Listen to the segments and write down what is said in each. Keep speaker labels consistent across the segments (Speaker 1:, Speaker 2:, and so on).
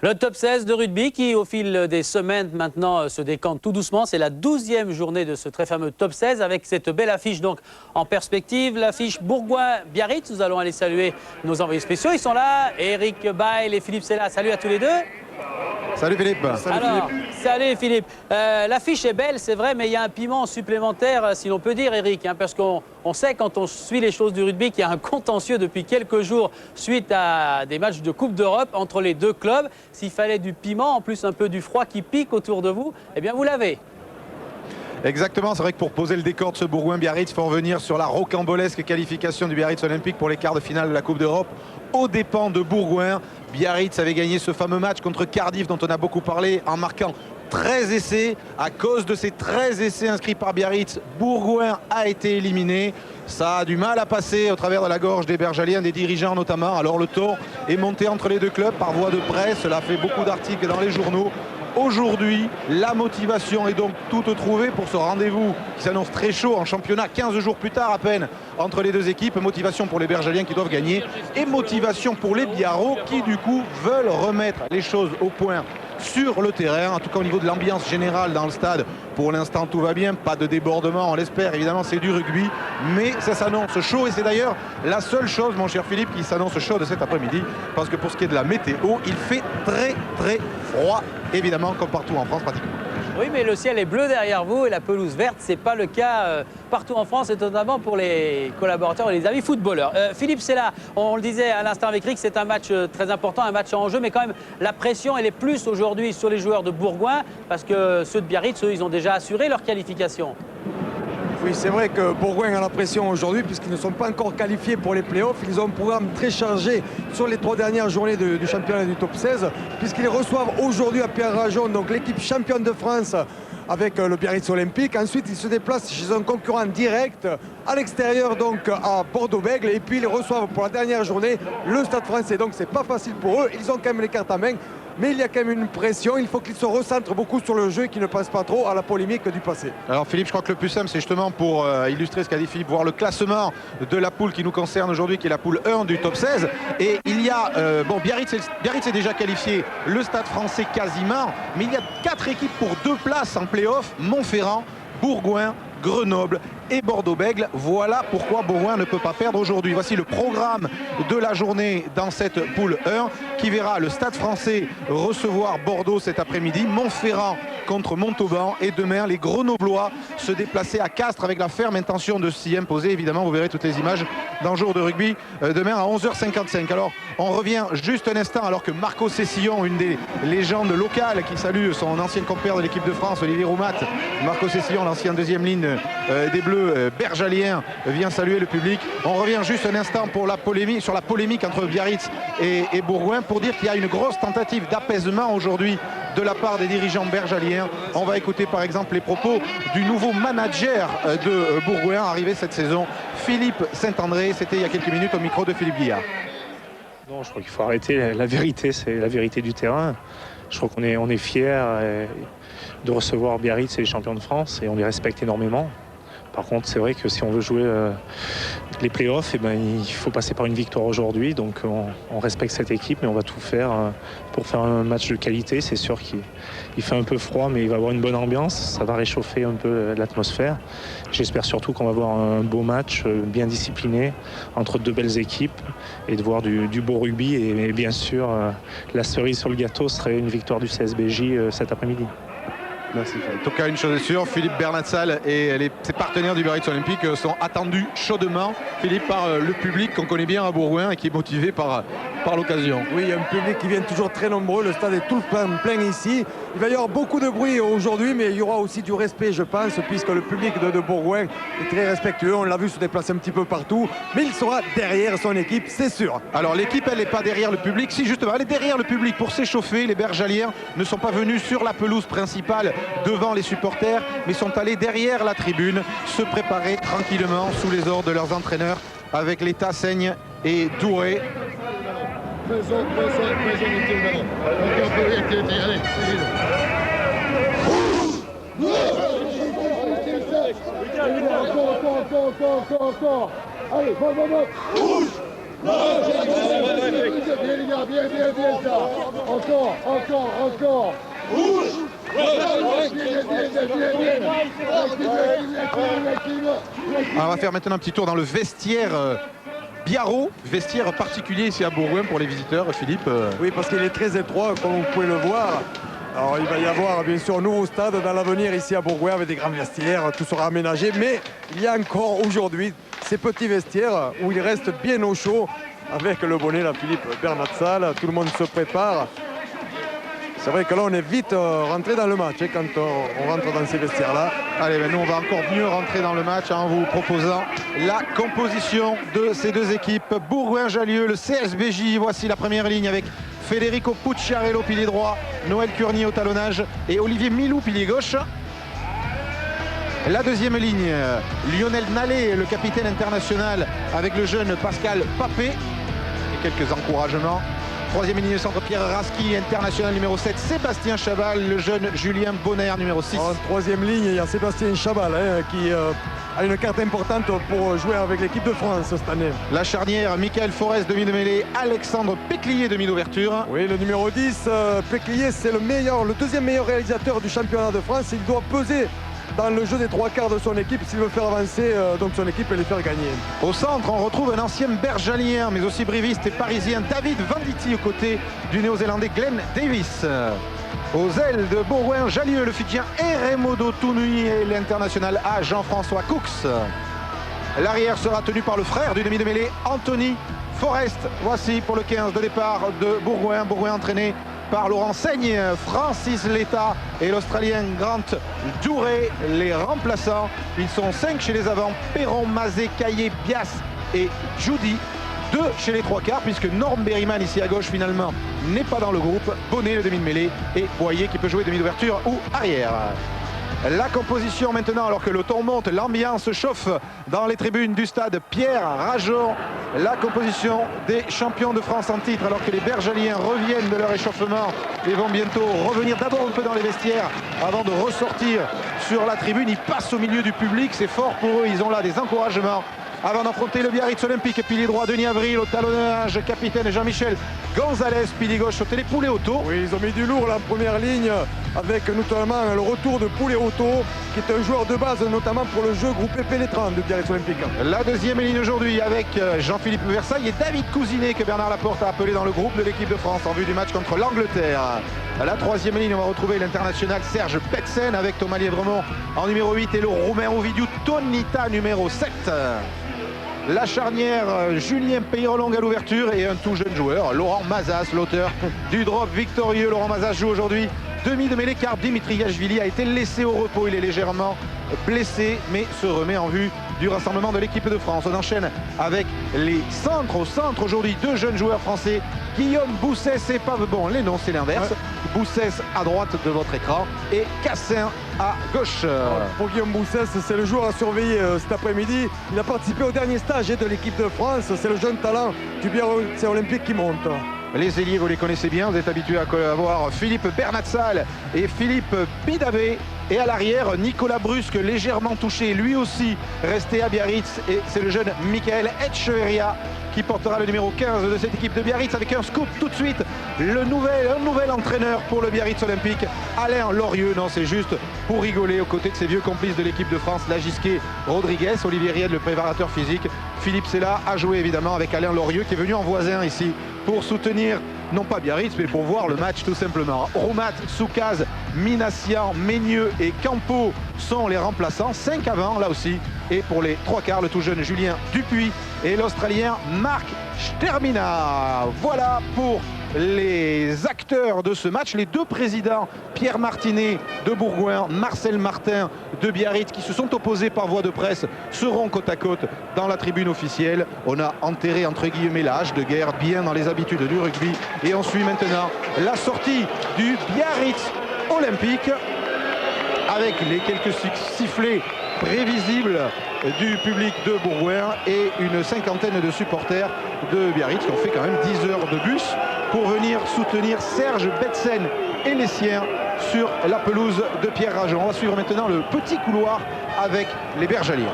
Speaker 1: Le top 16 de rugby qui, au fil des semaines maintenant, se décante tout doucement. C'est la 12e journée de ce très fameux top 16 avec cette belle affiche donc en perspective. L'affiche Bourgoin-Biarritz. Nous allons aller saluer nos envoyés spéciaux. Ils sont là. Éric Bail et Philippe Sella. Salut à tous les deux.
Speaker 2: Salut Philippe.
Speaker 1: Salut Philippe. L'affiche est belle, c'est vrai, mais il y a un piment supplémentaire, si l'on peut dire, Eric, parce qu'on sait quand on suit les choses du rugby qu'il y a un contentieux depuis quelques jours suite à des matchs de Coupe d'Europe entre les deux clubs. S'il fallait du piment, en plus un peu du froid qui pique autour de vous, eh bien vous l'avez.
Speaker 2: Exactement, c'est vrai que pour poser le décor de ce Bourgoin-Biarritz, il faut revenir sur la rocambolesque qualification du Biarritz Olympique pour les quarts de finale de la Coupe d'Europe aux dépens de Bourgoin. Biarritz avait gagné ce fameux match contre Cardiff dont on a beaucoup parlé en marquant 13 essais. À cause de ces 13 essais inscrits par Biarritz, Bourgoin a été éliminé. Ça a du mal à passer au travers de la gorge des Bergaliens, des dirigeants notamment. Alors le ton est monté entre les deux clubs par voie de presse. Cela a fait beaucoup d'articles dans les journaux. Aujourd'hui, la motivation est donc toute trouvée pour ce rendez-vous qui s'annonce très chaud en championnat, 15 jours plus tard à peine entre les deux équipes. Motivation pour les Bergaliens qui doivent gagner et motivation pour les Biarros qui du coup veulent remettre les choses au point sur le terrain. En tout cas au niveau de l'ambiance générale dans le stade, pour l'instant tout va bien, pas de débordement, on l'espère, évidemment c'est du rugby, mais ça s'annonce chaud et c'est d'ailleurs la seule chose, mon cher Philippe, qui s'annonce chaud de cet après-midi, parce que pour ce qui est de la météo, il fait très froid, évidemment, comme partout en France pratiquement.
Speaker 1: Oui, mais le ciel est bleu derrière vous et la pelouse verte, c'est pas le cas partout en France et notamment pour les collaborateurs et les amis footballeurs. Philippe Sella, on le disait à l'instant avec Rick, c'est un match très important, un match en jeu, mais quand même la pression elle est plus aujourd'hui sur les joueurs de Bourgoin parce que ceux de Biarritz, eux, ils ont déjà assuré leur qualification.
Speaker 3: Oui, c'est vrai que Bourgoin a la pression aujourd'hui puisqu'ils ne sont pas encore qualifiés pour les playoffs. Ils ont un programme très chargé sur les 3 dernières journées du championnat du top 16 puisqu'ils reçoivent aujourd'hui à Pierre-Rajon donc l'équipe championne de France avec le Biarritz Olympique. Ensuite, ils se déplacent chez un concurrent direct à l'extérieur, donc à Bordeaux-Bègles. Et puis, ils reçoivent pour la dernière journée le Stade Français. Donc, c'est pas facile pour eux. Ils ont quand même les cartes à main. Mais il y a quand même une pression, il faut qu'ils se recentrent beaucoup sur le jeu et qu'ils ne passent pas trop à la polémique du passé. Alors Philippe, je crois que le plus simple, c'est justement pour illustrer ce qu'a dit Philippe, voir le classement de la poule qui nous concerne aujourd'hui, qui est la poule 1 du top 16. Et il y a, Biarritz est déjà qualifié, le Stade Français quasiment, mais il y a 4 équipes pour 2 places en play-off, Montferrand, Bourgoin, Grenoble et Bordeaux-Bègles. Voilà pourquoi Bourgoin ne peut pas perdre aujourd'hui. Voici le programme de la journée dans cette poule 1 qui verra le Stade Français recevoir Bordeaux cet après-midi, Montferrand contre Montauban et demain les Grenoblois se déplacer à Castres avec la ferme intention de s'y imposer. Évidemment, vous verrez toutes les images d'un jour de rugby demain à 11h55. Alors, on revient juste un instant alors que Marco Cessillon, une des légendes locales qui salue son ancien compère de l'équipe de France, Olivier Roumat, Marco Cessillon, l'ancien deuxième ligne des Bleus bergaliens, vient saluer le public. On revient juste un instant pour la polémique, sur la polémique entre Biarritz et Bourgoin pour dire qu'il y a une grosse tentative d'apaisement aujourd'hui de la part des dirigeants bergaliens. On va écouter par exemple les propos du nouveau manager de Bourgoin arrivé cette saison, Philippe Saint-André. C'était il y a quelques minutes au micro de Philippe Guillard.
Speaker 4: Non, je crois qu'il faut arrêter. La vérité, c'est la vérité du terrain. Je crois qu'on est fiers de recevoir Biarritz et les champions de France et on les respecte énormément. Par contre, c'est vrai que si on veut jouer les playoffs, il faut passer par une victoire aujourd'hui. Donc on respecte cette équipe, mais on va tout faire pour faire un match de qualité. C'est sûr qu'il fait un peu froid, mais il va y avoir une bonne ambiance. Ça va réchauffer un peu l'atmosphère. J'espère surtout qu'on va avoir un beau match, bien discipliné, entre 2 belles équipes, et de voir du beau rugby. Et bien sûr, la cerise sur le gâteau serait une victoire du CSBJ cet après-midi.
Speaker 2: Merci. En tout cas, une chose est sûre, Philippe Bernatsal et ses partenaires du Biarritz Olympique sont attendus chaudement, Philippe, par le public qu'on connaît bien à Bourgoin et qui est motivé par l'occasion.
Speaker 3: Oui, il y a un public qui vient toujours très nombreux, le stade est tout plein ici. Il va y avoir beaucoup de bruit aujourd'hui, mais il y aura aussi du respect, je pense, puisque le public de Bourgoin est très respectueux. On l'a vu se déplacer un petit peu partout, mais il sera derrière son équipe, c'est sûr.
Speaker 2: Alors l'équipe, elle n'est pas derrière le public. Si, justement, elle est derrière le public pour s'échauffer. Les Bergaliens ne sont pas venus sur la pelouse principale devant les supporters, mais sont allés derrière la tribune se préparer tranquillement sous les ordres de leurs entraîneurs avec l'état Saigne et Touré.
Speaker 5: Allez, rouge, les gars, bien ça. Encore.
Speaker 2: On va faire maintenant un petit tour dans le vestiaire Biarro, vestiaire particulier ici à Bourgoin pour les visiteurs, Philippe.
Speaker 3: Oui, parce qu'il est très étroit, comme vous pouvez le voir. Alors il va y avoir bien sûr un nouveau stade dans l'avenir ici à Bourgoin avec des grands vestiaires, tout sera aménagé, mais il y a encore aujourd'hui ces petits vestiaires où il reste bien au chaud avec le bonnet là, Philippe Bernatsal, tout le monde se prépare. C'est vrai que là on est vite rentré dans le match quand on rentre dans ces vestiaires-là.
Speaker 2: Allez, nous on va encore mieux rentrer dans le match en vous proposant la composition de ces deux équipes. Bourgoin-Jallieu, le CSBJ, voici la première ligne avec Federico Pucciarello, pilier droit, Noël Curnier au talonnage et Olivier Milou, pilier gauche. La deuxième ligne, Lionel Nallet, le capitaine international, avec le jeune Pascal Papé et quelques encouragements. Troisième ligne centre, Pierre Raski, international numéro 7, Sébastien Chabal, le jeune Julien Bonner, numéro 6.
Speaker 3: En troisième ligne, il y a Sébastien Chabal qui a une carte importante pour jouer avec l'équipe de France cette année.
Speaker 2: La charnière, Michael Forest, demi de mêlée, Alexandre Péclier, demi d'ouverture.
Speaker 3: Oui, le numéro 10, Péclier, c'est le deuxième meilleur réalisateur du championnat de France. Il doit peser dans le jeu des trois quarts de son équipe s'il veut faire avancer donc son équipe et les faire gagner.
Speaker 2: Au centre, on retrouve un ancien bergalien, mais aussi briviste et parisien, David Venditti, aux côtés du néo-zélandais Glenn Davis. Aux ailes de Bourgoin-Jallieu, le Fidjien Eremodo Tunui et l'international A, Jean-François Cooks. L'arrière sera tenu par le frère du demi de mêlée, Anthony Forest. Voici pour le 15 de départ de Bourgoin. Bourgoin entraîné par Laurent Seigne, Francis Letta et l'Australien Grant Douré, les remplaçants. Ils sont 5 chez les avants, Perron, Mazet, Caillé, Bias et Judy. 2 chez les trois quarts, puisque Norm Berryman ici à gauche finalement n'est pas dans le groupe. Bonnet le demi de mêlée et Boyer qui peut jouer demi d'ouverture ou arrière. La composition maintenant, alors que le ton monte, l'ambiance chauffe dans les tribunes du stade Pierre Rajon. La composition des champions de France en titre, alors que les Bergaliens reviennent de leur échauffement et vont bientôt revenir d'abord un peu dans les vestiaires avant de ressortir sur la tribune. Ils passent au milieu du public, c'est fort pour eux, ils ont là des encouragements avant d'affronter le Biarritz Olympique. Pilier droit, Denis Avril au talonnage, capitaine Jean-Michel Gonzalez, pilier gauche au Poulet Auto.
Speaker 3: Oui, ils ont mis du lourd la première ligne avec notamment le retour de Poulet Auto, qui est un joueur de base notamment pour le jeu groupé pénétrant de Biarritz Olympique.
Speaker 2: La deuxième ligne aujourd'hui avec Jean-Philippe Versailles et David Cousinet, que Bernard Laporte a appelé dans le groupe de l'équipe de France en vue du match contre l'Angleterre. À la troisième ligne, on va retrouver l'international Serge Petsen avec Thomas Lièvremont en numéro 8 et le Roumain Ovidiu Tonita numéro 7. La charnière, Julien Peyrolong à l'ouverture et un tout jeune joueur, Laurent Mazas, l'auteur du drop victorieux. Laurent Mazas joue aujourd'hui demi de mêlée car Dimitri Yachvili a été laissé au repos. Il est légèrement blessé mais se remet en vue du rassemblement de l'équipe de France. On enchaîne avec les centres. Au centre aujourd'hui, 2 jeunes joueurs français, Guillaume Boussès et Pavebon. Les noms c'est l'inverse. Ouais. Boussès à droite de votre écran et Cassin à gauche.
Speaker 3: Pour Guillaume Boussès, c'est le joueur à surveiller cet après-midi. Il a participé au dernier stage de l'équipe de France. C'est le jeune talent du Biarritz Olympique qui monte.
Speaker 2: Les ailiers, vous les connaissez bien, vous êtes habitués à voir Philippe Bernatsal et Philippe Pidavé. Et à l'arrière, Nicolas Brusque, légèrement touché, lui aussi resté à Biarritz. Et c'est le jeune Michael Echeverria qui portera le numéro 15 de cette équipe de Biarritz avec un scoop tout de suite. Un nouvel entraîneur pour le Biarritz Olympique, Alain Lorieux. Non, c'est juste pour rigoler aux côtés de ses vieux complices de l'équipe de France, Lagisquet, Rodriguez, Olivier Ried, le préparateur physique. Philippe Sella a joué évidemment avec Alain Lorieux qui est venu en voisin ici pour soutenir non pas Biarritz mais pour voir le match tout simplement. Roumat, Soukaz, Minassian, Meigneux et Campo sont les remplaçants, 5 avant là aussi. Et pour les trois quarts, le tout jeune Julien Dupuis et l'Australien Marc Stermina. Voilà pour les acteurs de ce match, les 2 présidents, Pierre Martinet de Bourgoin, Marcel Martin de Biarritz, qui se sont opposés par voie de presse, seront côte à côte dans la tribune officielle. On a enterré entre guillemets la hache de guerre bien dans les habitudes du rugby et on suit maintenant la sortie du Biarritz Olympique avec les quelques sifflets prévisibles du public de Bourgoin et une cinquantaine de supporters de Biarritz qui ont fait quand même 10 heures de bus pour venir soutenir Serge Betsen et les siens sur la pelouse de Pierre Rajon. On va suivre maintenant le petit couloir avec les Bergaliens.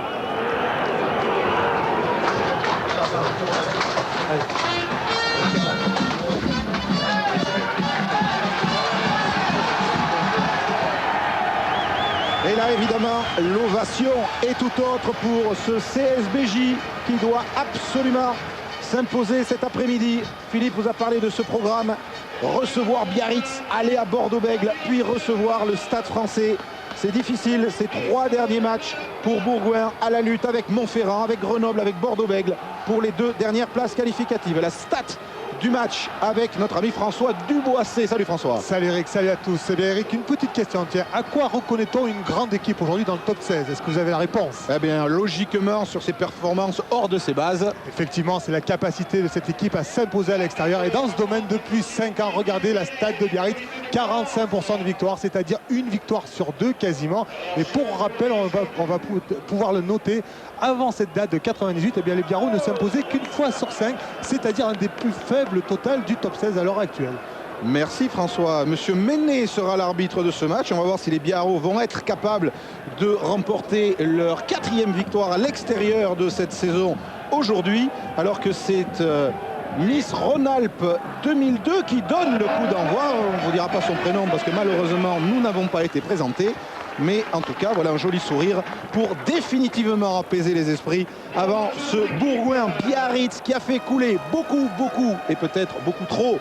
Speaker 2: Et là, évidemment, l'ovation est tout autre pour ce CSBJ qui doit absolument s'imposer cet après-midi. Philippe vous a parlé de ce programme. Recevoir Biarritz, aller à Bordeaux-Bègles, puis recevoir le Stade Français. C'est difficile, ces 3 derniers matchs pour Bourgoin à la lutte avec Montferrand, avec Grenoble, avec Bordeaux-Bègles pour les 2 dernières places qualificatives. La stat du match avec notre ami François Duboissé. Salut François.
Speaker 6: Salut Eric, salut à tous. Eh bien Eric, une petite question. Tiens, à quoi reconnaît-on une grande équipe aujourd'hui dans le top 16? Est-ce que vous avez la réponse?
Speaker 2: Eh bien, logiquement, sur ses performances hors de ses bases.
Speaker 6: Effectivement, c'est la capacité de cette équipe à s'imposer à l'extérieur. Et dans ce domaine, depuis 5 ans, regardez la stat de Biarritz, 45% de victoire, c'est-à-dire une victoire sur 2 quasiment. Et pour rappel, on va pouvoir le noter, avant cette date de 98, eh bien, les Biarros ne s'imposaient qu'une fois sur 5, c'est-à-dire un des plus faibles total du top 16 à l'heure actuelle.
Speaker 2: Merci François. Monsieur Méné sera l'arbitre de ce match. On va voir si les Biarros vont être capables de remporter leur 4e victoire à l'extérieur de cette saison aujourd'hui, alors que c'est Miss Rhône-Alpes 2002 qui donne le coup d'envoi. On ne vous dira pas son prénom parce que malheureusement nous n'avons pas été présentés. Mais en tout cas, voilà un joli sourire pour définitivement apaiser les esprits avant ce Bourgoin-Biarritz qui a fait couler beaucoup et peut-être beaucoup trop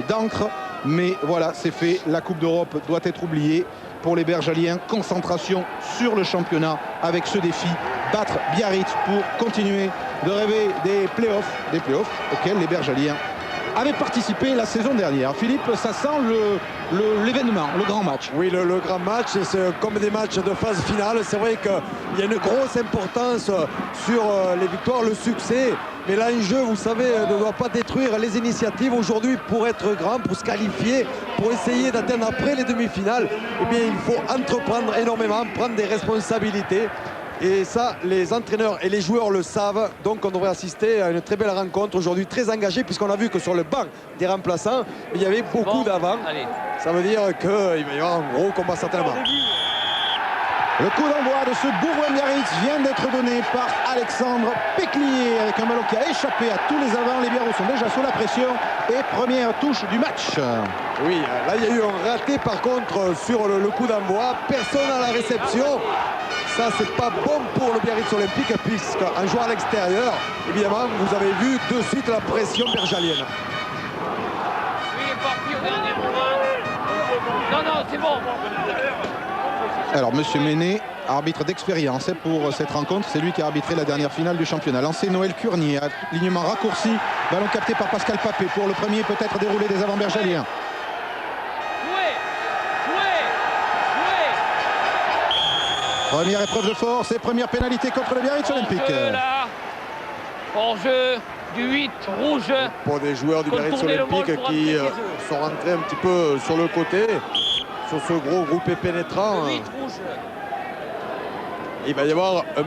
Speaker 2: d'encre. Mais voilà, c'est fait. La Coupe d'Europe doit être oubliée pour les Bergaliens. Concentration sur le championnat avec ce défi, battre Biarritz pour continuer de rêver des playoffs auxquels les Bergaliens avaient participé la saison dernière. Philippe, ça sent l'événement, le grand match.
Speaker 3: Oui, le grand match, c'est comme des matchs de phase finale. C'est vrai qu'il y a une grosse importance sur les victoires, le succès. Mais l'enjeu, vous savez, ne doit pas détruire les initiatives. Aujourd'hui, pour être grand, pour se qualifier, pour essayer d'atteindre après les demi-finales, eh bien, il faut entreprendre énormément, prendre des responsabilités. Et ça, les entraîneurs et les joueurs le savent. Donc on devrait assister à une très belle rencontre aujourd'hui, très engagée, puisqu'on a vu que sur le banc des remplaçants, il y avait beaucoup d'avant. Ça veut dire qu'il va y avoir un gros combat certainement.
Speaker 2: Le coup d'envoi de ce Bourgoin-Biarritz vient d'être donné par Alexandre Péclier avec un ballon qui a échappé à tous les avants. Les Biarros sont déjà sous la pression et première touche du match.
Speaker 3: Oui, là il y a eu un raté par contre sur le coup d'envoi. Personne à la réception. Ça, c'est pas bon pour le Biarritz Olympique, puisqu'en jouant à l'extérieur, évidemment, vous avez vu de suite la pression bergalienne.
Speaker 7: Il est parti au dernier moment. Non, c'est bon.
Speaker 2: Alors, monsieur Méné, arbitre d'expérience pour cette rencontre. C'est lui qui a arbitré la dernière finale du championnat. Lancé Noël Curnier, alignement raccourci. Ballon capté par Pascal Papé pour le premier peut-être déroulé des avants bergaliens. Première épreuve de force et première pénalité contre le Biarritz Olympique.
Speaker 7: Hors-jeu du 8 rouge.
Speaker 3: Pour des joueurs du Biarritz Olympique qui sont rentrés un petit peu sur le côté, sur ce gros groupé pénétrant. Il va y avoir une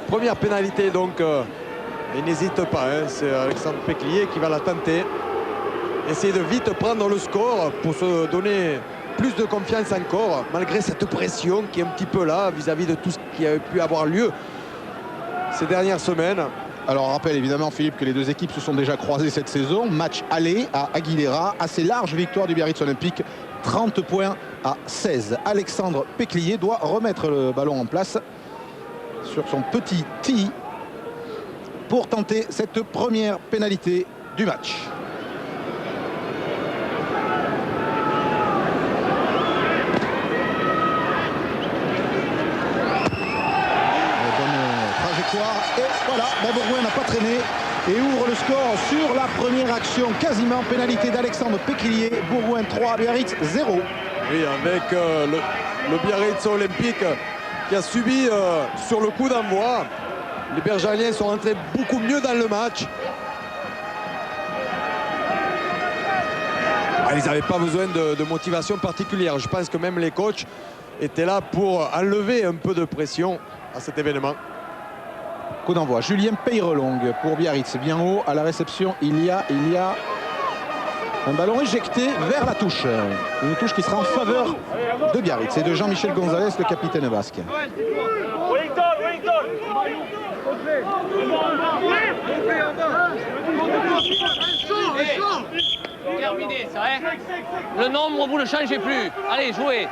Speaker 3: première pénalité donc. Et n'hésite pas, hein, c'est Alexandre Péclier qui va la tenter. Essayer de vite prendre le score pour se donner plus de confiance encore, malgré cette pression qui est un petit peu là vis-à-vis de tout ce qui a pu avoir lieu ces dernières semaines.
Speaker 2: Alors on rappelle évidemment Philippe que les deux équipes se sont déjà croisées cette saison. Match aller à Aguilera, assez large victoire du Biarritz Olympique, 30 points à 16. Alexandre Péclier doit remettre le ballon en place sur son petit tee pour tenter cette première pénalité du match. Et voilà, Bourgoin n'a pas traîné et ouvre le score sur la première action. Quasiment pénalité d'Alexandre Péclier. Bourgoin 3, Biarritz 0.
Speaker 3: Oui, avec le Biarritz Olympique qui a subi sur le coup d'envoi. Les Bergaliens sont rentrés beaucoup mieux dans le match. Ils n'avaient pas besoin de motivation particulière. Je pense que même les coachs étaient là pour enlever un peu de pression à cet événement.
Speaker 2: Coup d'envoi, Julien Peyrelong pour Biarritz, bien haut à la réception, il y a un ballon éjecté vers la touche, une touche qui sera en faveur de Biarritz et de Jean-Michel Gonzalez, le capitaine basque.
Speaker 7: terminé ça, hein. Le nombre, vous ne changez plus. Allez, jouez.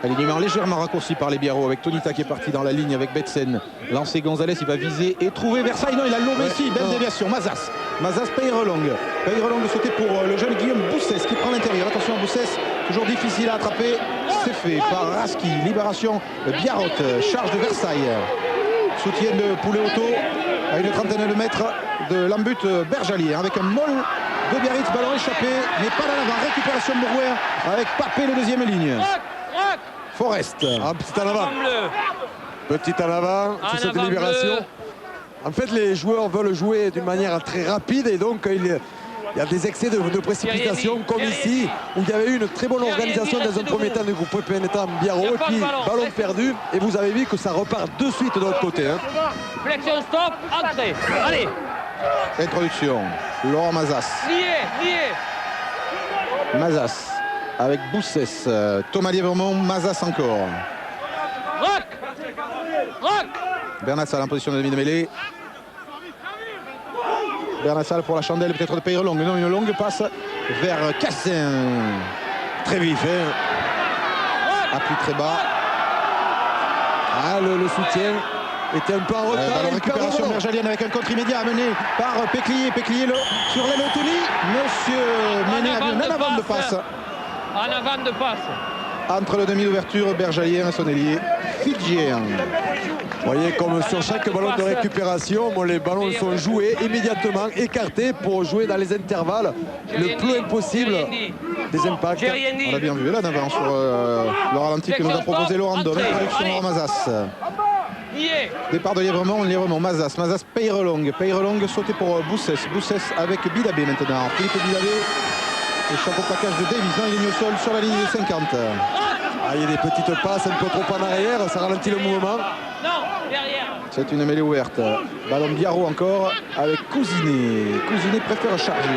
Speaker 2: Alignement légèrement raccourci par les Biarros avec Tonita qui est parti dans la ligne avec Betsen. Lancé Gonzalez, il va viser et trouver Versailles. Non, il a lobé ici. Belle déviation. Mazas. Mazas Peyrelong. Peyrelong sauté pour le jeune Guillaume Boussès qui prend l'intérieur. Attention, Boussès, toujours difficile à attraper. C'est fait par Raski. Libération de Biarrot. Charge de Versailles. Soutien de Poulet Auto à une trentaine de mètres de l'embut Berjalier avec un molle de Biarritz. Ballon échappé, mais pas dans l'avant. Récupération de Bourgoin avec Papé, le deuxième ligne. Forest.
Speaker 3: Petit en avant. Petit en avant sur cette libération. En fait, les joueurs veulent jouer d'une manière très rapide et donc il y a des excès de précipitation comme ici où il y avait eu une très bonne organisation dans un premier temps du groupe pénétrant Biarrot et puis ballon perdu et vous avez vu que ça repart de suite de l'autre côté.
Speaker 7: Flexion stop, entrée. Allez.
Speaker 2: Introduction. Laurent Mazas.
Speaker 7: Lié.
Speaker 2: Mazas avec Boussès. Thomas Lièvremont, Mazas encore.
Speaker 7: Rock.
Speaker 2: Bernassal en position de demi-mêlée. Bernassal pour la chandelle peut-être de Peyrelong. Non, une longue passe vers Cassin.
Speaker 3: Très vif.
Speaker 2: Appui très bas.
Speaker 3: Le soutien était un peu en retard.
Speaker 2: Ballon récupération bergalienne avec un contre immédiat amené par Péclier. Péclier sur l'aile Tony. Monsieur Méné a vu même avant de passe.
Speaker 7: En avant de passe.
Speaker 2: Entre le demi d'ouverture, Bergalien et son ailier fidjien.
Speaker 3: Vous voyez comme sur chaque ballon de récupération, les ballons sont joués immédiatement, écartés pour jouer dans les intervalles le plus impossible des impacts.
Speaker 2: On a bien vu là d'avant sur le ralenti que nous a proposé Laurent Donne. Introduction Laurent Mazas. Départ de Lièvremont, Mazas, Peyrelong. Peyrelong sauté pour Boussès. Boussès avec Bidabé maintenant. Philippe Bidabé. Échappe au plaquage de Davis, il est mis au sol sur la ligne des 50.
Speaker 3: Il y a des petites passes un peu trop en arrière, ça ralentit le mouvement.
Speaker 7: Non, derrière.
Speaker 2: C'est une mêlée ouverte. Ballon Biarrot encore avec Cousinet. Cousinet préfère charger.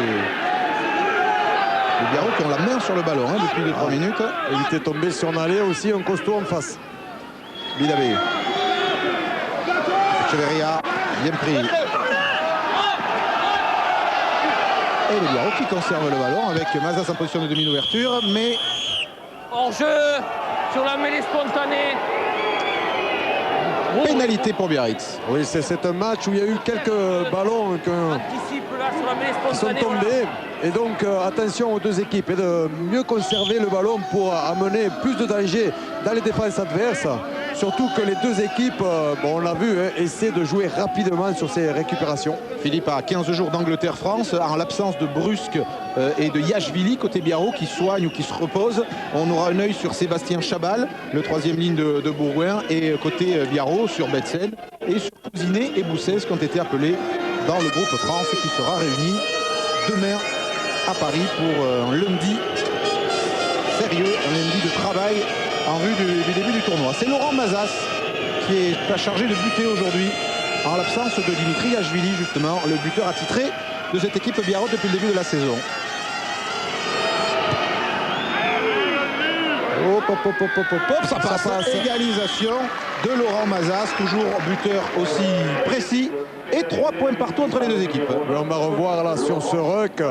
Speaker 2: Les Biarrot qui ont la main sur le ballon depuis 2-3 minutes.
Speaker 3: Il était tombé sur un allée aussi, un costaud en face.
Speaker 2: Bidabé. Echeverria, bien pris. Et les Biarrot qui conservent le ballon avec Mazas en position de demi-ouverture, mais...
Speaker 7: Hors-jeu sur la mêlée spontanée.
Speaker 2: Pénalité pour Biarritz.
Speaker 3: Oui, c'est un match où il y a eu quelques ballons qui sont tombés. Et donc attention aux deux équipes et de mieux conserver le ballon pour amener plus de danger dans les défenses adverses. Surtout que les deux équipes, on l'a vu, essaient de jouer rapidement sur ces récupérations.
Speaker 2: Philippe a 15 jours d'Angleterre-France, en l'absence de Brusque et de Yachvili côté Biarrot qui soigne ou qui se repose. On aura un œil sur Sébastien Chabal, le troisième ligne de Bourgoin, et côté Biarrot sur Betsen et sur Cousinet et Boussès qui ont été appelés dans le groupe France et qui sera réuni demain à Paris pour un lundi sérieux, un lundi de travail en vue du début du tournoi. C'est Laurent Mazas qui est chargé de buter aujourd'hui en l'absence de Dimitri Yachvili, justement, le buteur attitré de cette équipe Biarrot depuis le début de la saison. Ça passe. Égalisation de Laurent Mazas, toujours buteur aussi précis. Et 3 points partout entre les deux équipes.
Speaker 3: On va revoir là sur ce ruck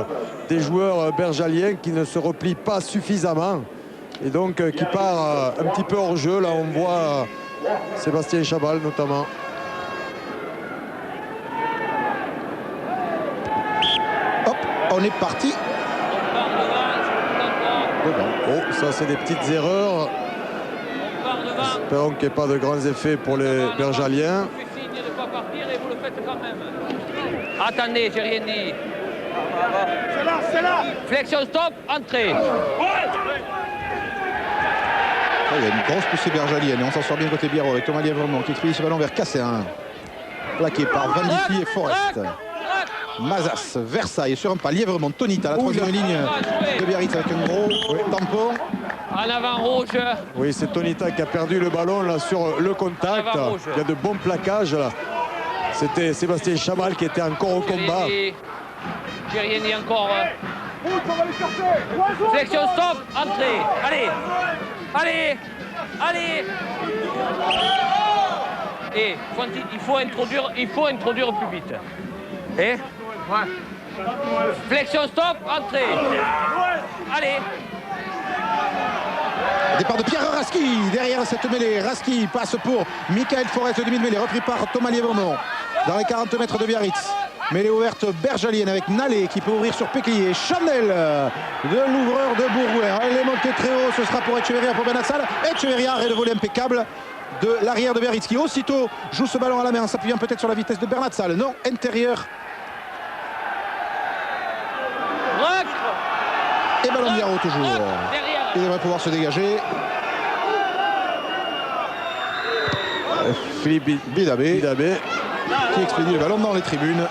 Speaker 3: des joueurs bergaliens qui ne se replient pas suffisamment. Et donc qui part un petit peu hors jeu. Là on voit Sébastien Chabal notamment.
Speaker 2: Hop, on est parti.
Speaker 3: Oh, ça c'est des petites erreurs. Espérons qu'il n'y ait pas de grands effets pour les bergaliens.
Speaker 7: Attendez, j'ai rien dit. C'est là. Flexion stop, entrée.
Speaker 2: Il y a une grosse poussée bergalienne et on s'en sort bien côté Biarrot avec Thomas Lièvremont qui expédie ce ballon vers Cassin. Plaqué par Vandipi et Forest. Mazas, Versailles sur un pas. Lièvremont, Tonita, la troisième ligne de Biarritz avec un gros tampon.
Speaker 7: En avant rouge.
Speaker 3: Oui, c'est Tonita qui a perdu le ballon là sur le contact. Il y a de bons plaquages là. C'était Sébastien Chabal qui était encore au combat.
Speaker 7: J'ai rien dit encore. Flexion stop, entrée. Allez. Et il faut introduire plus vite. Et Flexion, stop, entrée. Allez.
Speaker 2: Départ de Pierre Raski derrière cette mêlée. Raski passe pour Michael Forest, le demi de mêlée, repris par Thomas Liévremont. Dans les 40 mètres de Biarritz. Mêlée ouverte bergalienne avec Nalé qui peut ouvrir sur Péclier. Chanel de l'ouvreur de Bourgoin. Elle est montée très haut, ce sera pour Echeverria, pour Benassal. Echeverria, arrêt de volée impeccable de l'arrière de Biarritz qui aussitôt joue ce ballon à la main en s'appuyant peut-être sur la vitesse de Bernatsal. Non, intérieur. Et ballon de Biarro toujours. Il devrait pouvoir se dégager. Philippe Bidabé qui expédie le ballon dans les tribunes.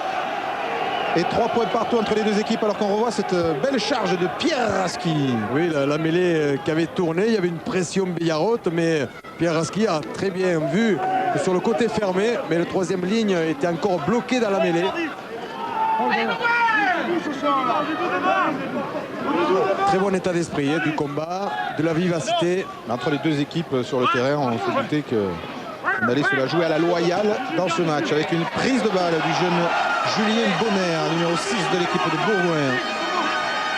Speaker 2: Et 3 points partout entre les deux équipes alors qu'on revoit cette belle charge de Pierre Raski.
Speaker 3: Oui, la mêlée qui avait tourné, il y avait une pression Biarrote, mais Pierre Raski a très bien vu que sur le côté fermé, mais le troisième ligne était encore bloqué dans la mêlée. Très bon état d'esprit du combat, de la vivacité.
Speaker 2: Entre les deux équipes sur le terrain, on se doutait qu'on allait se la jouer à la loyale dans ce match avec une prise de balle du jeune Julien Bonner, numéro 6 de l'équipe de Bourgoin.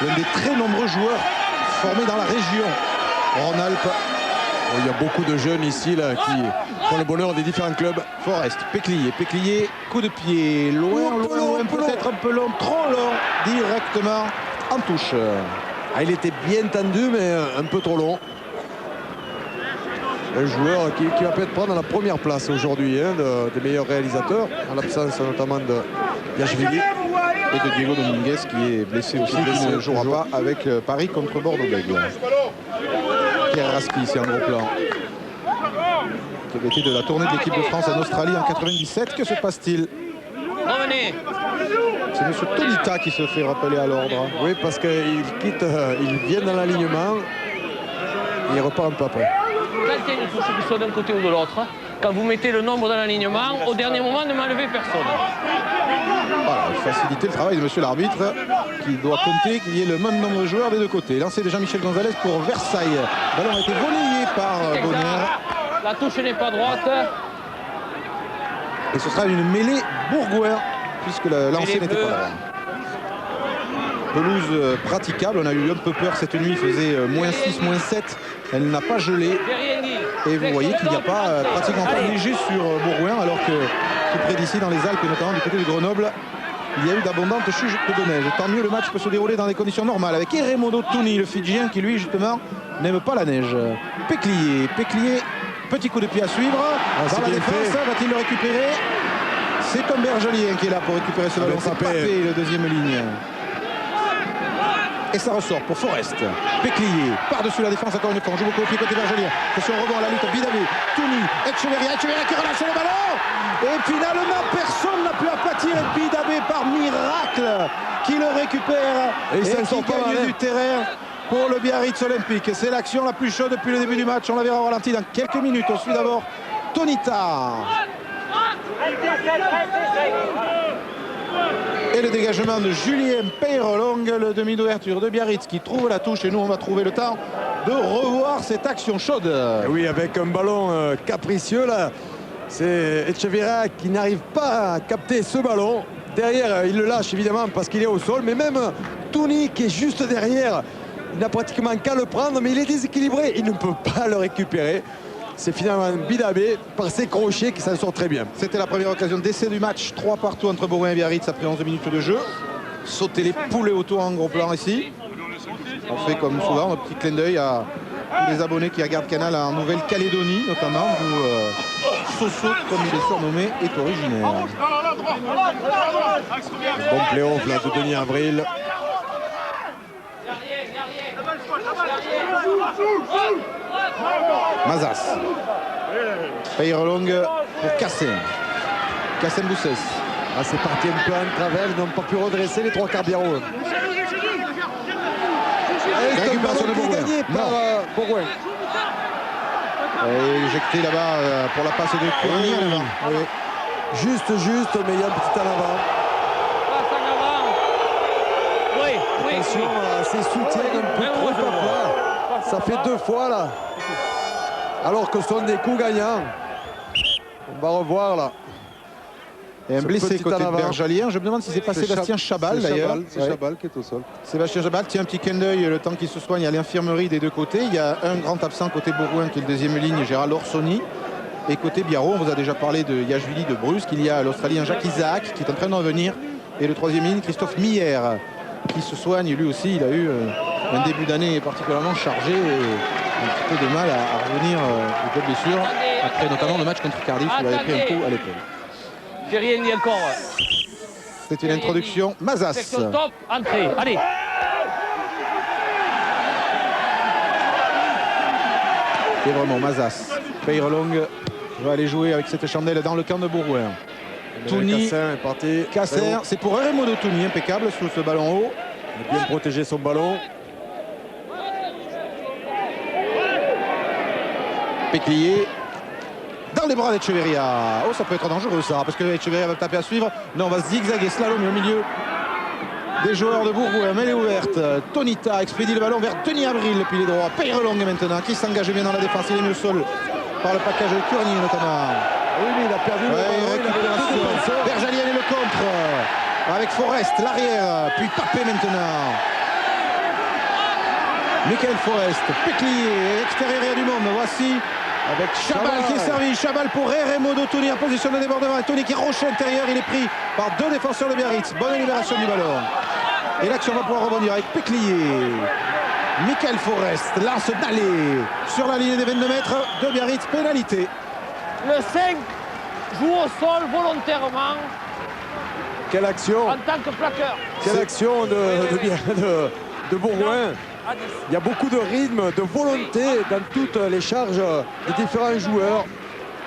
Speaker 2: L'un des très nombreux joueurs formés dans la région Rhône-Alpes.
Speaker 3: Il y a beaucoup de jeunes ici là, qui font le bonheur des différents clubs.
Speaker 2: Forest, Péclier, coup de pied, loin, peut-être un peu long, trop long, directement en touche.
Speaker 3: Ah, il était bien tendu, mais un peu trop long. Un joueur qui va peut-être prendre la première place aujourd'hui des meilleurs réalisateurs, en l'absence notamment de Yachvili.
Speaker 2: Et de Diego Dominguez qui est blessé aussi, qui ne jouera pas avec Paris contre Bordeaux-Bègles. Pierre Raski, c'est un gros plan. Qui avait été de la tournée de l'équipe de France en Australie en 97. Que se passe-t-il?
Speaker 7: Revenez.
Speaker 2: C'est M. Tonita qui se fait rappeler à l'ordre.
Speaker 3: Oui, parce qu'il quitte, il vient dans l'alignement et il repart un peu après.
Speaker 7: Quand il y a une touche qui soit d'un côté ou de l'autre, quand vous mettez le nombre dans l'alignement, au dernier moment, ne m'enlevez personne.
Speaker 2: Voilà, faciliter le travail de monsieur l'arbitre qui doit compter qu'il y ait le même nombre de joueurs des deux côtés. Lancé de Jean-Michel Gonzalez pour Versailles. Le ballon a été volleyé par Bonner.
Speaker 7: La touche n'est pas droite.
Speaker 2: Et ce sera une mêlée Bourgoin puisque le lancer n'était pas là. Pelouse praticable, on a eu un peu peur cette nuit, il faisait -6, -7. Elle n'a pas gelé. Et vous voyez qu'il n'y a pas pratiquement pas neigé sur Bourgoin alors que tout près d'ici dans les Alpes et notamment du côté de Grenoble, il y a eu d'abondantes chutes de neige. Tant mieux, le match peut se dérouler dans des conditions normales avec Eremodo Touni, le Fidjien qui lui justement n'aime pas la neige. Péclier, petit coup de pied à suivre. Dans la défense, va-t-il le récupérer? C'est comme Bergelien qui est là pour récupérer ce ballon. C'est Papé, le deuxième ligne. Et ça ressort pour Forest. Péclier, par-dessus la défense encore une fois. On joue beaucoup au pied côté Bergelien. Attention au rebond à la lutte. Bidabé, Touni, Echeverria qui relâche le ballon. Et finalement, personne n'a pu aplatir Bidabé par miracle qui le récupère et qui gagne du terrain pour le Biarritz Olympique. C'est l'action la plus chaude depuis le début du match. On la verra au ralenti dans quelques minutes. On suit d'abord Tonita. Et le dégagement de Julien Peyrelong, le demi d'ouverture de Biarritz qui trouve la touche. Et nous, on va trouver le temps de revoir cette action chaude.
Speaker 3: Oui, avec un ballon capricieux là. C'est Echeverria qui n'arrive pas à capter ce ballon. Derrière, il le lâche évidemment parce qu'il est au sol. Mais même Touni qui est juste derrière, il n'a pratiquement qu'à le prendre. Mais il est déséquilibré, il ne peut pas le récupérer. C'est finalement Bidabé par ses crochets qui s'en sort très bien.
Speaker 2: C'était la première occasion d'essai du match. 3 partout entre Bourgoin et Biarritz après 11 minutes de jeu. Sauter les poulets autour en gros plan ici. On fait comme souvent un petit clin d'œil à tous les abonnés qui regardent Canal en Nouvelle-Calédonie notamment, où Soso, comme il est surnommé, est originaire.
Speaker 3: Bon play-off là de Denis Avril.
Speaker 2: Mazas. Peyrelong pour Kassem. Kassem Boussès.
Speaker 3: Ah, c'est parti un peu en travers, ils n'ont pas pu redresser les 3 quarts Biarro.
Speaker 2: Récupération de Bourgoin.
Speaker 3: Gagné par Bourgoin.
Speaker 2: Éjecté là-bas pour la passe de Cournier en avant. Oui.
Speaker 3: Juste, mais il y a un petit en avant. Attention à ses soutiens un peu trop à plat. Ça fait 2 fois là. Alors que ce sont des coups gagnants. On va revoir là.
Speaker 2: Et un
Speaker 3: Ce
Speaker 2: blessé
Speaker 3: petit
Speaker 2: côté
Speaker 3: en
Speaker 2: de
Speaker 3: avant.
Speaker 2: Berjalien. Je me demande si c'est pas Sébastien Chabal d'ailleurs.
Speaker 6: C'est
Speaker 2: Ouais.
Speaker 6: Chabal qui est au sol.
Speaker 2: Sébastien Chabal, tiens un petit clin d'œil le temps qu'il se soigne à l'infirmerie des deux côtés. Il y a un grand absent côté Bourgoin qui est le deuxième ligne, Gérald Orsoni. Et côté Biarro, on vous a déjà parlé de Yashvili de Brusque. Il y a l'Australien Jacques Isaac qui est en train de revenir. Et le troisième ligne, Christophe Miller, qui se soigne. Lui aussi, il a eu un début d'année particulièrement chargé et un petit peu de mal à revenir de blessure. Après notamment le match contre Cardiff, il avait pris un coup à l'épaule.
Speaker 7: J'ai rien dit encore.
Speaker 2: C'est une introduction. Mazas.
Speaker 7: Section top, entrée. Allez.
Speaker 2: Et vraiment Mazas. Peyrelong va aller jouer avec cette chandelle dans le camp de Bourgoin. Touni,
Speaker 3: Cassin est parti.
Speaker 2: Casser, c'est pour Raymond de Touni, impeccable sous ce ballon haut.
Speaker 3: Il a bien protégé son ballon.
Speaker 2: Péclier dans les bras d'Echeverria. Oh, ça peut être dangereux ça, parce que Echeverria va taper à suivre. Non, on va zigzaguer, slalom au milieu des joueurs de Bourgoin. Mêlée ouverte. Tonita expédie le ballon vers Denis Abril, le pilier droit. Peyrelong maintenant, qui s'engage bien dans la défense. Il est mis au sol par le package de Curnier notamment.
Speaker 3: Oui, mais il a perdu le ballon.
Speaker 2: Récupération. Berjalien et le contre. Avec Forest, l'arrière. Puis Papé maintenant. Michael Forest, Péclier, extérieur du monde. Voici avec Chabal qui est servi. Chabal pour Raymond de Touni en position de débordement. Touni qui roche intérieur. Il est pris par deux défenseurs de Biarritz. Bonne libération du ballon. Et l'action va pouvoir rebondir avec Péclier. Michael Forest lance d'aller sur la ligne des 22 mètres de Biarritz. Pénalité.
Speaker 7: Le 5 joue au sol volontairement
Speaker 3: Quelle action.
Speaker 7: en tant que plaqueur.
Speaker 3: Quelle action de Bourgoin. Il y a beaucoup de rythme, de volonté dans toutes les charges des différents joueurs.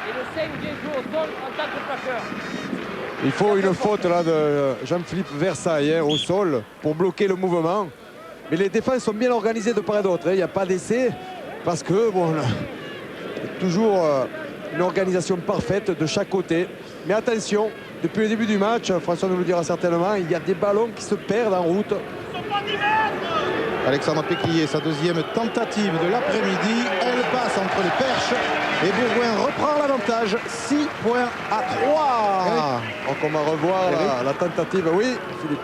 Speaker 7: Et le 5 vient jouer au sol en tant que plaqueur.
Speaker 3: Il faut une faute là de Jean-Philippe Versailles au sol pour bloquer le mouvement. Mais les défenses sont bien organisées de part et d'autre. Il n'y a pas d'essai parce que bon, il y a toujours une organisation parfaite de chaque côté. Mais attention, depuis le début du match, François nous le dira certainement, il y a des ballons qui se perdent en route.
Speaker 2: Alexandre Péclier, sa deuxième tentative de l'après-midi. Elle passe entre les perches et Bourgoin reprend l'avantage. 6 points à 3.
Speaker 3: Donc on va revoir la tentative. Oui, Philippe.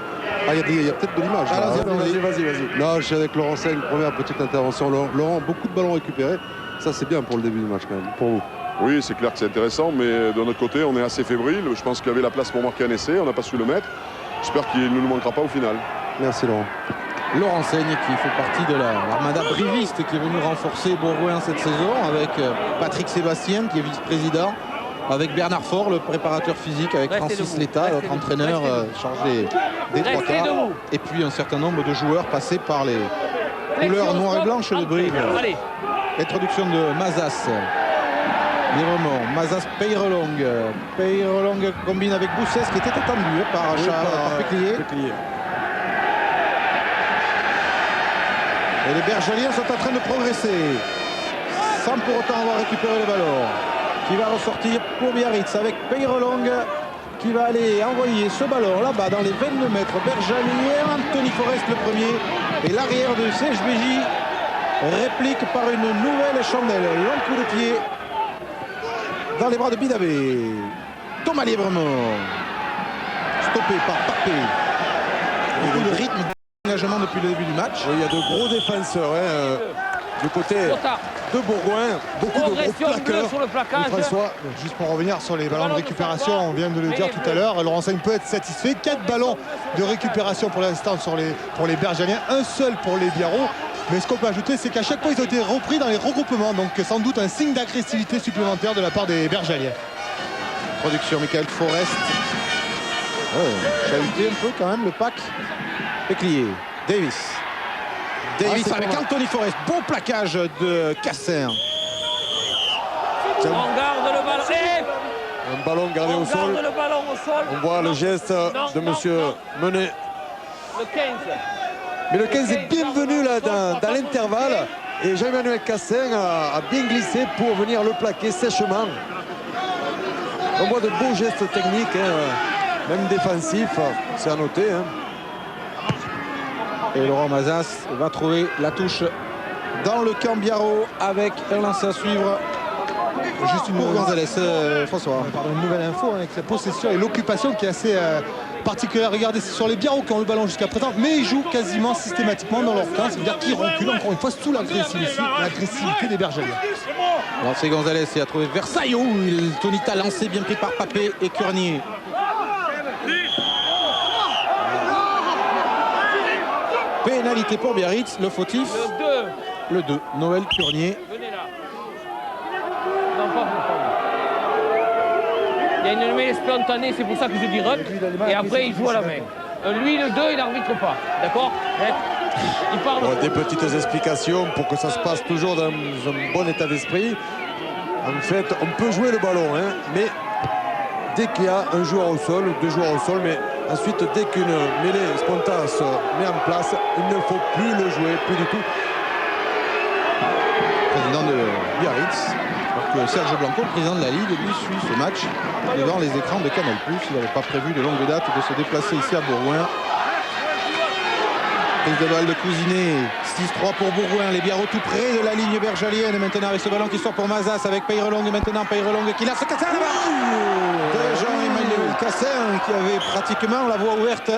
Speaker 6: Ah, il y a peut-être de l'image.
Speaker 2: Ah,
Speaker 6: là,
Speaker 2: vas-y,
Speaker 6: hein.
Speaker 3: Vas-y.
Speaker 6: Non, je suis avec Laurent Seigne, première petite intervention. Laurent, beaucoup de ballons récupérés. Ça, c'est bien pour le début du match quand même, pour vous.
Speaker 8: Oui, c'est clair que c'est intéressant, mais de notre côté, on est assez fébrile. Je pense qu'il y avait la place pour marquer un essai, on n'a pas su le mettre. J'espère qu'il ne nous manquera pas au final.
Speaker 6: Merci Laurent.
Speaker 2: Laurent Seigne qui fait partie de l'armada briviste qui est venu renforcer Bourgoin cette saison avec Patrick Sébastien qui est vice-président, avec Bernard Faure, le préparateur physique, avec
Speaker 7: Restez
Speaker 2: Francis
Speaker 7: debout.
Speaker 2: Letta,
Speaker 7: Restez
Speaker 2: notre
Speaker 7: debout.
Speaker 2: entraîneur
Speaker 7: Restez
Speaker 2: chargé des trois
Speaker 7: Restez
Speaker 2: quarts.
Speaker 7: debout.
Speaker 2: Et puis un certain nombre de joueurs passés par les couleurs noires et blanches de Brive.
Speaker 7: Allez.
Speaker 2: Introduction de Mazas. Virement, Mazas Peyrelong. Peyrelong combine avec Boussès qui était attendu par Péclier. Et les Bergaliens sont en train de progresser sans pour autant avoir récupéré le ballon. Qui va ressortir pour Biarritz avec Peyrelong qui va aller envoyer ce ballon là-bas dans les 22 mètres. Berjalien, Anthony Forest le premier et l'arrière de CHBJ réplique par une nouvelle chandelle. Long coup de pied dans les bras de Bidabé. Thomas Libremont stoppé par Papé. Beaucoup de rythme d'engagement depuis le début du match.
Speaker 3: Oui, il y a de gros défenseurs du côté de Bourgoin. Beaucoup de gros
Speaker 7: Progression bleue
Speaker 3: plaqueurs.
Speaker 7: sur le plaquage.
Speaker 3: Oui, François.
Speaker 6: Juste pour revenir sur les ballons de
Speaker 7: ballon de
Speaker 6: récupération,
Speaker 7: Savoie.
Speaker 6: on vient de le dire tout à l'heure, Laurent Seigne peut être satisfait. 4 ballons de récupération pour l'instant pour les Bergaliens, un seul pour les Biarros. Mais ce qu'on peut ajouter, c'est qu'à chaque fois, ils ont été repris dans les regroupements. Donc sans doute un signe d'agressivité supplémentaire de la part des Bergaliens.
Speaker 2: Production Michael Forest. Chahuté un peu quand même le pack. Péclier. Davis. Davis avec Anthony Forest. Bon plaquage de Casser.
Speaker 7: On garde le ballon.
Speaker 3: Un ballon gardé
Speaker 7: On
Speaker 3: au sol.
Speaker 7: garde le ballon au sol.
Speaker 3: On voit le geste de monsieur Menet.
Speaker 7: Le 15.
Speaker 3: Mais le 15 est bienvenu là dans l'intervalle. Et Jean-Emmanuel Cassin a bien glissé pour venir le plaquer sèchement. On voit de beaux gestes techniques, même défensifs, c'est à noter.
Speaker 2: Et Laurent Mazas va trouver la touche dans le camp Biarro avec un lancer à suivre
Speaker 6: Juste une,
Speaker 2: François.
Speaker 6: une nouvelle info avec la possession et l'occupation qui est assez particulière. Regardez, c'est sur les Biarros qui ont le ballon jusqu'à présent, mais ils jouent quasiment systématiquement dans leur camp. C'est-à-dire qu'ils reculent encore une fois sous l'agressivité des Bergeliens.
Speaker 2: C'est Gonzalez qui a trouvé Versailles où Tonita lancé, bien pris par Papé et Curnier. Pénalité pour Biarritz, le fautif. Le 2, Noël Curnier.
Speaker 7: Venez là. Non, pas vous. Il y a une mêlée spontanée, c'est pour ça que je dis ruck. Et après, il joue à la main. Lui, le 2, il n'arbitre pas. D'accord? Il parle.
Speaker 3: Bon, des petites explications pour que ça se passe toujours dans un bon état d'esprit. En fait, on peut jouer le ballon, hein, mais dès qu'il y a un joueur au sol, 2 joueurs au sol, mais ensuite, dès qu'une mêlée spontanée se met en place, il ne faut plus le jouer, plus du tout.
Speaker 2: Président de Biarritz. Alors que Serge Blanco, le président de la Ligue, lui suit ce match devant les écrans de Canal+. Il n'avait pas prévu de longue date de se déplacer ici à Bourgoin. Prise de balle de Cousinet, 6-3 pour Bourgoin, les Biarros tout près de la ligne bergalienne. Et maintenant avec ce ballon qui sort pour Mazas avec Peyrelong. Et maintenant Peyrelong qui lance Cassin là-bas de Jean-Emmanuel Cassin qui avait pratiquement la voie ouverte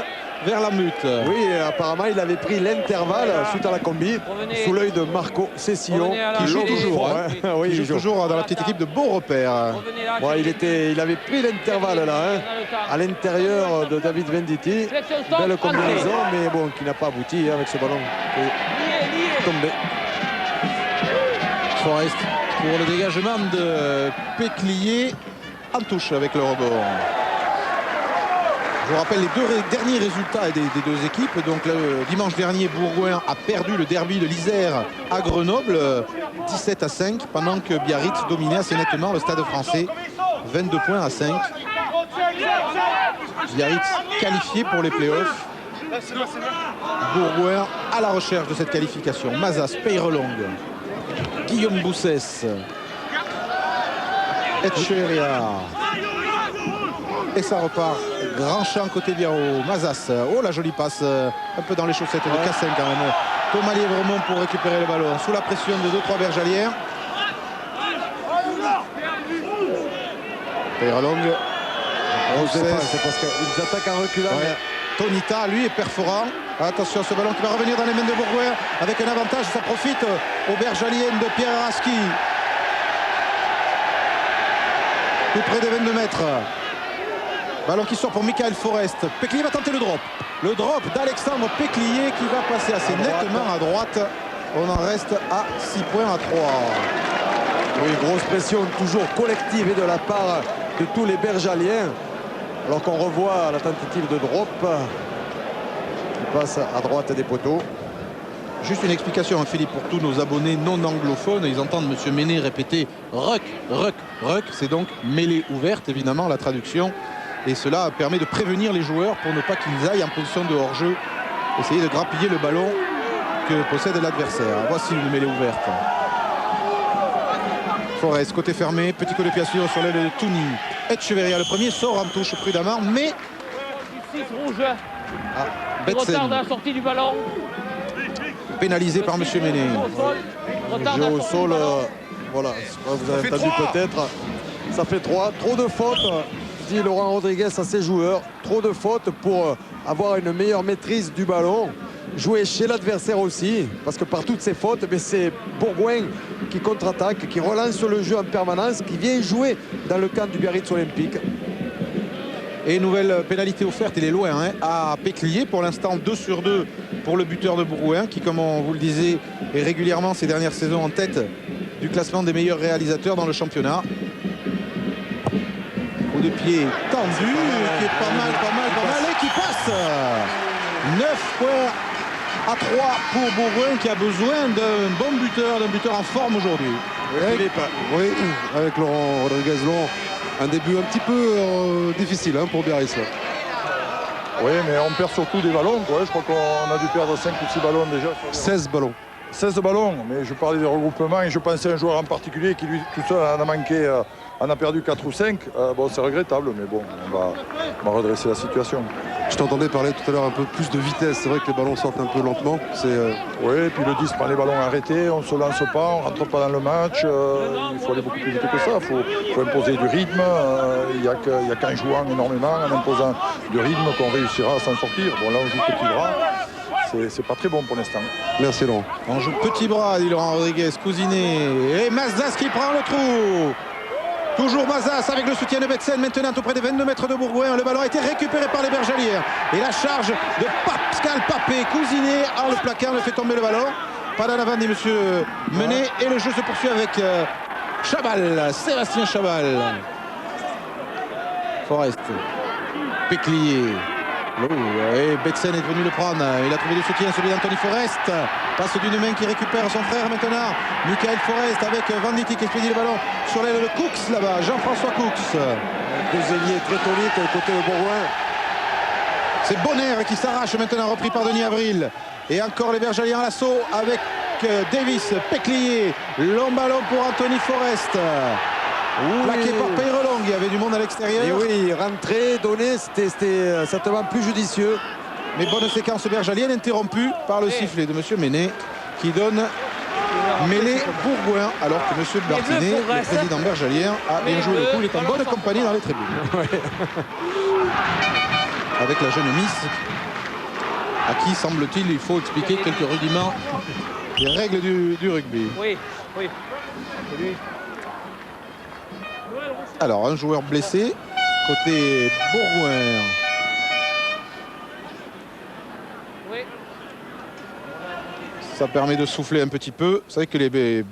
Speaker 2: vers la mute.
Speaker 3: Oui, apparemment, il avait pris l'intervalle suite à la combi sous l'œil de Marco Cessillon.
Speaker 2: Qui joue toujours,
Speaker 3: oui,
Speaker 2: il joue toujours dans la petite équipe de Beau Repère.
Speaker 3: Bon, il avait pris l'intervalle là, hein, à l'intérieur de David Venditti. Belle combinaison, mais bon, qui n'a pas abouti hein, avec ce ballon qui est tombé.
Speaker 2: Forest pour le dégagement de Péclier en touche avec le rebond. Je vous rappelle les 2 derniers résultats des 2 équipes. Donc le dimanche dernier, Bourgoin a perdu le derby de l'Isère à Grenoble, 17-5, pendant que Biarritz dominait assez nettement le Stade français, 22 points à 5. Biarritz qualifié pour les playoffs. Bourgoin à la recherche de cette qualification. Mazas, Peyrelong, Guillaume Boussès, Etcheverria. Et ça repart. Grand champ côté Biarros. Mazas. Oh la jolie passe. Un peu dans les chaussettes de Cassin quand même. Thomas Lièvremont pour récupérer le ballon. Sous la pression de 2-3 Bergalières. Peyrelong.
Speaker 3: C'est parce qu'ils attaquent en reculant.
Speaker 2: Ouais. Tonita, lui, est perforant. Attention, ce ballon qui va revenir dans les mains de Bourgoin avec un avantage. Ça profite aux Bergaliennes de Pierre Araski. Tout près des 22 mètres. Ballon qui sort pour Michael Forest. Péclier va tenter le drop. Le drop d'Alexandre Péclier qui va passer assez nettement à droite. On en reste à 6 points à 3.
Speaker 3: Oui, grosse pression toujours collective et de la part de tous les Bergaliens. Alors qu'on revoit la tentative de drop qui passe à droite des poteaux.
Speaker 2: Juste une explication, hein, Philippe, pour tous nos abonnés non anglophones. Ils entendent M. Méné répéter ruck, ruck, ruck. C'est donc mêlée ouverte, évidemment, la traduction. Et cela permet de prévenir les joueurs pour ne pas qu'ils aillent en position de hors-jeu. Essayer de grappiller le ballon que possède l'adversaire. Voici une mêlée ouverte. Forest, côté fermé, petit coup de pied à suivre sur l'aile de Touni. Etcheverria, le premier, sort en touche prudemment, mais...
Speaker 7: 6 rouge.
Speaker 2: Ah,
Speaker 7: Retard de la sortie du ballon.
Speaker 2: Pénalisé par M. Méné.
Speaker 3: Jeu au sol, voilà, vous avez entendu peut-être. Ça fait 3. Trop de fautes, dit Laurent Rodriguez à ses joueurs. Trop de fautes pour avoir une meilleure maîtrise du ballon. Jouer chez l'adversaire aussi, parce que par toutes ces fautes, c'est Bourgoin qui contre-attaque, qui relance le jeu en permanence, qui vient jouer dans le camp du Biarritz Olympique.
Speaker 2: Et nouvelle pénalité offerte, il est loin, hein, à Péclier. Pour l'instant, 2 sur 2 pour le buteur de Bourgoin, qui, comme on vous le disait, est régulièrement ces dernières saisons en tête du classement des meilleurs réalisateurs dans le championnat. Coup de pied tendu, qui est pas mal, et qui passe. 9 points à 3 pour Bourgoin, qui a besoin d'un bon buteur, en forme aujourd'hui.
Speaker 9: Oui, avec Laurent Rodriguez long. Un début un petit peu difficile hein, pour Biarritz.
Speaker 5: Oui, mais on perd surtout des ballons. Quoi. Je crois qu'on a dû perdre 5 ou 6 ballons déjà.
Speaker 9: 16 ballons.
Speaker 5: 16 ballons, mais je parlais des regroupements et je pensais à un joueur en particulier qui lui tout seul en a manqué, en a perdu 4 ou 5. Bon, c'est regrettable, mais bon, on va redresser la situation.
Speaker 9: Je t'entendais parler tout à l'heure un peu plus de vitesse. C'est vrai que les ballons sortent un peu lentement.
Speaker 5: Oui, et puis le 10 prend les ballons arrêtés, on ne se lance pas, on ne rentre pas dans le match. Il faut aller beaucoup plus vite que ça. Il faut imposer du rythme. Il n'y a qu'en jouant énormément, en imposant du rythme, qu'on réussira à s'en sortir. Bon, là, on joue petit bras. C'est pas très bon pour l'instant.
Speaker 9: Merci Laurent.
Speaker 2: On joue petit bras, dit Laurent Rodriguez, Cousinet. Et Mazas qui prend le trou. Toujours Mazas avec le soutien de Betsen, maintenant tout près des 22 mètres de Bourgoin. Le ballon a été récupéré par les Bergelières. Et la charge de Pascal Papé, Cousinet, le placard le fait tomber le ballon. Pas d'en avant, dit monsieur Menet. Et le jeu se poursuit avec Chabal, Sébastien Chabal. Forest, Péclier. Et Betsen est venu le prendre. Il a trouvé du soutien, celui d'Anthony Forest. Passe d'une main qui récupère son frère maintenant. Michael Forest avec Venditti qui expédie le ballon sur l'aile de Cooks là-bas. Jean-François Cooks.
Speaker 3: Deux ailiers très toniques côté de Bourgoin.
Speaker 2: C'est Bonner qui s'arrache maintenant, repris par Denis Avril. Et encore les Bergeliers en l'assaut avec Davis, Péclier. Long ballon pour Anthony Forest. Plaqué par Peyrelong, il y avait du monde à l'extérieur.
Speaker 3: Et oui, rentrer, donner, c'était certainement plus judicieux.
Speaker 2: Mais bonne séquence bergalienne interrompue par le sifflet de monsieur Menet qui donne mêlée Bourgoin, alors que monsieur Bartinet, le président bergalière, a bien joué le coup. Il est en bonne compagnie dans les tribunes. Avec la jeune Miss, à qui semble-t-il il faut expliquer quelques rudiments des règles du rugby.
Speaker 7: Oui, oui.
Speaker 2: Alors, un joueur blessé, côté Bourgoin.
Speaker 7: Oui.
Speaker 2: Ça permet de souffler un petit peu. Vous savez que les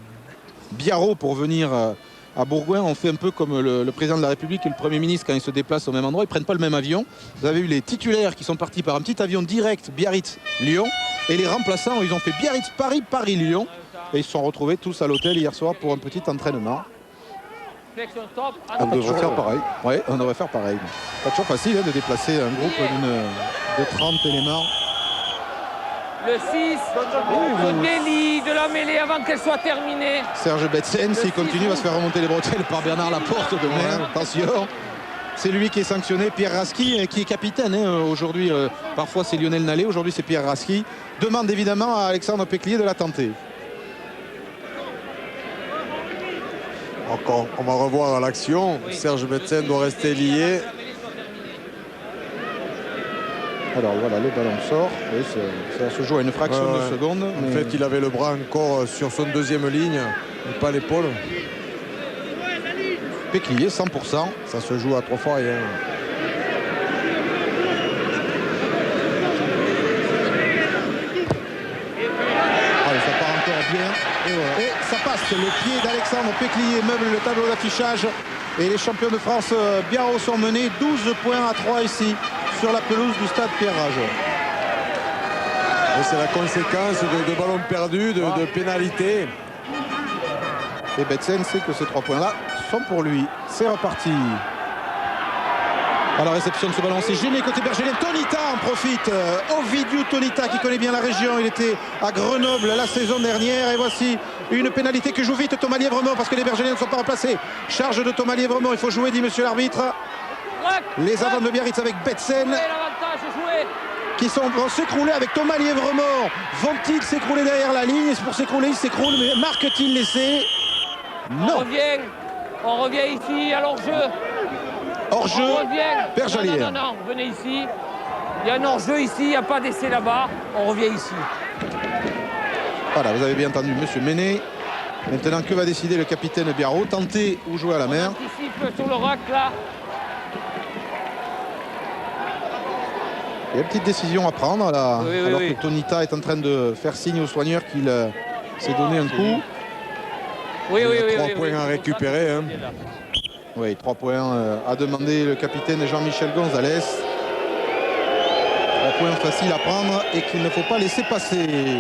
Speaker 2: Biarros, pour venir à Bourgoin, ont fait un peu comme le président de la République et le Premier ministre quand ils se déplacent au même endroit. Ils ne prennent pas le même avion. Vous avez eu les titulaires qui sont partis par un petit avion direct Biarritz-Lyon. Et les remplaçants, ils ont fait Biarritz-Paris, Paris-Lyon. Et ils se sont retrouvés tous à l'hôtel hier soir pour un petit entraînement.
Speaker 9: On devrait faire pareil.
Speaker 2: Oui, on devrait faire pareil. Pas toujours facile de déplacer un groupe de 30 éléments.
Speaker 7: Le 6, le délit de la mêlée avant qu'elle soit terminée.
Speaker 2: Serge Betsen, s'il continue, va se faire remonter les bretelles par Bernard Laporte demain. Attention. C'est lui qui est sanctionné, Pierre Rasky, qui est capitaine. Aujourd'hui, parfois c'est Lionel Nallet, aujourd'hui c'est Pierre Rasky. Demande évidemment à Alexandre Péclier de la tenter.
Speaker 3: Encore, on va revoir l'action. Serge Betsen doit rester lié.
Speaker 2: Alors voilà, le ballon sort. Oui, ça se joue à une fraction de seconde.
Speaker 3: En fait, il avait le bras encore sur son deuxième ligne, et pas l'épaule.
Speaker 2: Péclier, 100%.
Speaker 3: Ça se joue à 3 fois rien.
Speaker 2: Allez, ça part encore bien. Et ça passe. Le pied d'Alexandre Péclier meuble le tableau d'affichage. Et les champions de France Biarros sont menés 12 points à 3 ici sur la pelouse du stade Pierre Rageau.
Speaker 3: C'est la conséquence de ballons perdus, de pénalités.
Speaker 2: Et Betsen sait que ces 3 points-là sont pour lui. C'est reparti. À la réception de ce ballon, c'est gêné côté bergelien. Tonita en profite. Ovidiu Tonita qui connaît bien la région. Il était à Grenoble la saison dernière. Et voici une pénalité que joue vite Thomas Lièvremont parce que les bergeliens ne sont pas remplacés. Charge de Thomas Lièvremont. Il faut jouer, dit monsieur l'arbitre. Les avants de Biarritz avec Betsen qui vont s'écrouler avec Thomas Lièvremont. Vont-ils s'écrouler derrière la ligne? Et pour s'écrouler, ils s'écroulent. Mais marque-t-il l'essai? Non.
Speaker 7: On revient ici à l'hors-jeu.
Speaker 2: Hors-jeu, Bergelière.
Speaker 7: Non, venez ici. Il y a un hors-jeu ici, il n'y a pas d'essai là-bas. On revient ici.
Speaker 2: Voilà, vous avez bien entendu monsieur Menet. Maintenant, que va décider le capitaine Biarros? Tenter ou jouer à la mer?
Speaker 7: On anticipe sur le rack là.
Speaker 2: Il y a une petite décision à prendre là,
Speaker 7: oui,
Speaker 2: alors
Speaker 7: oui.
Speaker 2: que Tonita est en train de faire signe aux soigneurs qu'il s'est donné un coup.
Speaker 7: Oui, oui, oui.
Speaker 3: 3 points à récupérer. Hein.
Speaker 2: Oui, 3 points à demander le capitaine Jean-Michel Gonzalez. 3 points faciles à prendre et qu'il ne faut pas laisser passer.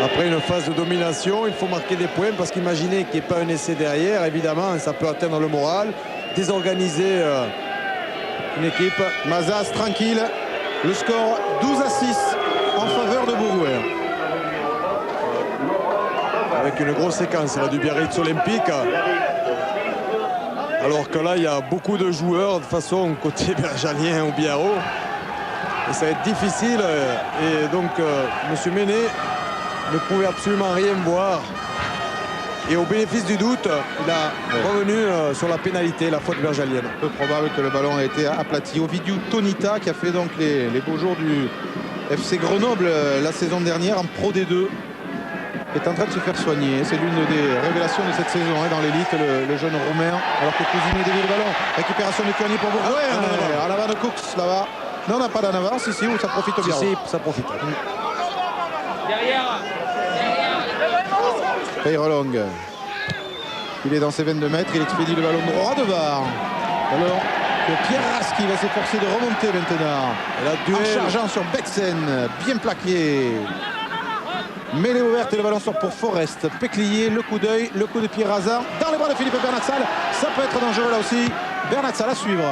Speaker 3: Après une phase de domination, il faut marquer des points parce qu'imaginez qu'il n'y ait pas un essai derrière, évidemment, ça peut atteindre le moral, désorganiser une équipe.
Speaker 2: Mazas tranquille. Le score 12-6 en faveur de Bourgoin.
Speaker 3: Avec une grosse séquence là, du Biarritz Olympique. Alors que là, il y a beaucoup de joueurs de façon côté bergalien ou Biarro. Et ça va être difficile. Et donc, M. Ménet ne pouvait absolument rien voir. Et au bénéfice du doute, il a revenu sur la pénalité, la faute bergalienne.
Speaker 2: Peu probable que le ballon ait été aplati. Ovidiu Tonita, qui a fait donc les beaux jours du FC Grenoble la saison dernière en Pro D2, est en train de se faire soigner. C'est l'une des révélations de cette saison dans l'élite, le jeune Roumain. Alors que Cousinet dévie le ballon. Récupération de Curnier pour Bourgoin. À l'avant de Cooks là-bas. Non, on n'a pas d'en avance ici où ça profite au Biarro.
Speaker 3: Si, ça profite.
Speaker 7: Derrière.
Speaker 2: Peyrelong. Il est dans ses 22 mètres. Il expédie le ballon droit de VAR. Alors que Pierre Raski va s'efforcer de remonter maintenant. En chargeant sur Betsen. Bien plaqué. Mêlée ouverte et le ballon sort pour Forest. Péclier, le coup d'œil, le coup de pied rasant dans les bras de Philippe Bernatsal. Ça peut être dangereux là aussi. Bernatsal à suivre.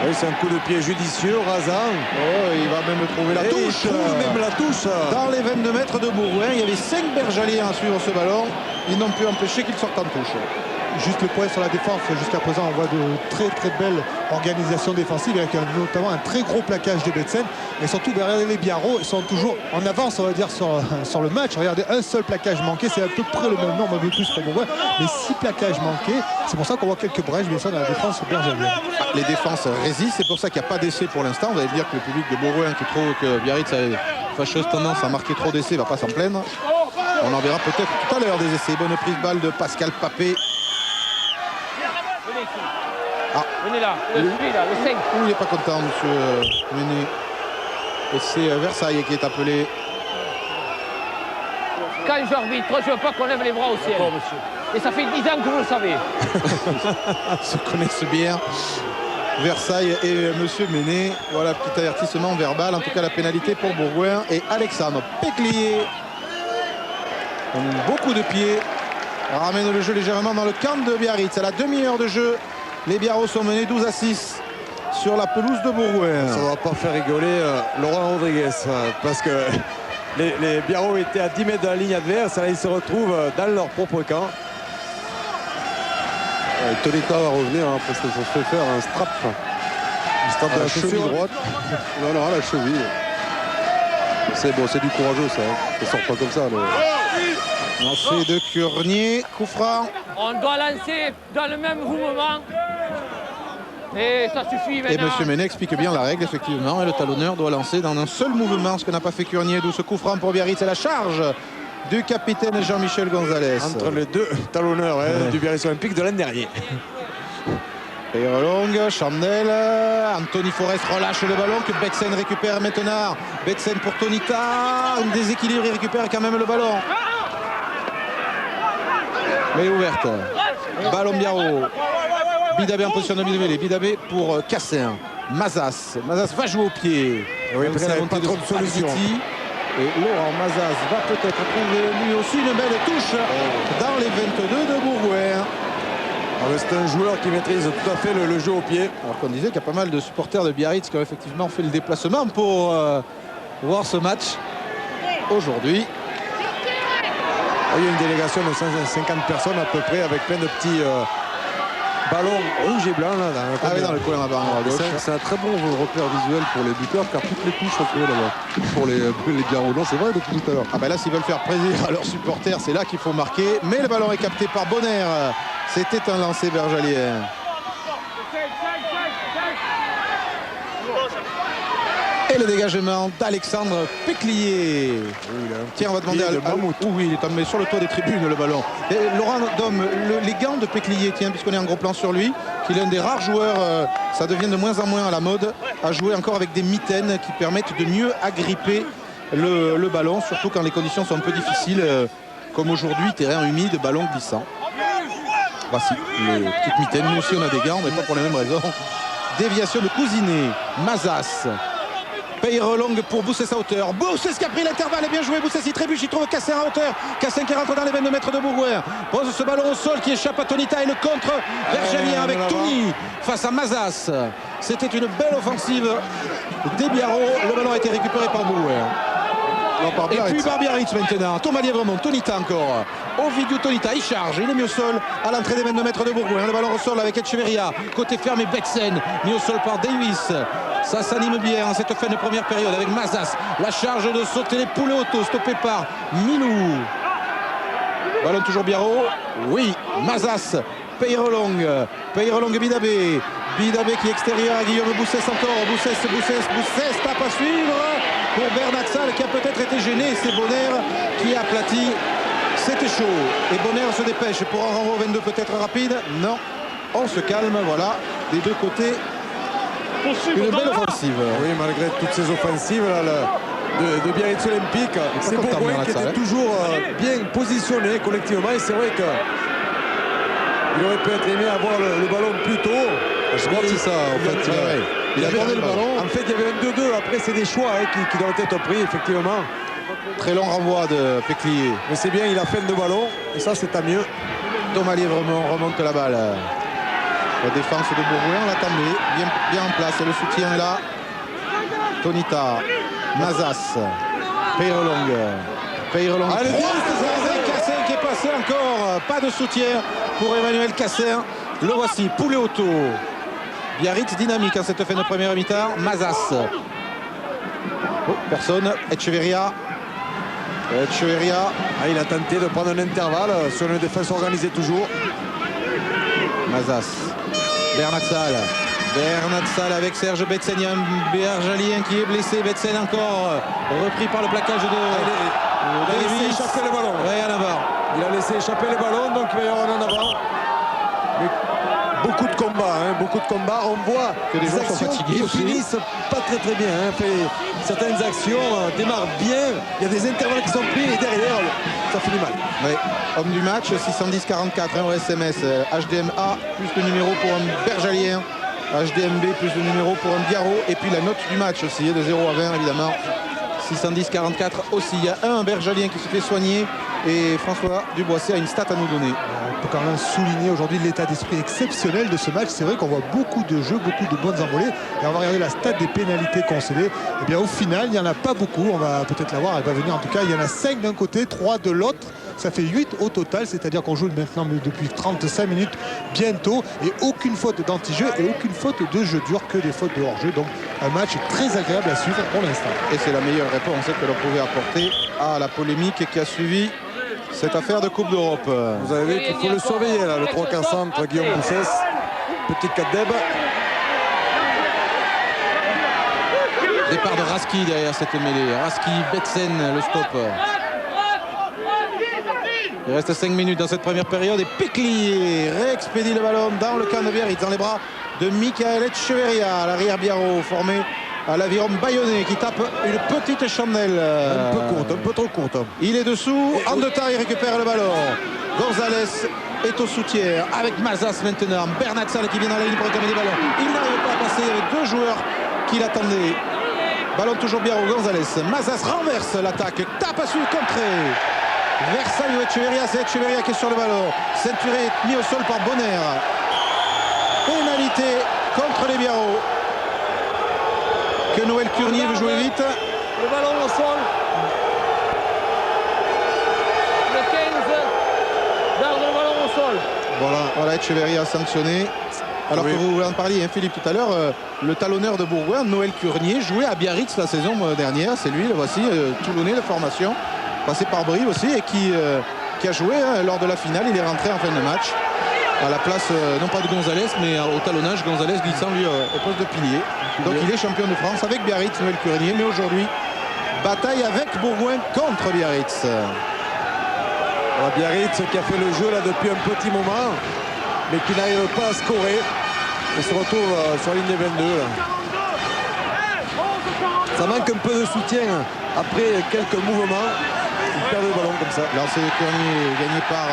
Speaker 3: Oui, c'est un coup de pied judicieux, rasant.
Speaker 2: Oh, il va même trouver la touche.
Speaker 3: Il trouve même la touche.
Speaker 2: Dans les 22 mètres de Bourgoin, il y avait 5 Bergaliens à suivre ce ballon. Ils n'ont pu empêcher qu'il sorte en touche.
Speaker 6: Juste le point sur la défense. Jusqu'à présent, on voit de très belles organisations défensives avec notamment un très gros plaquage de Betsen. Et surtout, derrière les Biarro, ils sont toujours en avance, on va dire, sur le match. Regardez, un seul plaquage manqué, c'est à peu près le même nombre, un peu plus pour Bourgoin. Mais 6 plaquages manqués, c'est pour ça qu'on voit quelques brèches, bien sûr, dans la défense bergalienne.
Speaker 2: Les défenses résistent, c'est pour ça qu'il n'y a pas d'essai pour l'instant. Vous allez dire que le public de Bourgoin qui trouve que Biarritz a une fâcheuse tendance à marquer trop d'essais, ne va pas s'en plaindre. On en verra peut-être tout à l'heure des essais. Bonne prise balle de Pascal Papé.
Speaker 7: Venez là, le 5.
Speaker 2: Il n'est pas content, monsieur Ménet. Et c'est Versailles qui est appelé.
Speaker 7: Quand j'arbitre, je ne veux pas qu'on lève les bras au ciel. Et ça fait 10 ans que vous le savez.
Speaker 2: Ils se connaissent bien. Versailles et monsieur Ménet. Voilà, petit avertissement verbal. En tout cas, la pénalité pour Bourgoin. Et Alexandre Péclier. Beaucoup de pieds. Ramène le jeu légèrement dans le camp de Biarritz. À la demi-heure de jeu, les Biarros sont menés 12-6 sur la pelouse de Bourgoin.
Speaker 3: Ça ne va pas faire rigoler Laurent Rodriguez. Parce que les Biarros étaient à 10 mètres de la ligne adverse. Là, ils se retrouvent dans leur propre camp.
Speaker 9: Tonita va revenir parce qu'ils ont fait faire un strap. Un strap de la cheville droite. Non, la cheville. C'est bon, c'est du courageux ça. Ça sort pas comme ça.
Speaker 2: Lancé de Curnier, coup franc.
Speaker 7: On doit lancer dans le même mouvement. Et ça suffit maintenant.
Speaker 2: Et monsieur Ménet explique bien la règle, effectivement. Et le talonneur doit lancer dans un seul mouvement, ce que n'a pas fait Curnier. D'où ce coup franc pour Biarritz. C'est la charge du capitaine Jean-Michel Gonzalez.
Speaker 3: Entre les deux talonneurs du Biarritz Olympique de l'année dernière.
Speaker 2: Peyrelong, Chandel, Anthony Forest relâche le ballon que Betsen récupère maintenant. Betsen pour Tonita, un déséquilibre, il récupère quand même le ballon. Mais ouverte. Ballon Biarro. Bidabé en position de Bidabé. Bidabé pour Cassin. Mazas. Mazas va jouer au pied.
Speaker 3: Oui, parce qu'il n'avait pas trop de solution.
Speaker 2: Et Laurent Mazas va peut-être trouver lui aussi une belle touche dans les 22 de Bourgoin.
Speaker 3: C'est un joueur qui maîtrise tout à fait le jeu au pied.
Speaker 2: Alors qu'on disait qu'il y a pas mal de supporters de Biarritz qui ont effectivement fait le déplacement pour voir ce match aujourd'hui.
Speaker 3: Il y a une délégation de 150 personnes à peu près avec plein de petits ballons rouges et blancs là,
Speaker 2: dans le coin là-bas.
Speaker 9: C'est un très bon repère visuel pour les buteurs car toutes les touches sont trouvées là-bas. Pour les Biarros. Non, c'est vrai depuis tout à l'heure.
Speaker 2: Ah ben là, s'ils veulent faire plaisir à leurs supporters, c'est là qu'il faut marquer. Mais le ballon est capté par Bonner. C'était un lancer bergalien. Et le dégagement d'Alexandre Péclier. Tiens, on va demander à Mammouth. Oui, il est tombé sur le toit des tribunes, le ballon. Et Laurent Dom, les gants de Péclier, tiens, puisqu'on est en gros plan sur lui, qu'il est un des rares joueurs, ça devient de moins en moins à la mode, à jouer encore avec des mitaines qui permettent de mieux agripper le ballon, surtout quand les conditions sont un peu difficiles, comme aujourd'hui, terrain humide, ballon glissant. Voici les petites mitaines. Nous aussi, on a des gants, mais pas pour les mêmes raisons. Déviation de Cousinet, Mazas. Peyrelong pour Boussès à hauteur. Boussès qui a pris l'intervalle. Et bien joué. Boussès, il trébuche. Il trouve Cassin à hauteur. Cassin qui rentre dans les 22 mètres de Bourgoin. Pose ce ballon au sol qui échappe à Tonita. Et le contre bergalien avec Tony face à Mazas. C'était une belle offensive des Biarros. Le ballon a été récupéré par Bourgoin.
Speaker 9: Non, par
Speaker 2: Et
Speaker 9: Biarritz.
Speaker 2: puis par Biarritz maintenant. Thomas Lièvremont, Tonita encore. Ovidiu Tonita, il charge, il est mis au sol à l'entrée des 22 mètres de Bourgoin. Le ballon au sol avec Echeverria. Côté fermé, Betsen, mis au sol par Davis. Ça s'anime bien en cette fin de première période avec Mazas. La charge de sauter les poulets auto, stoppé par Milou. Ballon toujours Biarro. Oui, Mazas. Peyrelong Bidabé. Bidabé qui est extérieur à Guillaume Boussès encore. Boussès tape à suivre pour Bernat Salle qui a peut-être été gêné. C'est Bonner qui a aplati. C'était chaud. Et Bonner se dépêche pour un renvoi 22 peut-être rapide. Non, on se calme. Voilà, des deux côtés. Une belle offensive.
Speaker 3: Oui, malgré toutes ces offensives là, de Biarritz Olympique, c'est Bourgoin qui était toujours bien positionné collectivement. Et c'est vrai que il aurait peut-être aimé avoir le ballon plus tôt.
Speaker 9: Je crois que c'est ça. En fait, il a perdu le ballon.
Speaker 3: En fait, il y avait un 2-2. Après, c'est des choix qui doivent être pris, effectivement.
Speaker 2: Très long renvoi de Péclier.
Speaker 3: Mais c'est bien, il a fait de ballon. Et ça, c'est tant mieux.
Speaker 2: Thomas Lièvremont remonte la balle. La défense de Bourgoin, on l'attendait. Bien en place. Et le soutien est là. Tonita. Mazas. Peyrelong.
Speaker 3: Allez,
Speaker 2: Cassin qui est passé encore. Pas de soutien pour Emmanuel Cassin. Le voici. Poulet auto. Biarritz dynamique en cette fin de première mi-temps. Mazas. Oh, personne. Echeverria.
Speaker 3: Ah, il a tenté de prendre un intervalle sur une défense organisée toujours.
Speaker 2: Mazas. Bernat Salle avec Serge Betsen. Il y a un Bergalien qui est blessé. Betsen encore repris par le plaquage de
Speaker 3: Il a laissé échapper le ballon.
Speaker 2: Ryan Navarre.
Speaker 3: Il a laissé échapper le ballon, donc il va y avoir un en avant. Mais beaucoup de combats. On voit
Speaker 2: que les joueurs sont
Speaker 3: actions
Speaker 2: fatigués
Speaker 3: qui
Speaker 2: aussi.
Speaker 3: finissent pas très bien. Certaines actions démarrent bien. Il y a des intervalles qui sont pris et derrière, ça finit mal.
Speaker 2: Oui. Homme du match, 610-44 au SMS. HDMA plus le numéro pour un Bergalien. HDMB plus le numéro pour un Biarro. Et puis la note du match aussi, de 0 à 20 évidemment. 610-44 aussi. Il y a un Bergalien qui se fait soigner. Et François Duboisset a une stat à nous donner.
Speaker 6: On peut quand même souligner aujourd'hui l'état d'esprit exceptionnel de ce match. C'est vrai qu'on voit beaucoup de jeux, beaucoup de bonnes envolées. Et on va regarder la stat des pénalités concédées. Et bien au final, il n'y en a pas beaucoup. On va peut-être la voir, elle va venir en tout cas. Il y en a 5 d'un côté, 3 de l'autre. Ça fait 8 au total, c'est-à-dire qu'on joue maintenant depuis 35 minutes bientôt. Et aucune faute d'anti-jeu et aucune faute de jeu dur, que des fautes de hors-jeu. Donc un match très agréable à suivre pour l'instant.
Speaker 2: Et c'est la meilleure réponse que l'on pouvait apporter à la polémique qui a suivi cette affaire de Coupe d'Europe.
Speaker 3: Vous avez vu qu'il faut le surveiller là, le 3-4 centre, Guillaume Boussès. Petit Kadeb.
Speaker 2: Départ de Raski derrière cette mêlée. Raski, Betsen, le stop. Il reste 5 minutes dans cette première période et Péclier réexpédie le ballon dans le camp de Biarritz, dans les bras de Michael Echeverria, l'arrière Biarro formé à l'aviron bayonnais qui tape une petite chandelle.
Speaker 3: Un peu trop courte.
Speaker 2: Il est dessous, en deux temps il récupère le ballon. Gonzalez est au soutien avec Mazas maintenant. Bernat Salle qui vient dans la ligne pour réclamer des ballons. Il n'arrive pas à passer, il y avait 2 joueurs qui l'attendaient. Ballon toujours Biarro, Gonzalez. Mazas renverse l'attaque, tape à suivre, contré. Versailles ou Echeverria, c'est Echeverria qui est sur le ballon. Ceinturé mis au sol par Bonner. Pénalité contre les Biarro. Que Noël Curnier veut jouer vite.
Speaker 7: Le ballon au sol. Le 15 garde le ballon au sol.
Speaker 2: Voilà Echeverria sanctionné. Alors que vous en parliez, Philippe, tout à l'heure, le talonneur de Bourgoin, Noël Curnier, jouait à Biarritz la saison dernière. C'est lui, le voici, Toulonnais de formation, passé par Brive aussi, et qui a joué lors de la finale. Il est rentré en fin de match à la place, non pas de Gonzalez, mais au talonnage. Gonzalez glissant lui au poste de pilier. Donc il est champion de France avec Biarritz, Noël Curnier. Mais aujourd'hui, bataille avec Bourgoin contre Biarritz.
Speaker 3: Biarritz qui a fait le jeu là depuis un petit moment, mais qui n'arrive pas à scorer et se retrouve sur la ligne des 22 là. Ça manque un peu de soutien après quelques mouvements. Il perd le ballon comme ça.
Speaker 2: Lancer de Curnier gagné par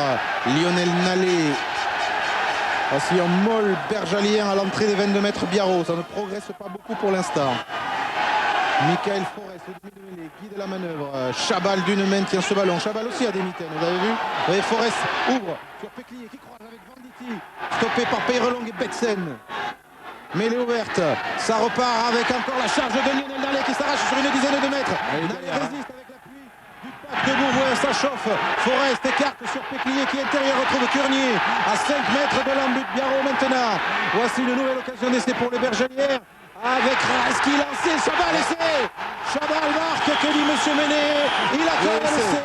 Speaker 2: Lionel Nallet. Voici un molle bergalien à l'entrée des 22 mètres Biarro. Ça ne progresse pas beaucoup pour l'instant. Michael Forest guide la manœuvre. Chabal d'une main tient ce ballon. Chabal aussi a des mitaines, vous avez vu. Et Forest ouvre sur Péclier qui croise avec Venditti. Stoppé par Peyrelong et Betsen. Mêlée ouverte. Ça repart avec encore la charge de Lionel Nallet qui s'arrache sur une dizaine de mètres. Nallet résiste avec l'appui l'attaque de Bourgoin, ça chauffe. Forest écarte sur Péclier qui est intérieur, retrouve Curnier à 5 mètres de l'embut. Biarro maintenant. Voici une nouvelle occasion d'essai pour les Bergelières. Avec Reiss qui lancé, Chabal essai. Chabal marque, que dit Monsieur Méné. Il a quand même essai.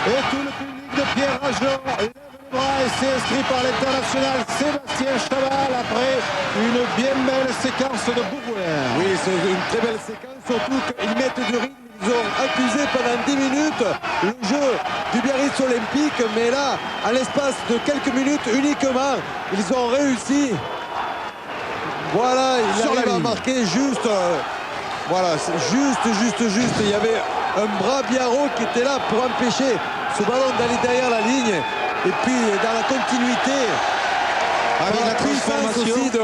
Speaker 2: Et tout le public de Pierre Ragelot lève le bras et c'est inscrit par l'international Sébastien Chabal après une bien belle séquence de Bourgoin.
Speaker 3: Oui, c'est une très belle séquence, surtout qu'ils mettent du rythme. Ils ont accusé pendant 10 minutes le jeu du Biarritz Olympique, mais là, à l'espace de quelques minutes uniquement, ils ont réussi. Voilà, il arrive à marquer juste. Voilà, juste. Il y avait un bras Biarro qui était là pour empêcher ce ballon d'aller derrière la ligne. Et puis dans la continuité, avec la transformation aussi de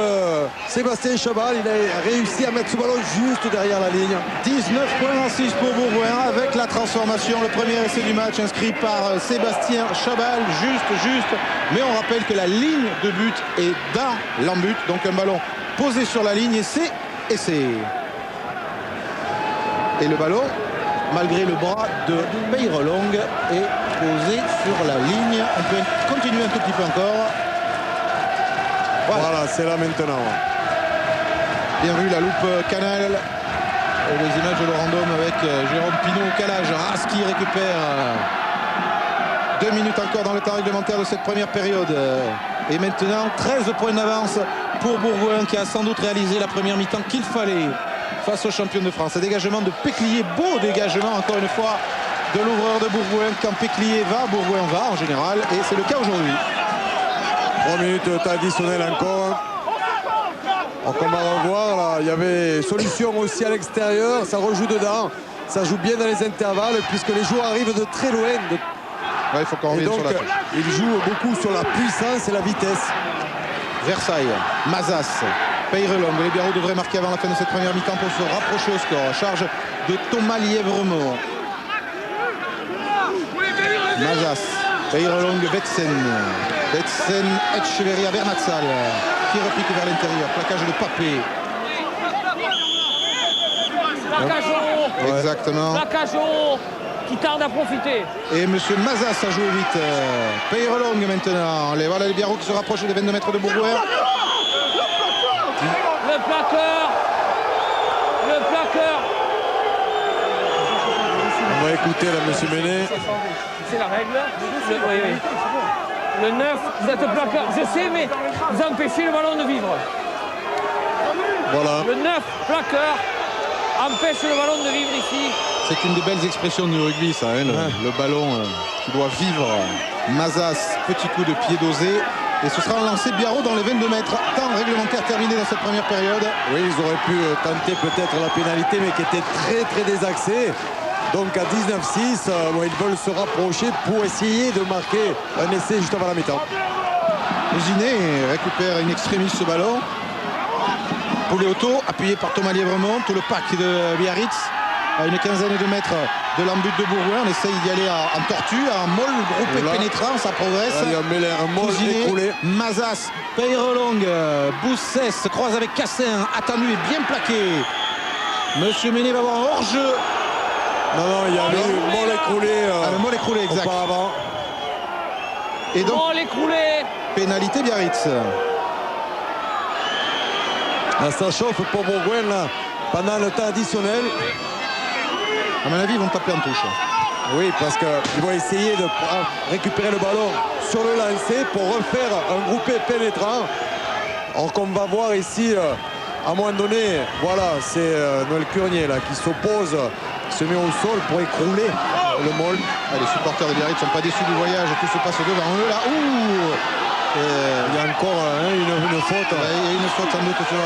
Speaker 3: Sébastien Chabal, il a réussi à mettre ce ballon juste derrière la ligne.
Speaker 2: 19,6 pour Bourgoin avec la transformation. Le premier essai du match inscrit par Sébastien Chabal. Juste. Mais on rappelle que la ligne de but est dans l'embut. Donc un ballon posé sur la ligne et c'est essai. Et le ballon, malgré le bras de Peyrelong, est posé sur la ligne. On peut continuer un tout petit peu encore.
Speaker 3: Voilà, c'est là maintenant.
Speaker 2: Bien vu la loupe Canal. Et les images de Laurent Dôme avec Jérôme Pinault au calage. Raski récupère 2 minutes encore dans le temps réglementaire de cette première période. Et maintenant 13 points d'avance pour Bourgoin qui a sans doute réalisé la première mi-temps qu'il fallait face aux champions de France. Un dégagement de Péclier, beau dégagement encore une fois de l'ouvreur de Bourgoin. Quand Péclier va, Bourgoin va en général et c'est le cas aujourd'hui.
Speaker 3: 3 minutes de temps additionnel encore. Alors qu'on va revoir là, il y avait solution aussi à l'extérieur, ça rejoue dedans, ça joue bien dans les intervalles puisque les joueurs arrivent de très loin.
Speaker 2: Il faut qu'on revienne sur la touche.
Speaker 3: Il joue beaucoup sur la puissance et la vitesse.
Speaker 2: Versailles, Mazas, Peyrelong. Les Biarros devraient marquer avant la fin de cette première mi-temps pour se rapprocher au score. Charge de Thomas Lièvremont. Mazas, Peyrelong, Betsen, Etcheverria, Bernatsal qui repique vers l'intérieur. Plaquage de Papé.
Speaker 7: Placageon.
Speaker 2: Exactement.
Speaker 7: Placageon qui tarde à profiter.
Speaker 2: Et monsieur Mazas a joué vite. Peyrelong maintenant. Voilà les Biarros qui se rapprochent des 22 mètres de Bourgoin.
Speaker 7: Le plaqueur.
Speaker 3: On va écouter là monsieur Méné.
Speaker 7: C'est la règle. Oui. Le 9, vous êtes plaqueur. Je sais, mais vous empêchez le ballon de vivre.
Speaker 3: Voilà.
Speaker 7: Le 9, plaqueur, empêche le ballon de vivre ici.
Speaker 2: C'est une des belles expressions du rugby, ça, hein, le ballon qui doit vivre. Mazas, petit coup de pied dosé. Et ce sera un lancer Biarro dans les 22 mètres. Temps réglementaire terminé dans cette première période.
Speaker 3: Oui, ils auraient pu tenter peut-être la pénalité, mais qui était très désaxée. Donc à 19-6, ils veulent se rapprocher pour essayer de marquer un essai juste avant la mi-temps.
Speaker 2: Usiné récupère in extremis ce ballon. Pouléoto, appuyé par Thomas Lièvremont, tout le pack de Biarritz. À une quinzaine de mètres de l'embut de Bourgoin. On essaye d'y aller en tortue, en molle, groupe pénétrant, ça progresse.
Speaker 3: Un molle écroulé.
Speaker 2: Mazas, Peyrelong, Boussès croise avec Cassin, attendu et bien plaqué. Monsieur Méné va avoir un hors-jeu.
Speaker 3: Non, il y avait une molle écroulée.
Speaker 2: Le molle écroulé, exact.
Speaker 3: Auparavant.
Speaker 2: Et donc,
Speaker 7: molle écroulé.
Speaker 2: Pénalité Biarritz.
Speaker 3: Là, ça chauffe pour Bourgoin là, pendant le temps additionnel.
Speaker 2: À mon avis, ils vont taper en touche.
Speaker 3: Oui, parce qu'ils vont essayer de récupérer le ballon sur le lancer pour refaire un groupé pénétrant. Or qu'on va voir ici, à un moment donné, voilà, c'est Noël Curnier là, qui s'oppose, se met au sol pour écrouler le molle.
Speaker 2: Les supporters de Biarritz ne sont pas déçus du voyage, tout se passe devant eux là.
Speaker 3: Il y a encore une faute.
Speaker 2: Il y a une faute sans doute sur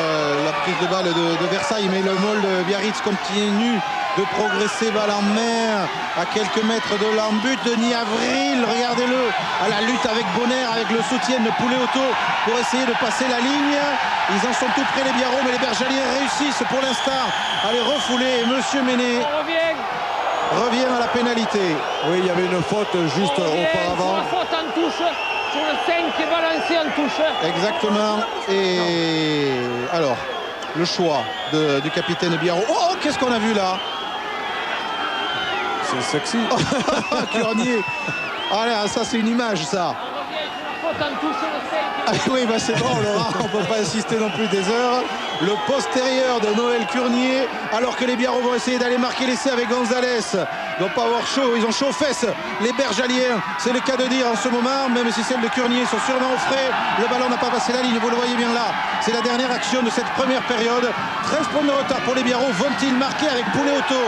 Speaker 2: la prise de balle de Versailles, mais le molle de Biarritz continue de progresser balle en mer à quelques mètres de l'embut. Denis Avril, regardez-le, à la lutte avec Bonner, avec le soutien de Pouléoto pour essayer de passer la ligne. Ils en sont tout près les Biarros, mais les Bergeliers réussissent pour l'instant à les refouler. Et monsieur Méné revient à la pénalité.
Speaker 3: Oui, il y avait une faute juste auparavant.
Speaker 7: Une faute en touche, sur le 5 qui est balancé en touche.
Speaker 2: Exactement. Et alors, le choix du capitaine Biarro. Oh, qu'est-ce qu'on a vu là?
Speaker 3: c'est sexy.
Speaker 2: Curnier. Ah, ça c'est une image, ça. Ah, oui, bah c'est bon, Laurent, on ne peut pas insister non plus des heures. Le postérieur de Noël Curnier, alors que les Biarros vont essayer d'aller marquer l'essai avec Gonzalez. Ils vont pas avoir chaud, ils ont chaud aux fesses. Les Bergaliens, c'est le cas de dire en ce moment, même si celles de Curnier sont sûrement au frais. Le ballon n'a pas passé la ligne, vous le voyez bien là. C'est la dernière action de cette première période. 13 points de retard pour les Biarros. Vont-ils marquer avec Poulet Auto,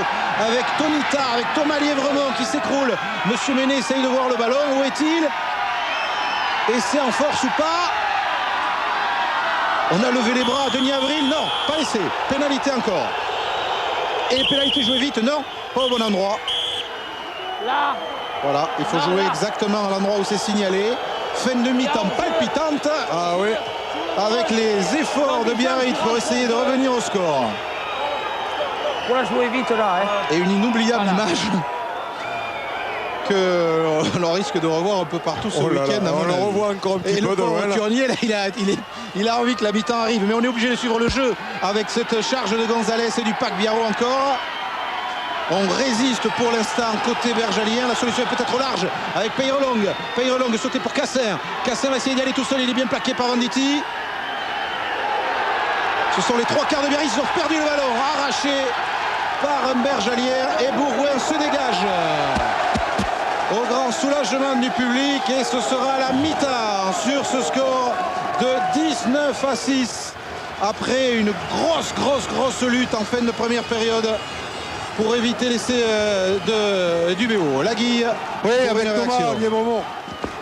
Speaker 2: avec Tonita, avec Thomas Lièvremont qui s'écroule? Monsieur Méné essaye de voir le ballon. Où est-il? Et c'est en force ou pas? On a levé les bras. Denis Avril, non, pas essai. Pénalité encore. Et pénalité jouée vite, non, pas au bon endroit.
Speaker 7: Là.
Speaker 2: Voilà, il faut jouer exactement à l'endroit où c'est signalé. Fin de mi-temps palpitante.
Speaker 3: Ah oui.
Speaker 2: Avec les efforts de Biarritz pour essayer de revenir au score.
Speaker 7: Pour la jouer vite là.
Speaker 2: Et une inoubliable image qu'on risque de revoir un peu partout ce week-end.
Speaker 3: On le revoit encore un petit peu de loin.
Speaker 2: Curnier, il a envie que la mi-temps arrive, mais on est obligé de suivre le jeu avec cette charge de Gonzalez et du pack Biarro encore. On résiste pour l'instant côté bergalien. La solution est peut-être au large avec Peyrelong. Peyrelong sauté pour Cassin. Cassin va essayer d'y aller tout seul. Il est bien plaqué par Venditti. Ce sont les trois quarts de Biarritz. Ils ont perdu le ballon. Arraché par un bergalien. Et Bourgoin se dégage. Au grand soulagement du public. Et ce sera la mi-temps sur ce score de 19-6. Après une grosse lutte en fin de première période. Pour éviter l'essai du BO. Laguille.
Speaker 9: Oui, avec Thomas,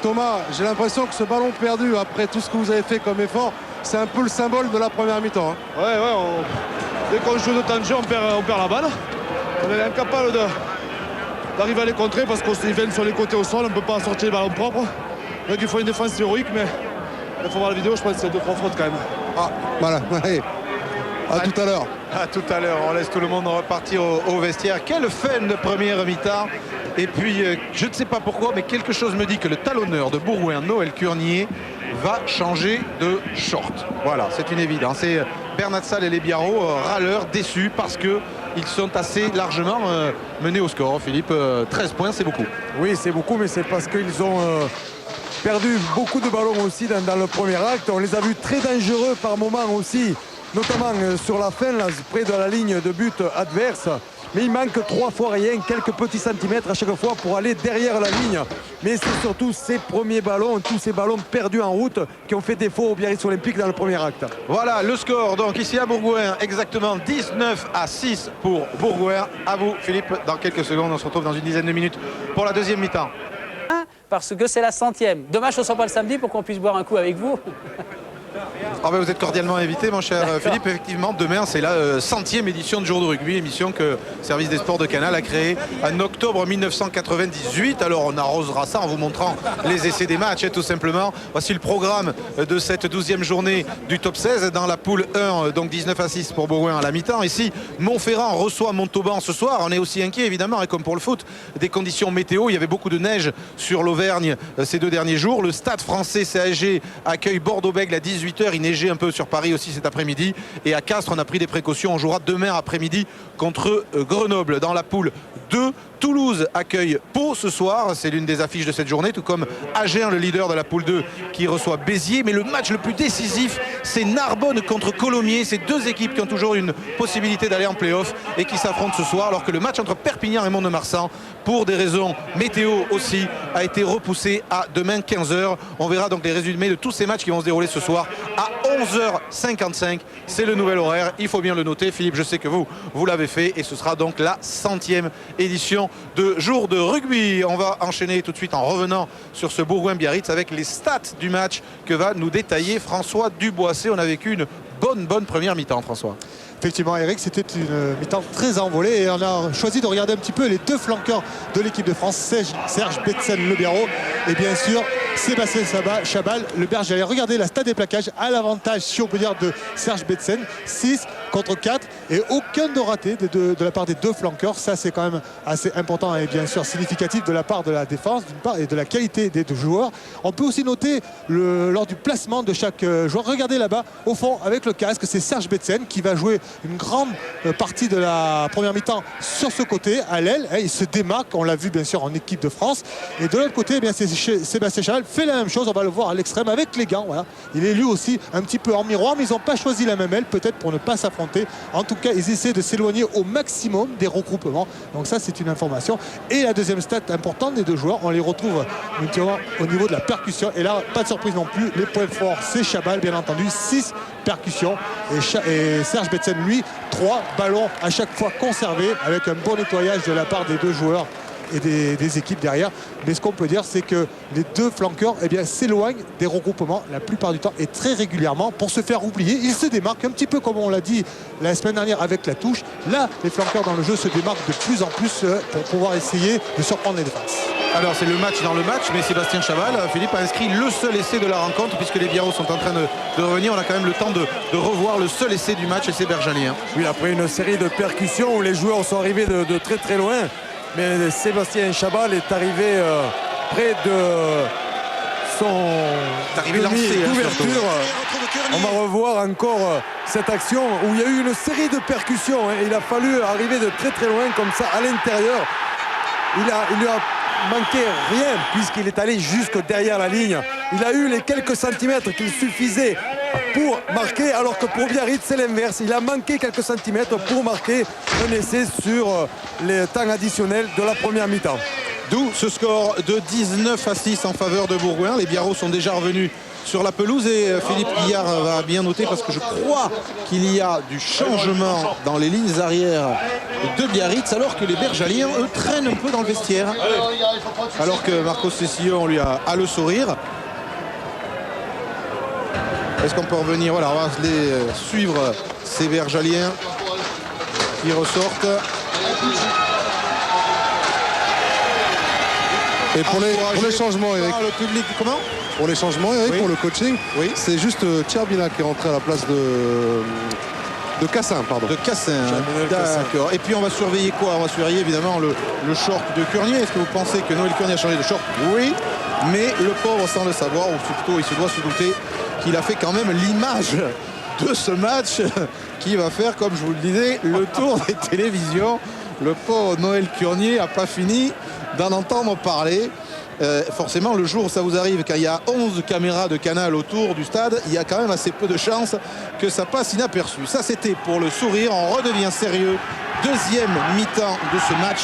Speaker 9: Thomas, j'ai l'impression que ce ballon perdu, après tout ce que vous avez fait comme effort, c'est un peu le symbole de la première mi-temps. Hein.
Speaker 10: Ouais, dès qu'on joue de temps de jeu, on perd la balle. On est incapable d'arriver à les contrer parce qu'ils viennent sur les côtés au sol, on ne peut pas sortir les ballons propres. Donc il faut une défense héroïque, mais il faut voir la vidéo, je pense que c'est 2-3 fautes quand même.
Speaker 9: Ah, voilà, allez. À tout à l'heure.
Speaker 2: À tout à l'heure, on laisse tout le monde repartir au vestiaire. Quelle fin de première mi-temps. Et puis, je ne sais pas pourquoi, mais quelque chose me dit que le talonneur de Bourgoin, Noël Curnier, va changer de short. Voilà, c'est une évidence. Et Bernat Salle et les Biarros râleurs, déçus, parce qu'ils sont assez largement menés au score. Philippe, 13 points, c'est beaucoup.
Speaker 3: Oui, c'est beaucoup, mais c'est parce qu'ils ont perdu beaucoup de ballons aussi dans le premier acte. On les a vus très dangereux par moments aussi, notamment sur la fin, là, près de la ligne de but adverse. Mais il manque 3 fois rien, quelques petits centimètres à chaque fois pour aller derrière la ligne. Mais c'est surtout ces premiers ballons, tous ces ballons perdus en route qui ont fait défaut au Biarritz Olympique dans le premier acte.
Speaker 2: Voilà le score donc ici à Bourgoin, exactement 19-6 pour Bourgoin. À vous Philippe, dans quelques secondes, on se retrouve dans une dizaine de minutes pour la deuxième mi-temps.
Speaker 1: Parce que c'est la 100e. Dommage qu'on ne soit pas le samedi pour qu'on puisse boire un coup avec vous.
Speaker 2: Ah ben vous êtes cordialement invité mon cher Philippe. Effectivement, demain c'est la 100e édition de Jour de Rugby, émission que le service des sports de Canal a créée en octobre 1998. Alors on arrosera ça en vous montrant les essais des matchs, tout simplement. Voici le programme de cette 12e journée du top 16 dans la poule 1, donc 19-6 pour Bourgoin à la mi-temps. Ici, Montferrand reçoit Montauban ce soir. On est aussi inquiet évidemment, et comme pour le foot, des conditions météo. Il y avait beaucoup de neige sur l'Auvergne ces 2 derniers jours. Le Stade français CAG accueille Bordeaux-Bègles à 18h. Il neigeait un peu sur Paris aussi cet après-midi. Et à Castres, on a pris des précautions. On jouera demain après-midi contre Grenoble. Dans la poule 2, Toulouse accueille Pau ce soir. C'est l'une des affiches de cette journée, tout comme Agen, le leader de la poule 2, qui reçoit Béziers. Mais le match le plus décisif, c'est Narbonne contre Colomiers. C'est 2 équipes qui ont toujours une possibilité d'aller en play-off et qui s'affrontent ce soir, alors que le match entre Perpignan et Mont-de-Marsan, pour des raisons météo aussi, a été repoussé à demain 15h. On verra donc les résumés de tous ces matchs qui vont se dérouler ce soir à 11h55. C'est le nouvel horaire, il faut bien le noter. Philippe, je sais que vous l'avez fait, et ce sera donc la 100e édition de Jour de Rugby. On va enchaîner tout de suite en revenant sur ce Bourgoin-Biarritz avec les stats du match que va nous détailler François Duboissé. On a vécu une bonne première mi-temps, François.
Speaker 6: Effectivement, Eric, c'était une mi-temps très envolée et on a choisi de regarder un petit peu les 2 flanqueurs de l'équipe de France, Serge Betsen, le Biarro, et bien sûr Sébastien Chabal, le Berger. Regardez la stat des plaquages à l'avantage, si on peut dire, de Serge Betsen, 6 contre 4 et aucun de raté de la part des deux flanqueurs. Ça, c'est quand même assez important et bien sûr significatif de la part de la défense d'une part et de la qualité des deux joueurs. On peut aussi noter lors du placement de chaque joueur. Regardez là-bas au fond avec le casque, c'est Serge Betsen qui va jouer une grande partie de la première mi-temps sur ce côté à l'aile. Il se démarque, on l'a vu bien sûr en équipe de France. Et de l'autre côté, eh bien, c'est Sébastien Chabal fait la même chose. On va le voir à l'extrême avec les gants. Voilà. Il est lui aussi un petit peu en miroir, mais ils n'ont pas choisi la même aile, peut-être pour ne pas s'affronter. En tout cas, ils essaient de s'éloigner au maximum des regroupements. Donc ça, c'est une information. Et la deuxième stat importante des deux joueurs, on les retrouve au niveau de la percussion. Et là, pas de surprise non plus. Les points forts, c'est Chabal, bien entendu. 6 percussions. Et Serge Betsen, lui, 3 ballons à chaque fois conservés avec un bon nettoyage de la part des deux joueurs et des équipes derrière. Mais ce qu'on peut dire, c'est que les deux flanqueurs eh bien, s'éloignent des regroupements la plupart du temps et très régulièrement pour se faire oublier. Ils se démarquent un petit peu comme on l'a dit la semaine dernière avec la touche. Là, les flanqueurs dans le jeu se démarquent de plus en plus pour pouvoir essayer de surprendre les défenses.
Speaker 2: Alors c'est le match dans le match, mais Sébastien Chabal, Philippe, a inscrit le seul essai de la rencontre puisque les Biarros sont en train de revenir. On a quand même le temps de revoir le seul essai du match et c'est Berjalien.
Speaker 3: Oui, après une série de percussions où les joueurs sont arrivés de très très loin. Mais Sébastien Chabal est arrivé près de son d'ouverture. On va revoir encore cette action où il y a eu une série de percussions. Il a fallu arriver de très très loin comme ça à l'intérieur. Il lui a manqué rien puisqu'il est allé jusque derrière la ligne. Il a eu les quelques centimètres qu'il suffisait pour marquer, alors que pour Biarritz c'est l'inverse. Il a manqué quelques centimètres pour marquer un essai sur les temps additionnels de la première mi-temps.
Speaker 2: D'où ce score de 19-6 en faveur de Bourgoin. Les Biarros sont déjà revenus sur la pelouse et Philippe Guillard va bien noter parce que je crois qu'il y a du changement dans les lignes arrières de Biarritz alors que les Berjaliens eux traînent un peu dans le vestiaire alors que Marcos Cecillon lui a le sourire. Est-ce qu'on peut revenir? Voilà, on va les suivre ces Berjaliens qui ressortent.
Speaker 9: Et pour les changements, Eric.
Speaker 2: Le public, comment?
Speaker 9: Pour les changements, Eric,
Speaker 2: oui.
Speaker 9: Pour le coaching,
Speaker 2: oui.
Speaker 9: C'est juste Tcherbina qui est rentré à la place de Cassin, pardon.
Speaker 2: De Cassin, d'accord. Et puis on va surveiller quoi? On va surveiller évidemment le short de Curnier. Est-ce que vous pensez que Noël Curnier a changé de short? Oui, mais le pauvre sans le savoir, ou plutôt il se doit se douter qu'il a fait quand même l'image de ce match qui va faire, comme je vous le disais, le tour des télévisions. Le pauvre Noël Curnier n'a pas fini d'en entendre parler. Forcément, le jour où ça vous arrive, quand il y a 11 caméras de Canal autour du stade, il y a quand même assez peu de chances que ça passe inaperçu. Ça, c'était pour le sourire. On redevient sérieux. Deuxième mi-temps de ce match.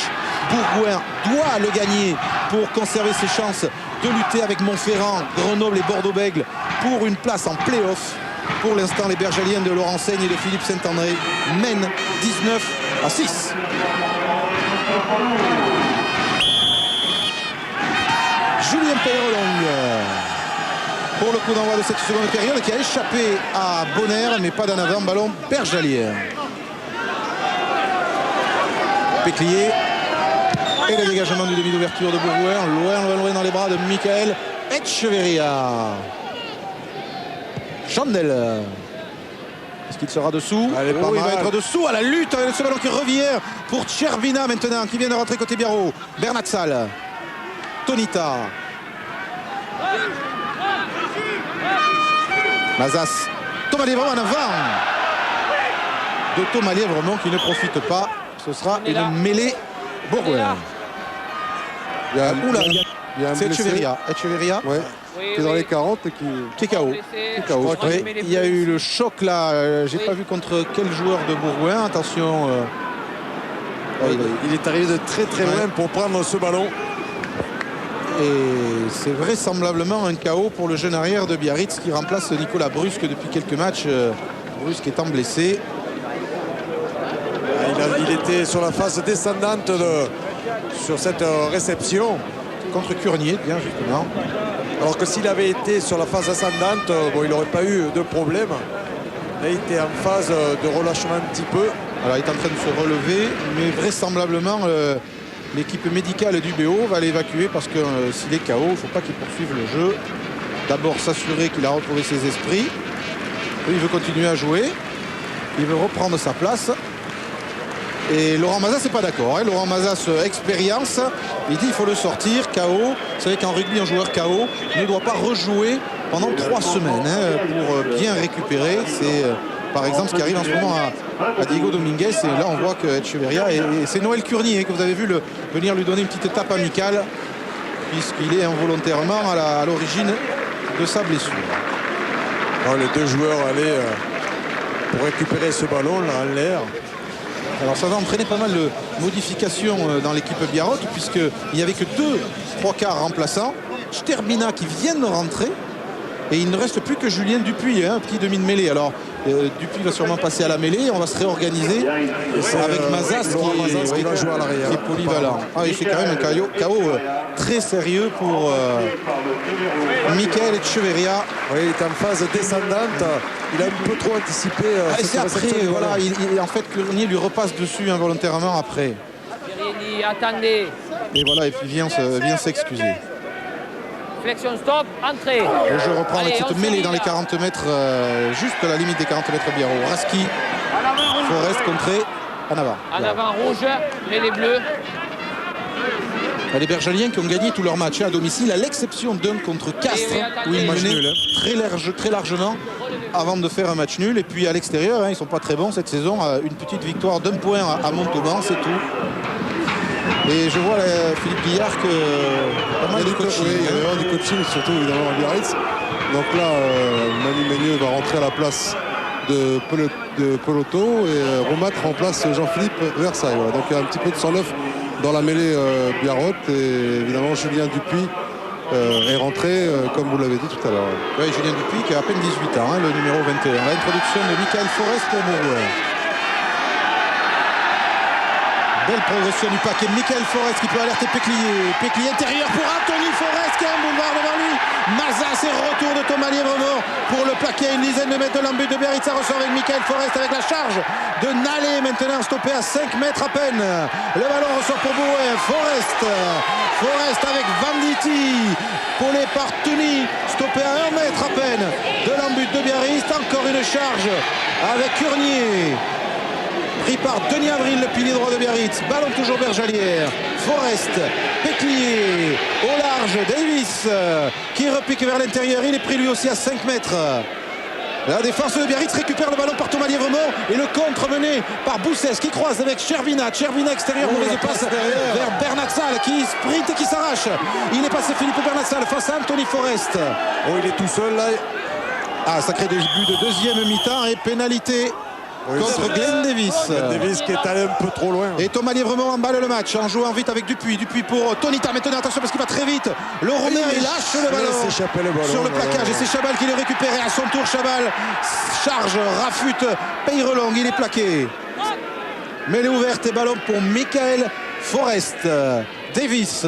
Speaker 2: Bourgoin doit le gagner pour conserver ses chances de lutter avec Montferrand, Grenoble et Bordeaux-Bègles pour une place en play-off. Pour l'instant, les Berjaliens de Laurent Seigne et de Philippe Saint-André mènent 19-6. Julien Peyrelong pour le coup d'envoi de cette seconde période qui a échappé à Bonner mais pas d'en avant, ballon Berjalien. Péclier et le dégagement du demi d'ouverture de Bourgoin, loin dans les bras de Michael Echeverria. Chandel. Est-ce qu'il sera dessous? Il va être dessous à la lutte avec ce ballon qui revient pour Tcherbina maintenant qui vient de rentrer côté Biarro. Bernatsal. Tonita. Mazas. Tomaliev en avant. De Tomaliev vraiment qui ne profite pas. Ce sera une mêlée Bourgoin. C'est Echeverria. Echeverria.
Speaker 9: Ouais. Qui est dans les 40 et
Speaker 2: qui est KO. Oui, il y a eu le choc là. J'ai pas vu contre quel joueur de Bourgoin. Attention.
Speaker 3: Il est arrivé de très très loin pour prendre ce ballon.
Speaker 2: Et c'est vraisemblablement un KO pour le jeune arrière de Biarritz qui remplace Nicolas Brusque depuis quelques matchs. Brusque étant blessé.
Speaker 3: Il était sur la phase descendante sur cette réception.
Speaker 2: Contre Curnier, bien justement.
Speaker 3: Alors que s'il avait été sur la phase ascendante, il n'aurait pas eu de problème. Là, il était en phase de relâchement un petit peu.
Speaker 2: Alors, il est en train de se relever, mais vraisemblablement, l'équipe médicale du BO va l'évacuer parce que s'il est KO, il ne faut pas qu'il poursuive le jeu. D'abord, s'assurer qu'il a retrouvé ses esprits. Il veut continuer à jouer. Il veut reprendre sa place. Et Laurent Mazas c'est pas d'accord. Hein. Laurent Mazas, expérience, il dit il faut le sortir, KO. Vous savez qu'en rugby, un joueur KO ne doit pas rejouer pendant 3 semaines pour bien récupérer. C'est par exemple ce qui arrive en ce moment à Diego Dominguez. Et là on voit que Echeverria, et c'est Noël Curny que vous avez vu venir lui donner une petite étape amicale, puisqu'il est involontairement à l'origine de sa blessure.
Speaker 9: Alors, les deux joueurs allaient pour récupérer ce ballon là en l'air.
Speaker 2: Alors ça va entraîner pas mal de modifications dans l'équipe Biarrot, puisqu'il n'y avait que 2 3/4 remplaçants. Sterbina qui vient de rentrer. Et il ne reste plus que Julien Dupuis, un petit demi de mêlée. Alors Dupuis va sûrement passer à la mêlée. On va se réorganiser avec Mazas qui va jouer à l'arrière. Qui est polyvalent. Ah, il fait quand même un KO très sérieux pour Michael Echeverria.
Speaker 9: Oui, il est en phase descendante. Il a un peu trop anticipé.
Speaker 2: C'est après, voilà, en fait, Curnier lui repasse dessus involontairement après.
Speaker 7: Attendez.
Speaker 2: Et voilà, et puis vient s'excuser.
Speaker 7: Flexion stop, entrée.
Speaker 2: Le jeu reprend avec cette mêlée dans les
Speaker 7: là.
Speaker 2: 40 mètres, juste à la limite des 40 mètres Biarrot. Raski, Forest contré, en avant.
Speaker 7: En avant rouge, mêlée bleue.
Speaker 2: Les Bergaliens qui ont gagné tous leurs matchs à domicile, à l'exception d'un contre Castres, où ils menaient très largement avant de faire un match nul. Et puis à l'extérieur, ils ne sont pas très bons cette saison. Une petite victoire d'1 point à Montauban, c'est tout. Et je vois Philippe Guillard que pas mal de coaching.
Speaker 9: Il va y avoir du coaching, surtout évidemment à Biarritz. Donc là, Manu Ménieux va rentrer à la place de Peloto et Romat remplace Jean-Philippe Versailles. Voilà. Donc il y a un petit peu de sang neuf dans la mêlée Biarrot. Et évidemment, Julien Dupuis est rentré, comme vous l'avez dit tout à l'heure.
Speaker 2: Oui, Julien Dupuis qui a à peine 18 ans, le numéro 21. L'introduction de Michael Forest pour Bourgoin. Belle progression du paquet. Michael Forest qui peut alerter Péclier. Péclier intérieur pour Anthony Forest qui a un boulevard devant lui. Mazas et retour de Thomas Lièvremont pour le plaquer à une dizaine de mètres de l'embut de Biarritz. Ça ressort avec Michael Forest avec la charge de Nalé maintenant stoppé à 5 mètres à peine. Le ballon ressort pour Bourgoin. Forest avec Vanditi polé par Tuni, stoppé à 1 mètre à peine de l'embut de Biarritz. Encore une charge avec Curnier. Pris par Denis Avril, le pilier droit de Biarritz. Ballon toujours Bergalière. Forest, Péclier, au large, Davis qui repique vers l'intérieur. Il est pris lui aussi à 5 mètres. La défense de Biarritz récupère le ballon par Thomas Lièvremont et le contre mené par Boussès qui croise avec Chervina. Chervina extérieur, mauvaise passe vers Bernatsal qui sprint et qui s'arrache. Il est passé Philippe Bernatsal face à Anthony Forest.
Speaker 9: Oh, il est tout seul là.
Speaker 2: Ah, sacré début de deuxième mi-temps et pénalité. Oui, contre Glenn Davis.
Speaker 9: Glenn Davis qui est allé un peu trop loin.
Speaker 2: Et Thomas Lièvremont emballe le match en jouant vite avec Dupuis. Dupuis pour Tonita. Maintenant attention parce qu'il va très vite. Le Romer il lâche le ballon sur le plaquage et c'est Chabal qui le récupère. Et à son tour Chabal charge, rafute, Peyrelong. Il est plaqué. Mêlée ouverte et ballon pour Michael Forest. Davis,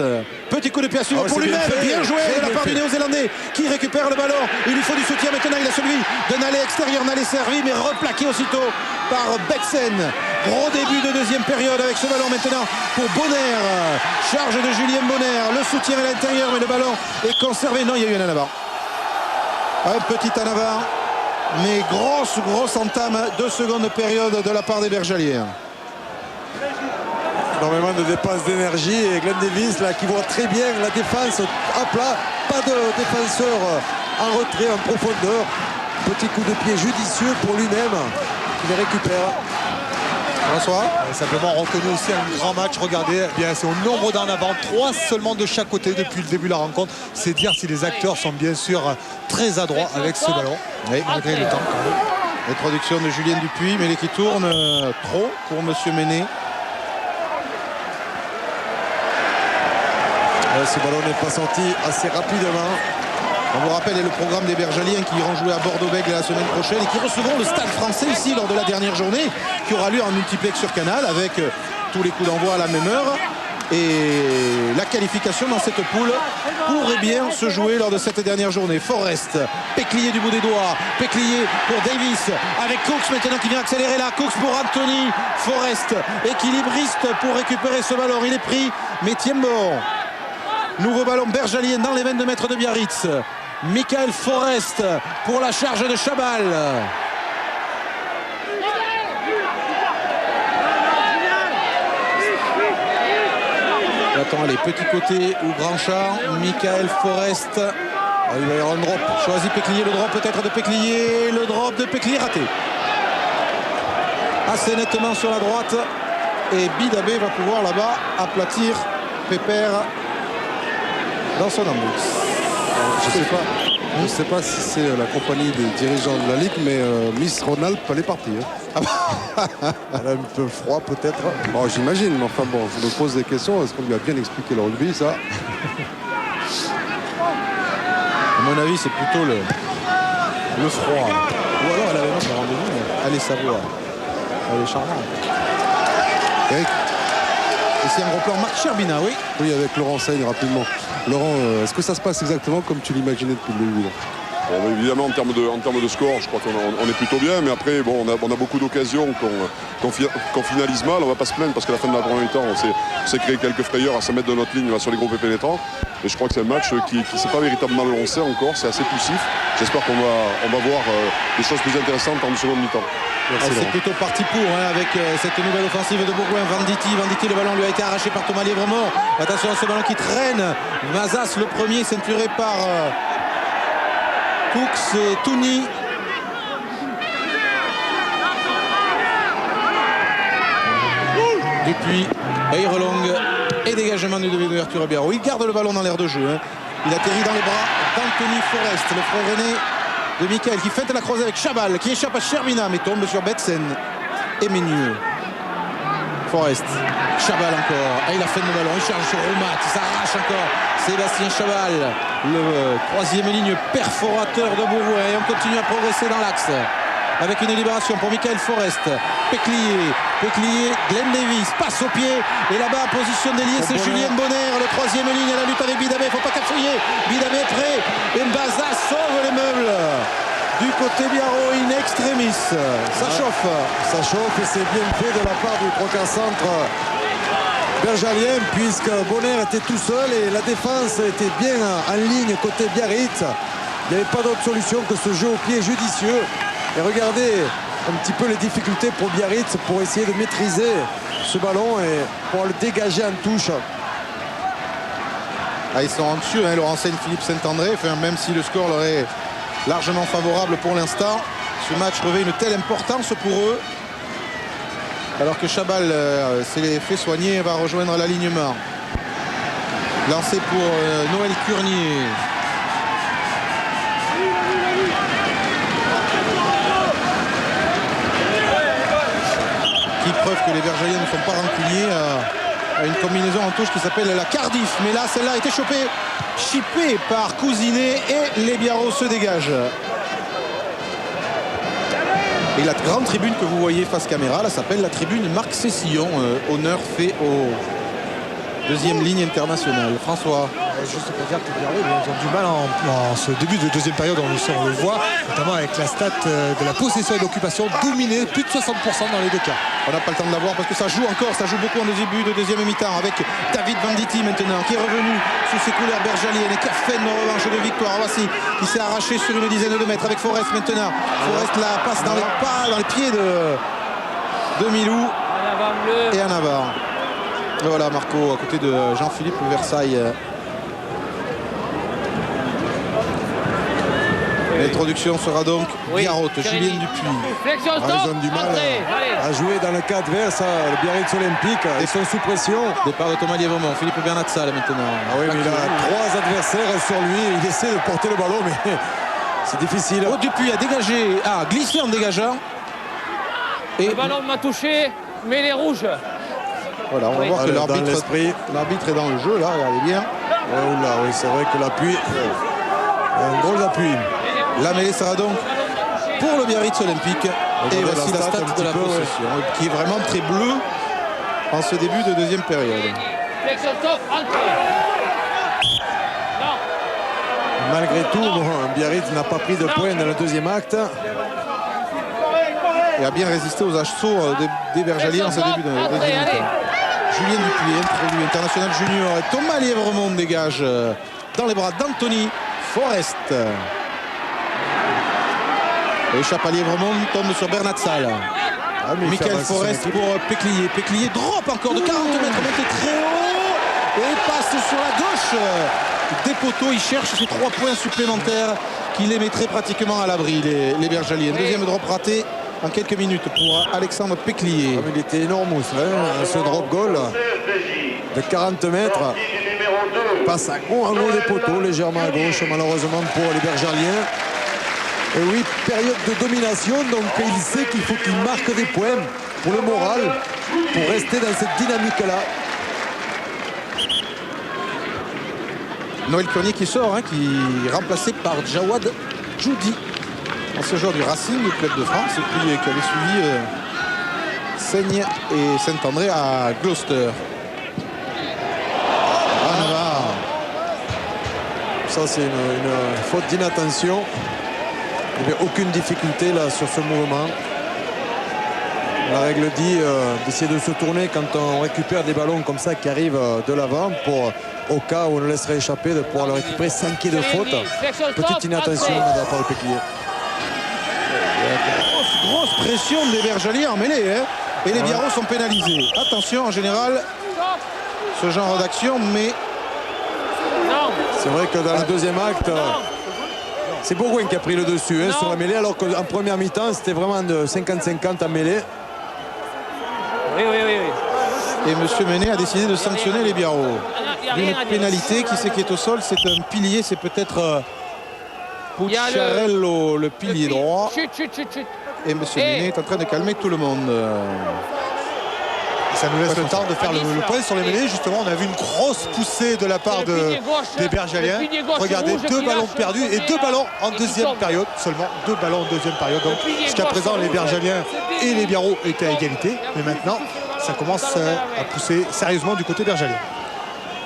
Speaker 2: petit coup de pied à suivre pour lui-même, bien joué de la part du Néo-Zélandais qui récupère le ballon. Il lui faut du soutien maintenant, il a celui de Nalé extérieur, Nalé servi mais replaqué aussitôt par Betsen. Gros début de deuxième période avec ce ballon maintenant pour Bonner. Charge de Julien Bonner, le soutien à l'intérieur mais le ballon est conservé. Non, il y a eu un en avant. Un petit en avant, mais grosse entame de seconde période de la part des Bergaliers.
Speaker 9: Énormément de dépenses d'énergie et Glenn Davis là qui voit très bien la défense à plat, pas de défenseur en retrait, en profondeur. Petit coup de pied judicieux pour lui-même qui les récupère.
Speaker 2: François.
Speaker 6: Simplement reconnu aussi un grand match. Regardez, eh bien c'est au nombre d'en avant, 3 seulement de chaque côté depuis le début de la rencontre. C'est dire si les acteurs sont bien sûr très adroits avec ce ballon.
Speaker 2: Oui, malgré le temps. Introduction de Julien Dupuis, mais qui tourne trop pour Monsieur Méné.
Speaker 9: Ce ballon n'est pas sorti assez rapidement.
Speaker 2: On vous rappelle le programme des Bergaliens qui iront jouer à Bordeaux-Bègles la semaine prochaine et qui recevront le Stade français ici lors de la dernière journée qui aura lieu en multiplex sur Canal avec tous les coups d'envoi à la même heure. Et la qualification dans cette poule pourrait bien se jouer lors de cette dernière journée. Forest, Péclier du bout des doigts, Péclier pour Davis avec Cooks maintenant qui vient accélérer là. Cooks pour Anthony Forest, équilibriste pour récupérer ce ballon. Il est pris, mais tient bon. Nouveau ballon bergalien dans les 22 mètres de Biarritz. Michael Forest pour la charge de Chabal. Attends, allez, petit côté ou grand champ. Michael Forest. Ah, il va y avoir un drop. Choisit Péclier, le drop peut-être de Péclier. Le drop de Péclier raté. Assez nettement sur la droite. Et Bidabé va pouvoir là-bas aplatir Pépère dans son embouche.
Speaker 9: Je ne sais pas si c'est la compagnie des dirigeants de la Ligue, mais Miss Ronald, elle est partie. Hein. Elle a un peu froid peut-être. Bon, j'imagine, mais enfin bon, je me pose des questions. Est-ce qu'on lui a bien expliqué le rugby, ça?
Speaker 2: À mon avis, c'est plutôt le froid. Ou alors elle avait même rendez-vous, mais elle est savoir. Elle est charmante.
Speaker 9: Eric.
Speaker 2: Et c'est un gros plan Marc Cherbina, oui.
Speaker 9: Oui, avec Laurent Seigne, rapidement. Laurent, est-ce que ça se passe exactement comme tu l'imaginais depuis le début là?
Speaker 8: Bon, évidemment, en termes de score, je crois qu'on est plutôt bien. Mais après, bon, on a beaucoup d'occasions qu'on finalise mal. On ne va pas se plaindre parce qu'à la fin de la première mi-temps, on s'est créé quelques frayeurs à 5 mètres de notre ligne sur les groupes pénétrants. Et je crois que c'est un match qui ne s'est pas véritablement lancé encore. C'est assez poussif. J'espère qu'on va voir des choses plus intéressantes en seconde mi-temps.
Speaker 2: C'est plutôt parti pour avec cette nouvelle offensive de Bourgoin. Venditti, le ballon lui a été arraché par Thomas Lièvremont. Attention à ce ballon qui traîne. Mazas le premier, ceinturé par Cooks et Touni. Dupuis, Eirelong et dégagement du début d'ouverture à Biarro. Il garde le ballon dans l'air de jeu. Hein. Il atterrit dans les bras d'Anthony Forest, le frère aîné de Michael, qui feinte la croisée avec Chabal, qui échappe à Cherbina mais tombe sur Betsen et Ménieux. Forest, Chabal encore, et il a fait le ballon, il charge sur Roumat, il s'arrache encore. Sébastien Chabal, le troisième ligne perforateur de Bourgoin, et on continue à progresser dans l'axe avec une libération pour Michael Forest. Péclier, Glenn Davis passe au pied et là-bas position d'ailier, c'est Julien Bonner, le troisième ligne à la lutte avec Bidabé, faut pas cafouiller. Bidabé est prêt et Mbaza sauve les meubles du côté Biarro in extremis. Ça chauffe
Speaker 3: Et c'est bien fait de la part du trois-quarts centre bergalien, puisque Bonner était tout seul et la défense était bien en ligne côté Biarritz. Il n'y avait pas d'autre solution que ce jeu au pied judicieux. Et regardez un petit peu les difficultés pour Biarritz pour essayer de maîtriser ce ballon et pour le dégager en touche.
Speaker 2: Ils sont en dessus, hein, Laurent Seigne, Philippe Saint-André, même si le score leur est largement favorable pour l'instant. Ce match revêt une telle importance pour eux. Alors que Chabal s'est fait soigner et va rejoindre l'alignement. Lancé pour Noël Curnier. Qui preuve que les Vergaliens ne sont pas rancuniers à une combinaison en touche qui s'appelle la Cardiff. Mais là, celle-là a été chippée par Cousinet et les Biarros se dégagent. Et la grande tribune que vous voyez face caméra, là, s'appelle la tribune Marc Cessillon. Honneur fait aux deuxième ligne internationale. François.
Speaker 6: Juste pour dire que les Biarros ils ont du mal en ce début de deuxième période, on le voit, notamment avec la stat de la possession et de l'occupation dominée, plus de 60% dans les deux cas.
Speaker 2: On n'a pas le temps de la voir parce que ça joue encore, ça joue beaucoup en début de deuxième mi-temps avec David Venditti maintenant qui est revenu sous ses couleurs bergaliennes et qui a fait une revanche de victoire. Voici qui s'est arraché sur une dizaine de mètres avec Forest maintenant. Forest la passe dans les pieds de Milou et en avant. Et voilà Marco à côté de Jean-Philippe Versailles. L'introduction sera donc Biarrot, Julien Dupuis.
Speaker 3: Ils ont du mal à jouer dans le cas adverse. Le Biarritz Olympique, ils sont sous pression.
Speaker 2: Départ de Thomas Lièvremont, Philippe Bernatsal maintenant.
Speaker 3: Ah oui, mais il a 3 adversaires sur lui. Il essaie de porter le ballon, mais c'est difficile.
Speaker 2: Oh, Dupuis a dégagé, glissé en dégageant.
Speaker 7: Et le ballon m'a touché, mais les rouges.
Speaker 2: Voilà, on va voir que l'arbitre est dans le jeu, là, regardez bien.
Speaker 3: Oui, c'est vrai que l'appui, un drôle d'appui.
Speaker 2: La mêlée sera donc pour le Biarritz Olympique. Et voici la stat de la possession, qui est vraiment très bleue en ce début de deuxième période.
Speaker 3: Malgré tout, Biarritz n'a pas pris de points dans le deuxième acte.
Speaker 2: Et a bien résisté aux assauts des Bergaliens en ce début de deuxième mi-temps. Julien Dupuis, introduit international junior. Et Thomas Lièvremont dégage dans les bras d'Anthony Forest. Échappe à Lièvremont, tombe sur Bernatsal. Michael Forest pour Péclier. Péclier drop encore de 40 mètres, monté très haut. Et passe sur la gauche des poteaux. Il cherche ces 3 points supplémentaires qui les mettraient pratiquement à l'abri, les Bergaliens. Deuxième drop raté en quelques minutes pour Alexandre Péclier.
Speaker 3: Il était énorme, ce drop goal de 40 mètres. Passe en haut des poteaux, légèrement à gauche, malheureusement pour les Bergaliens. Et oui, période de domination, donc il sait qu'il faut qu'il marque des points pour le moral, pour rester dans cette dynamique-là.
Speaker 2: Noël Curnier qui sort, qui est remplacé par Jawad Djoudi, ancien joueur du Racing, du club de France, et puis qui avait suivi Seigne et Saint-André à Gloucester.
Speaker 3: Ça, c'est une faute d'inattention. Il n'y avait aucune difficulté là sur ce mouvement. La règle dit d'essayer de se tourner quand on récupère des ballons comme ça qui arrivent de l'avant pour, au cas où on le laisserait échapper, de pouvoir le récupérer sans qu'il y ait de faute. Petite inattention de la part de Péclier.
Speaker 2: Grosse pression des Bergaliens en mêlée, et les Biarros sont pénalisés. Attention, en général, ce genre d'action, mais...
Speaker 3: C'est vrai que dans le deuxième acte, c'est Bourgoin qui a pris le dessus sur la mêlée, alors qu'en première mi-temps, c'était vraiment de 50-50 en mêlée.
Speaker 7: Oui.
Speaker 2: Et M. Ménet a décidé de sanctionner les Biarros. Une pénalité, qui c'est qui est au sol, c'est un pilier, c'est peut-être Pucciarello, le pilier droit. Et M. Ménet est en train de calmer tout le monde.
Speaker 6: Ça nous laisse le temps de faire le point sur les mêlées. Justement, on a vu une grosse poussée de la part des Bergaliens. Regardez, 2 ballons perdus et 2 ballons en deuxième période. Seulement 2 ballons en deuxième période. Donc jusqu'à présent, les Bergaliens et les Biarros étaient à égalité. Mais maintenant, ça commence à pousser sérieusement du côté bergalien.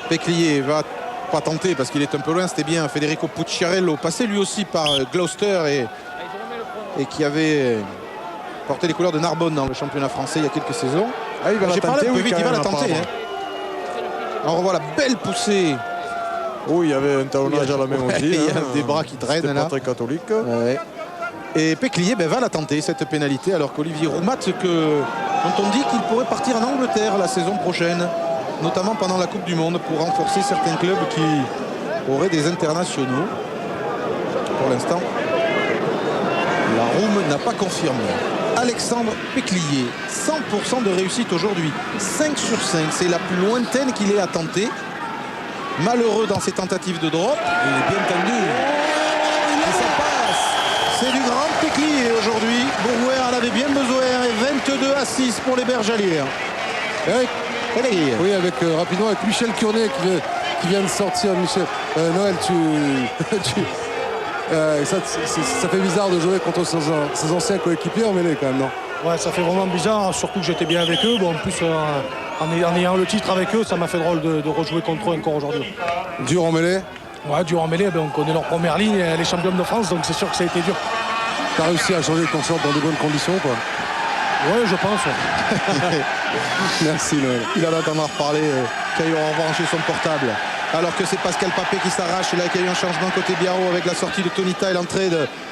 Speaker 2: Péclier va pas tenter parce qu'il est un peu loin. C'était bien Federico Pucciarello, passé lui aussi par Gloucester et qui avait porté les couleurs de Narbonne dans le championnat français il y a quelques saisons.
Speaker 3: Ah, il va la tenter,
Speaker 2: il va la tenter. On revoit la belle poussée.
Speaker 3: Oui, il y avait un talonnage à la main aussi.
Speaker 2: Il y a des bras qui traînent là.
Speaker 3: Pas très catholique.
Speaker 2: Ouais. Et Péclier va la tenter, cette pénalité, alors qu'Olivier Roumat, dont on dit qu'il pourrait partir en Angleterre la saison prochaine, notamment pendant la Coupe du Monde, pour renforcer certains clubs qui auraient des internationaux. Pour l'instant, la Roum n'a pas confirmé. Alexandre Péclier, 100% de réussite aujourd'hui, 5 sur 5, c'est la plus lointaine qu'il ait à tenter. Malheureux dans ses tentatives de drop.
Speaker 3: Il est bien tendu.
Speaker 2: Et ça passe. C'est du grand Péclier aujourd'hui. Bourgoin en avait bien besoin. Et 22-6 pour les Bergaliers.
Speaker 9: Oui, rapidement avec Michel Curnier qui vient de sortir. Michel, Noël, ça fait bizarre de jouer contre ses anciens coéquipiers en mêlée quand même, non?
Speaker 11: Ouais, ça fait vraiment bizarre, surtout que j'étais bien avec eux. Bon, en plus, en ayant le titre avec eux, ça m'a fait drôle de rejouer contre eux encore aujourd'hui.
Speaker 9: Dur en mêlée?
Speaker 11: Ouais, dur en mêlée. On connaît leur première ligne, les champions de France, donc c'est sûr que ça a été dur.
Speaker 9: Tu as réussi à changer ton sort dans de bonnes conditions, quoi?
Speaker 11: Ouais, je pense.
Speaker 9: Merci, Noël.
Speaker 2: Il en attendra reparler quand il aura rebranché son portable. Alors que c'est Pascal Papé qui s'arrache. Là, qu'il y a eu un changement côté Biarro avec la sortie de Tonita et l'entrée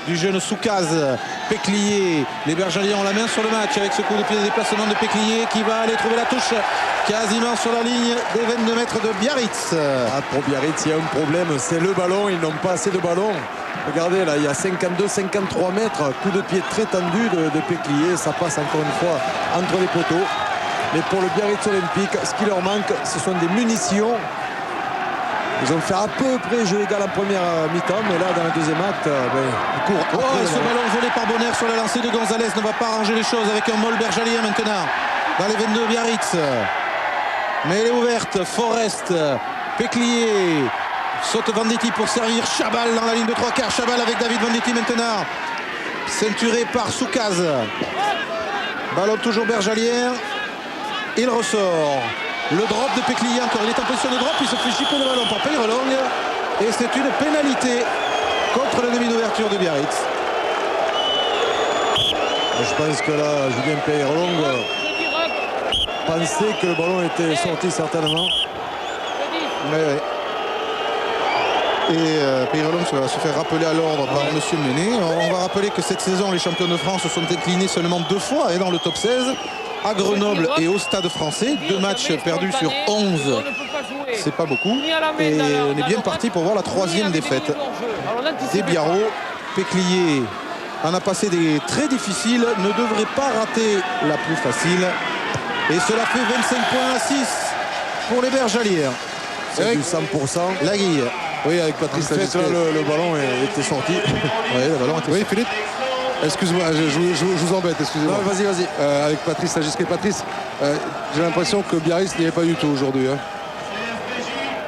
Speaker 2: du jeune Soukaz. Péclier. Les Bergaliens ont la main sur le match avec ce coup de pied de déplacement de Péclier qui va aller trouver la touche quasiment sur la ligne des 22 mètres de Biarritz.
Speaker 3: Ah, pour Biarritz, il y a un problème. C'est le ballon. Ils n'ont pas assez de ballons. Regardez, là, il y a 52-53 mètres. Coup de pied très tendu de Péclier. Ça passe encore une fois entre les poteaux. Mais pour le Biarritz Olympique, ce qui leur manque, ce sont des munitions. Ils ont fait à peu près jeu égal en première mi-temps, mais là, dans le deuxième acte, ils courent.
Speaker 2: Et ce ballon volé par Bonner sur la lancée de Gonzalez ne va pas arranger les choses avec un molle bergalien maintenant. Dans les 22, Biarritz. Mais elle est ouverte. Forest, Péclier. Saute Venditti pour servir Chabal dans la ligne de 3/4. Chabal avec David Venditti maintenant. Ceinturé par Soukaz. Ballon toujours bergalien. Il ressort. Le drop de Péclier encore. Il est en position de drop. Il se fait chipper le ballon par Peyrelong. Et c'est une pénalité contre l'ennemi d'ouverture de Biarritz.
Speaker 3: Je pense que là, Julien Peyrelong pensait que le ballon était sorti certainement.
Speaker 2: Ouais. Et Peyrelong va se faire rappeler à l'ordre par M. Ménet. On va rappeler que cette saison, les champions de France se sont inclinés seulement 2 fois dans le top 16. À Grenoble et au Stade français. 2 matchs perdus sur 11 c'est pas beaucoup.
Speaker 7: Ni à la main
Speaker 2: Et
Speaker 7: dans leur-
Speaker 2: on est
Speaker 7: dans
Speaker 2: bien
Speaker 7: leur
Speaker 2: parti
Speaker 7: match,
Speaker 2: pour voir la
Speaker 7: ni
Speaker 2: troisième
Speaker 7: avec des
Speaker 2: défaite
Speaker 7: minutes hors-jeu. Alors,
Speaker 2: des
Speaker 7: n'anticipez
Speaker 2: Biarro.
Speaker 7: pas.
Speaker 2: Péclier en a passé des très difficiles, ne devrait pas rater la plus facile. Et cela fait 25 points à 6 pour les Bergalières.
Speaker 3: C'est du 100%.
Speaker 2: La grille.
Speaker 9: Oui, avec Patrice
Speaker 3: En fait,
Speaker 9: Lagisquet.
Speaker 3: là, le ballon était sorti.
Speaker 2: Oui, le ballon était
Speaker 9: Oui, Philippe. Excuse-moi, je vous embête, excusez-moi.
Speaker 3: Non, vas-y.
Speaker 9: Avec Patrice Lagisquet. Patrice, j'ai l'impression que Biarritz n'y est pas du tout aujourd'hui. Hein.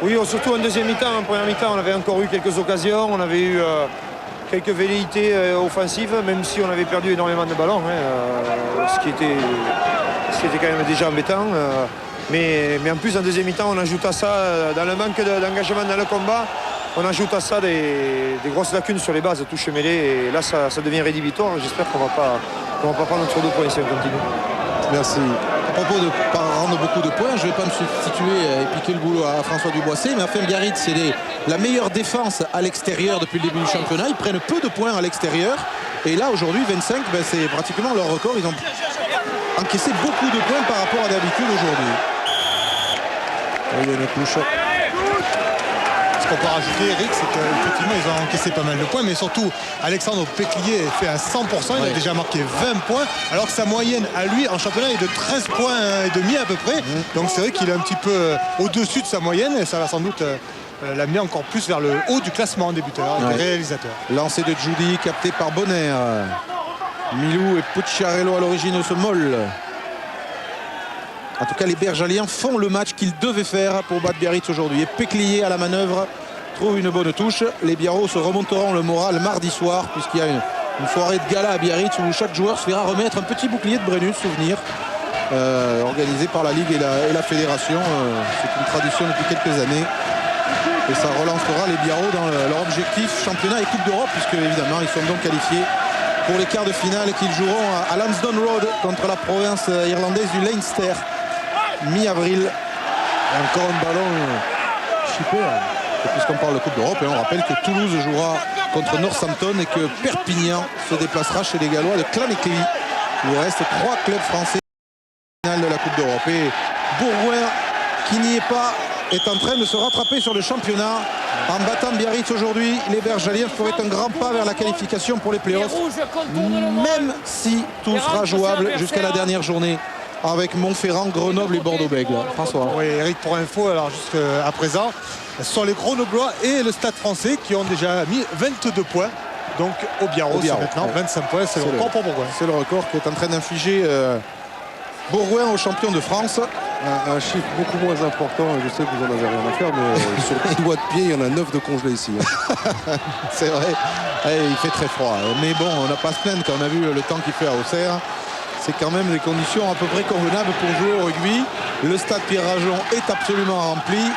Speaker 12: Oui, surtout en deuxième mi-temps. En première mi-temps, on avait encore eu quelques occasions. On avait eu quelques velléités offensives, même si on avait perdu énormément de ballons, hein, ce qui était quand même déjà embêtant. Mais en plus, en deuxième mi-temps, on ajoute à ça, dans le manque d'engagement dans le combat, on ajoute à ça des grosses lacunes sur les bases, touches mêlées. Et là, ça devient rédhibitoire. J'espère qu'on ne va pas prendre trop de points si on continue.
Speaker 2: Merci. À propos de ne pas rendre beaucoup de points, je ne vais pas me substituer et piquer le boulot à François Duboisset, mais enfin Biarritz, c'est la meilleure défense à l'extérieur depuis le début du championnat. Ils prennent peu de points à l'extérieur. Et là, aujourd'hui, 25, c'est pratiquement leur record. Ils ont encaissé beaucoup de points par rapport à d'habitude aujourd'hui.
Speaker 6: Il y a une touche. Ce qu'on peut rajouter, Eric, c'est qu'effectivement, ils ont encaissé pas mal de points, mais surtout, Alexandre Péclier fait à 100%, il a déjà marqué 20 points, alors que sa moyenne à lui en championnat est de 13 points et demi à peu près. Donc c'est vrai qu'il est un petit peu au-dessus de sa moyenne, et ça va sans doute l'amener encore plus vers le haut du classement des buteurs et des réalisateurs.
Speaker 2: Lancé de Judy, capté par Bonner. Milou et Pucciarello à l'origine de ce molle. En tout cas, les Bergaliens font le match qu'ils devaient faire pour battre Biarritz aujourd'hui. Et Péclier à la manœuvre trouve une bonne touche. Les Biarros se remonteront le moral mardi soir, puisqu'il y a une soirée de gala à Biarritz où chaque joueur se fera remettre un petit bouclier de Brennus, souvenir, organisé par la Ligue et la Fédération. C'est une tradition depuis quelques années. Et ça relancera les Biarros dans leur objectif championnat et Coupe d'Europe, puisque évidemment ils sont donc qualifiés pour les quarts de finale qu'ils joueront à Lansdowne Road contre la province irlandaise du Leinster. Mi-avril.
Speaker 3: Encore un ballon chippé.
Speaker 2: Et puisqu'on parle de Coupe d'Europe, on rappelle que Toulouse jouera contre Northampton et que Perpignan se déplacera chez les Gallois de Clanmaclean. Il reste 3 clubs français à la finale de la Coupe d'Europe. Et Bourgoin, qui n'y est pas, est en train de se rattraper sur le championnat. En battant Biarritz aujourd'hui, les Bergaliens feraient un grand pas vers la qualification pour les playoffs. Même si tout sera jouable jusqu'à la dernière journée, avec Montferrand, Grenoble et Bordeaux-Bègles. François.
Speaker 6: Oui, Eric, pour info, alors jusqu'à présent, ce sont les Grenoblois et le Stade français qui ont déjà mis 22 points. Donc au Biarros, maintenant 25 points, c'est le record pour Bourgoin.
Speaker 2: C'est le record qui est en train d'infliger Bourgoin au champion de France.
Speaker 9: Un chiffre beaucoup moins important, je sais que vous n'en avez rien à faire, mais sur le doigt de pied, il y en a 9 de congelés ici.
Speaker 2: C'est vrai, il fait très froid. Mais bon, on n'a pas à se plaindre quand on a vu le temps qu'il fait à Auxerre. C'est quand même des conditions à peu près convenables pour jouer au rugby. Le stade Pierre-Rajon est absolument rempli.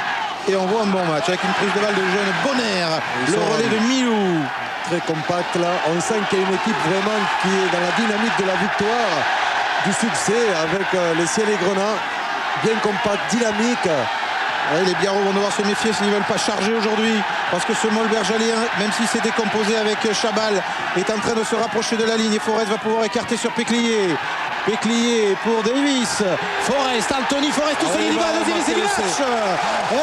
Speaker 2: Et on voit un bon match avec une prise de balle de jeune Bonner. Le relais de Milou.
Speaker 3: Très compact là. On sent qu'il y a une équipe vraiment qui est dans la dynamique de la victoire, du succès avec les Ciel et Grenats. Bien compact, dynamique.
Speaker 2: Ouais, les Biarros vont devoir se méfier s'ils ne veulent pas charger aujourd'hui, parce que ce Moll bergalien, même s'il s'est décomposé avec Chabal, est en train de se rapprocher de la ligne et Forest va pouvoir écarter sur Péclier. Péclier pour Davis. Forest, Anthony Forest, tout seul, il y va, deuxième essai du match.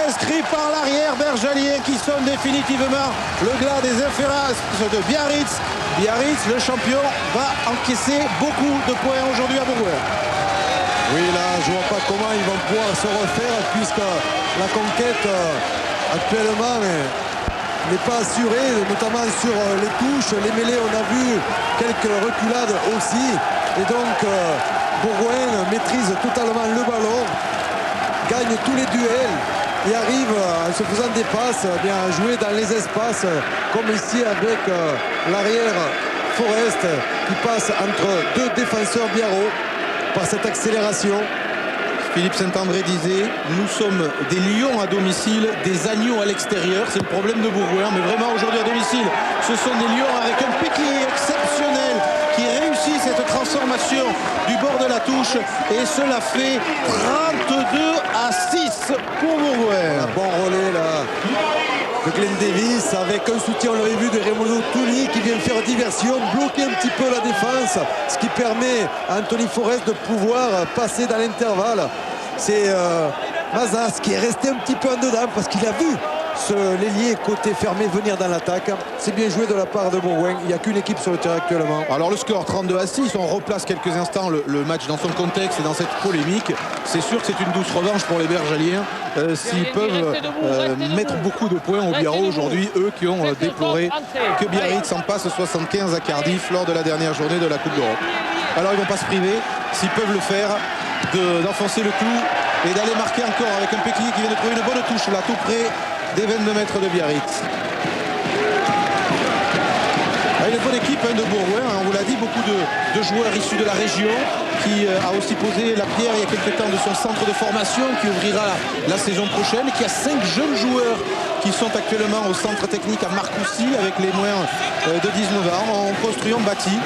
Speaker 2: Inscrit par l'arrière bergalien qui sonne définitivement le glas des inféras de Biarritz. Biarritz, le champion, va encaisser beaucoup de points aujourd'hui à Bourgoin.
Speaker 3: Oui, là, je ne vois pas comment ils vont pouvoir se refaire, puisque la conquête actuellement n'est pas assurée, notamment sur les touches, les mêlées. On a vu quelques reculades aussi. Et donc, Bourgoin maîtrise totalement le ballon, gagne tous les duels et arrive, en se faisant des passes, à jouer dans les espaces, comme ici avec l'arrière Forest, qui passe entre deux défenseurs biarros. Par cette accélération.
Speaker 2: Philippe Saint-André disait, nous sommes des lions à domicile, des agneaux à l'extérieur. C'est le problème de Bourgoin, mais vraiment aujourd'hui à domicile, ce sont des lions avec un Péclier exceptionnel qui réussit cette transformation du bord de la touche, et cela fait 32-6 pour Bourgoin.
Speaker 3: Bon relais là de Glenn Davis avec un soutien, on l'avait vu, de Raimondo Touli qui vient faire diversion, bloquer un petit peu la défense, ce qui permet à Anthony Forest de pouvoir passer dans l'intervalle. C'est Mazas qui est resté un petit peu en dedans parce qu'il a vu l'ailier côté fermé venir dans l'attaque. C'est bien joué de la part de Bourgoin. Il n'y a qu'une équipe sur le terrain actuellement.
Speaker 2: Alors le score 32-6, on replace quelques instants le match dans son contexte et dans cette polémique. C'est sûr que c'est une douce revanche pour les Bergaliens s'ils peuvent mettre beaucoup de points au Biarro aujourd'hui, eux qui ont déploré que Biarritz en passe 75 à Cardiff lors de la dernière journée de la Coupe d'Europe. Alors ils ne vont pas se priver, s'ils peuvent le faire, d'enfoncer le clou et d'aller marquer encore avec un Péquilier qui vient de trouver une bonne touche là tout près des 22 mètres de Biarritz. Une bonne équipe de Bourgoin, on vous l'a dit, beaucoup de joueurs issus de la région qui a aussi posé la pierre il y a quelques temps de son centre de formation qui ouvrira la saison prochaine, qui a 5 jeunes joueurs qui sont actuellement au centre technique à Marcoussis avec les moins de 19 ans. On construit, on bâtit.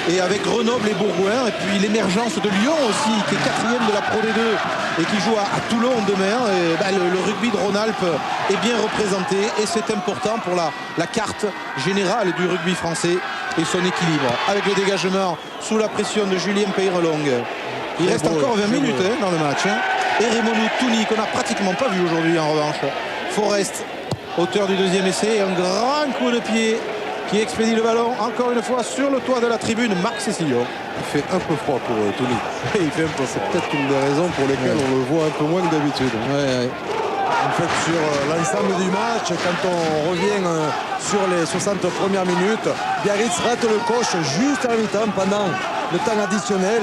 Speaker 2: Et avec Grenoble et Bourgoin, et puis l'émergence de Lyon aussi, qui est 4e de la Pro D2 et qui joue à Toulon demain. Et le rugby de Rhône-Alpes est bien représenté et c'est important pour la carte générale du rugby français et son équilibre. Avec le dégagement sous la pression de Julien Peyrelong. Il reste encore 20 minutes dans le match. Et Raymond Touni, qu'on n'a pratiquement pas vu aujourd'hui en revanche. Forest, auteur du deuxième essai, un grand coup de pied qui expédie le ballon encore une fois sur le toit de la tribune. Marc Cécilio.
Speaker 9: Il fait un peu froid pour Tony. C'est peut-être une des raisons pour lesquelles on le voit un peu moins que d'habitude.
Speaker 3: En fait, sur l'ensemble du match, quand on revient sur les 60 premières minutes, Biarritz rate le coche juste à la mi-temps pendant le temps additionnel.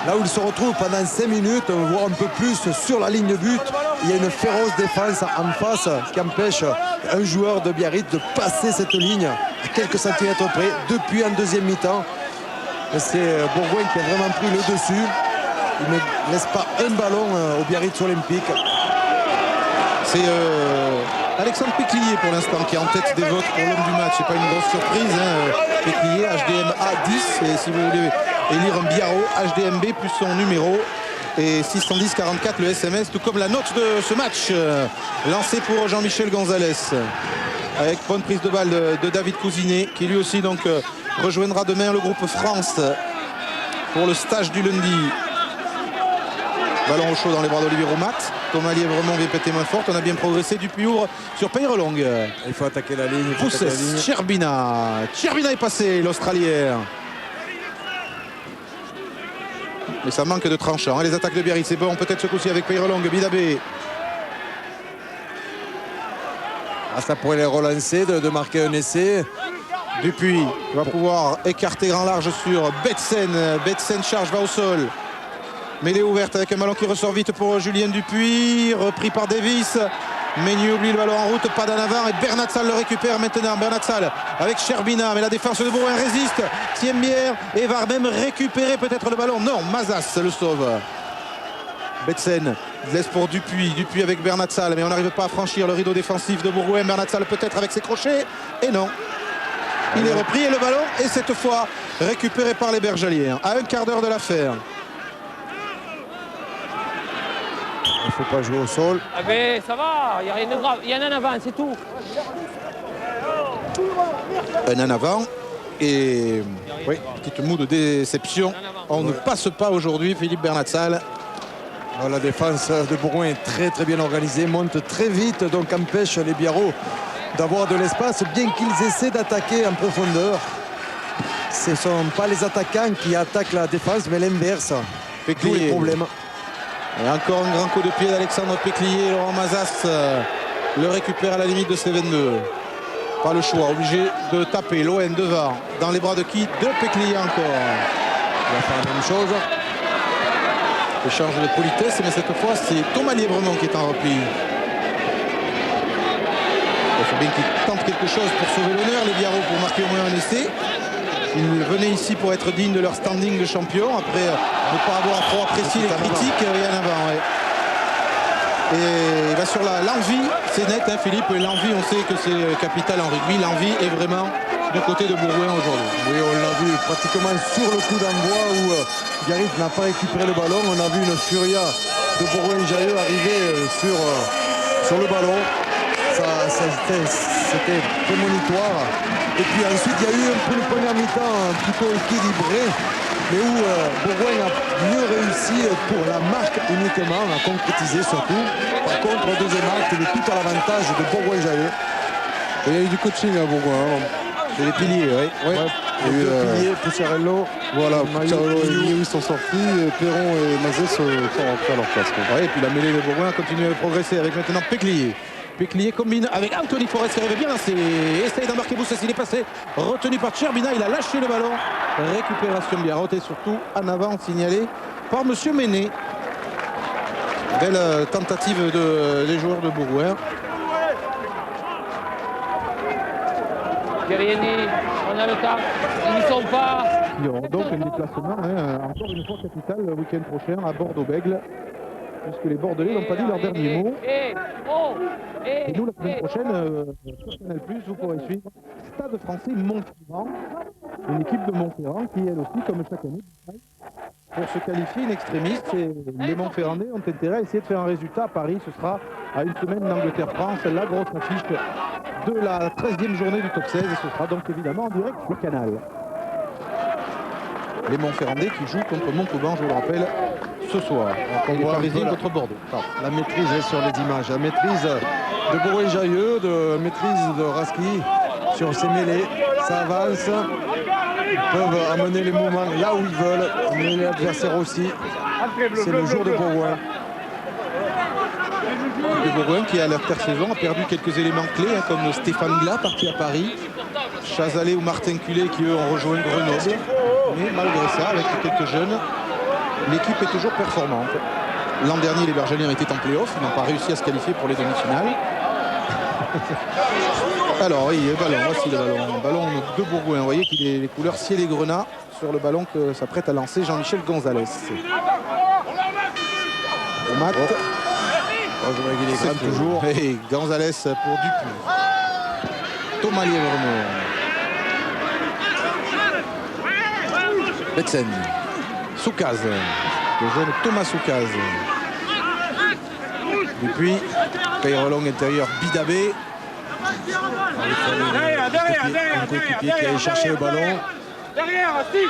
Speaker 3: Là où il se retrouve pendant 5 minutes, voire un peu plus sur la ligne de but. Il y a une féroce défense en face qui empêche un joueur de Biarritz de passer cette ligne à quelques centimètres près. Depuis en deuxième mi-temps, c'est Bourgoin qui a vraiment pris le dessus. Il ne laisse pas un ballon au Biarritz Olympique.
Speaker 2: C'est Alexandre Péquilier pour l'instant qui est en tête des votes pour l'homme du match. C'est pas une grosse surprise. Péquilier, HDMA 10. Et si vous voulez élire un Biarro, HDMB plus son numéro. Et 610-44 le SMS, tout comme la note de ce match lancé pour Jean-Michel Gonzalez. Avec bonne prise de balle de David Cousinet qui lui aussi donc rejoindra demain le groupe France pour le stage du lundi. Ballon au chaud dans les bras d'Olivier Roumat. Thomas Lièvremont vient péter main forte. On a bien progressé du Puyour sur Peyrelong.
Speaker 3: Il faut attaquer la ligne.
Speaker 2: Pousses, Cherbina. Cherbina est passé, l'Australienne. Mais ça manque de tranchant. Les attaques de Biarritz, c'est bon. Peut-être ce coup-ci avec Peyrelong. Bidabé.
Speaker 3: Ça pourrait les relancer, de marquer un essai.
Speaker 2: Dupuis va pouvoir écarter grand large sur Betsen. Betsen charge, va au sol. Mêlée ouverte avec un ballon qui ressort vite pour Julien Dupuis. Repris par Davis. Meunier oublie le ballon en route, pas d'en avant. Et Bernatsal le récupère maintenant. Bernatsal avec Cherbina. Mais la défense de Bourgoin résiste. Tient bien et va même récupérer peut-être le ballon. Non, Mazas le sauve. Betsen laisse pour Dupuis. Dupuis avec Bernatsal. Mais on n'arrive pas à franchir le rideau défensif de Bourgoin. Bernatsal peut-être avec ses crochets. Et non. Il est repris et le ballon est cette fois récupéré par les Bergaliens. À un quart d'heure de l'affaire.
Speaker 3: Il ne faut pas jouer au sol.
Speaker 7: Ah ben ça va, il n'y a rien de grave. Il y en a un avant, c'est tout.
Speaker 2: Un en avant. Et oui, petite moue de déception. On ne passe pas aujourd'hui Philippe Bernatsal.
Speaker 3: La défense de Bourgoin est très très bien organisée, monte très vite, donc empêche les Biarros d'avoir de l'espace, bien qu'ils essaient d'attaquer en profondeur. Ce ne sont pas les attaquants qui attaquent la défense, mais l'inverse. D'où les problèmes.
Speaker 2: Et encore un grand coup de pied d'Alexandre Péquilier. Laurent Mazas le récupère à la limite de ses 22. Pas le choix, obligé de taper l'ON devant. Dans les bras de qui? De Péquilier encore.
Speaker 3: Il va faire la même chose.
Speaker 2: Échange de politesse, mais cette fois c'est Thomas Lièvremont qui est en repli. Il faut bien qu'il tente quelque chose pour sauver l'honneur, les Biarros, pour marquer au moins un essai. Ils venaient ici pour être dignes de leur standing de champion. Après, ne pas avoir trop apprécié les critiques, il y en a avant. Ouais. Et il va sur l'envie, c'est net, hein, Philippe. L'envie, on sait que c'est capital en rugby. L'envie est vraiment du côté de Bourgoin aujourd'hui.
Speaker 3: Oui, on l'a vu pratiquement sur le coup d'envoi où Biarritz n'a pas récupéré le ballon. On a vu une furia de Bourgoin-Jallieu arriver sur le ballon. C'était prémonitoire. Et puis ensuite, il y a eu un peu le premier mi-temps plutôt équilibré. mais où Bourgoin a mieux réussi pour la marque uniquement, à concrétiser surtout. Par contre, au deuxième acte, il est tout à l'avantage de Bourgoin-Jallieu.
Speaker 9: Il y a eu du coaching à Bourgoin.
Speaker 2: C'est les piliers, oui.
Speaker 3: Ouais.
Speaker 9: Il y a eu,
Speaker 3: deux piliers, Pucciarello.
Speaker 9: Voilà,
Speaker 3: Maillot,
Speaker 9: Pucciarello et
Speaker 3: Maillot.
Speaker 9: Liu sont sortis, et Perron et Mazet sont rentrés à leur place.
Speaker 2: Ouais, et puis la mêlée de Bourgoin continue à progresser avec maintenant Péclier. Péclier combine avec Anthony Forest qui arrive bien lancé. Essaye d'embarquer Boussas, il est passé. Retenu par Cherbina, il a lâché le ballon. Récupération Biarrot et surtout en avant signalé par Monsieur Méné. Belle tentative des joueurs de Bourgoin.
Speaker 7: Guerrieri, on a le temps. Ils n'y sont pas.
Speaker 2: Ils auront donc un déplacement, encore une fois capital, le week-end prochain à Bordeaux-Bègles. Puisque les Bordelais n'ont pas dit leur dernier mot. Et nous, la semaine prochaine, sur Canal+, vous pourrez suivre Stade français Montferrand. Une équipe de Montferrand qui, elle aussi, comme chaque année, pour se qualifier in extremis. Les Montferrandais ont intérêt à essayer de faire un résultat à Paris. Ce sera à une semaine d'Angleterre-France, la grosse affiche de la 13e journée du top 16. Et ce sera donc évidemment en direct sur Canal. Les Montferrandais qui jouent contre Montauban, je vous le rappelle, ce soir. Les Parisiens contre Bordeaux.
Speaker 3: La maîtrise est sur les images. La maîtrise de Bourgoin-Jallieu, de maîtrise de Raski sur ses mêlées. Ça avance. Ils peuvent amener les mouvements là où ils veulent. Mais l'adversaire aussi. C'est le jour de Bourgoin.
Speaker 2: De Bourgoin qui à l'intersaison a perdu quelques éléments clés comme Stéphane Glas parti à Paris, Chazalet ou Martin Culé qui eux ont rejoint Grenoble. Mais malgré ça, avec quelques jeunes, l'équipe est toujours performante. L'an dernier, les Bergeliens étaient en play-off, ils n'ont pas réussi à se qualifier pour les demi-finales. Alors oui, le ballon, voici le ballon. Ballon de Bourgoin, vous voyez qu'il est les couleurs ciel et grenat sur le ballon que s'apprête à lancer Jean-Michel Gonzalez. Au mat.
Speaker 3: Je vois qu'il est grand toujours.
Speaker 2: Et Gonzalez pour Dupuis. Thomas Lièvremont. Betsen. Soukaz. Le jeune Thomas Soukaz. Dupuis. Peyrelong intérieur Bidabé.
Speaker 3: Un coéquipier qui allait chercher le ballon.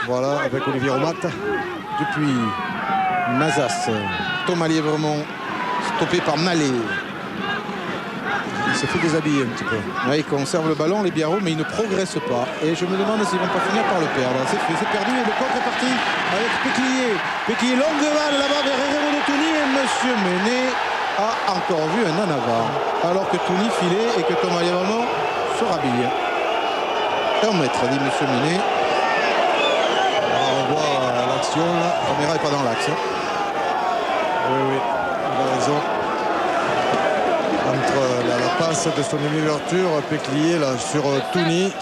Speaker 3: Voilà, avec Olivier Romat.
Speaker 2: Dupuis. Mazas. Thomas Lièvremont. Stoppé par Mallet.
Speaker 3: Il s'est fait déshabiller un petit peu.
Speaker 2: Ouais, ils conservent le ballon, les Biarros, mais ils ne progressent pas. Et je me demande s'ils ne vont pas finir par le perdre. C'est fait, c'est perdu. Et le contre est parti avec Péclier. Péclier, longue balle là-bas vers Herrero de Touni. Et Monsieur Méné a encore vu un en avant. Alors que Touni filait et que Thomas Lièvremont se rhabille. 1 mètre, dit Monsieur Méné.
Speaker 3: On voit l'action là.
Speaker 2: La caméra n'est pas dans l'axe.
Speaker 3: Oui. Il a raison. Entre la passe de son demi-ouverture, Péclier là, sur Touni.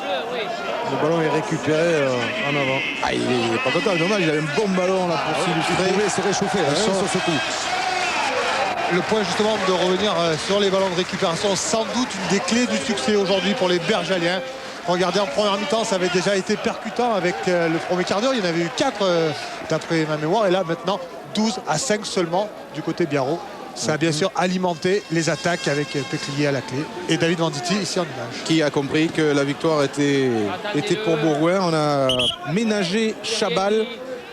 Speaker 3: Le ballon est récupéré en avant.
Speaker 2: Ah, il n'est pas content, dommage, il avait un bon ballon là pour s'illustrer.
Speaker 3: Il pouvait se réchauffer sur ce coup.
Speaker 13: Le point justement de revenir sur les ballons de récupération, sans doute une des clés du succès aujourd'hui pour les Bergaliens. Regardez, en première mi-temps, ça avait déjà été percutant avec le premier quart d'heure. Il y en avait eu 4 d'après ma mémoire. Et là, maintenant, 12 à 5 seulement du côté Biarro. Ça a bien sûr alimenté les attaques avec Péclier à la clé. Et David Venditti ici en image.
Speaker 2: Qui a compris que la victoire était pour Bourgoin. On a ménagé Chabal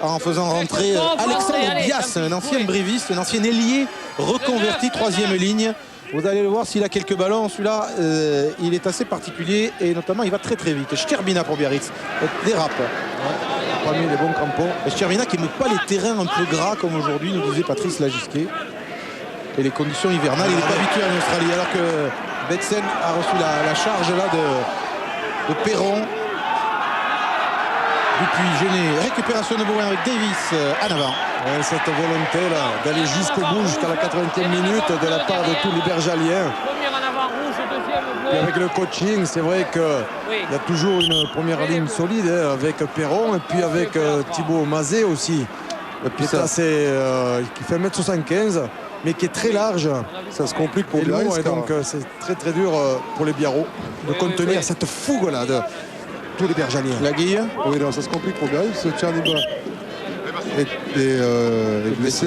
Speaker 2: en faisant rentrer Alexandre Dias, un ancien bréviste, un ancien ailier reconverti 3e ligne. Vous allez le voir s'il a quelques ballons. Celui-là, il est assez particulier et notamment il va très très vite. Sterbina pour Biarritz, dérape.
Speaker 3: Pas mis les bons crampons.
Speaker 2: Sterbina qui n'aime pas les terrains un peu gras comme aujourd'hui, nous disait Patrice Lagisquet. Et les conditions hivernales, il n'est pas habitué en Australie. Alors que Betsen a reçu la charge là de Perron. Depuis Genet, récupération de Bourgoin avec Davis en avant.
Speaker 3: Ouais, cette volonté là d'aller jusqu'au bout, jusqu'à la 80e minute de la part de tous les Bergaliens.
Speaker 7: Premier en avant, rouge, deuxième bleu.
Speaker 3: Et avec le coaching, c'est vrai qu'il y a toujours une première ligne solide avec Perron et puis avec Thibaut Mazet aussi. Et puis ça, c'est qui fait 1m75. Mais qui est très large.
Speaker 9: Ça se complique pour Biarritz.
Speaker 3: Donc c'est très très dur pour les Biarros de contenir cette fougue là de tous les Bergaliens.
Speaker 2: La Guille.
Speaker 9: Oui, non, ça se complique pour Biarritz. Tcherniba est blessé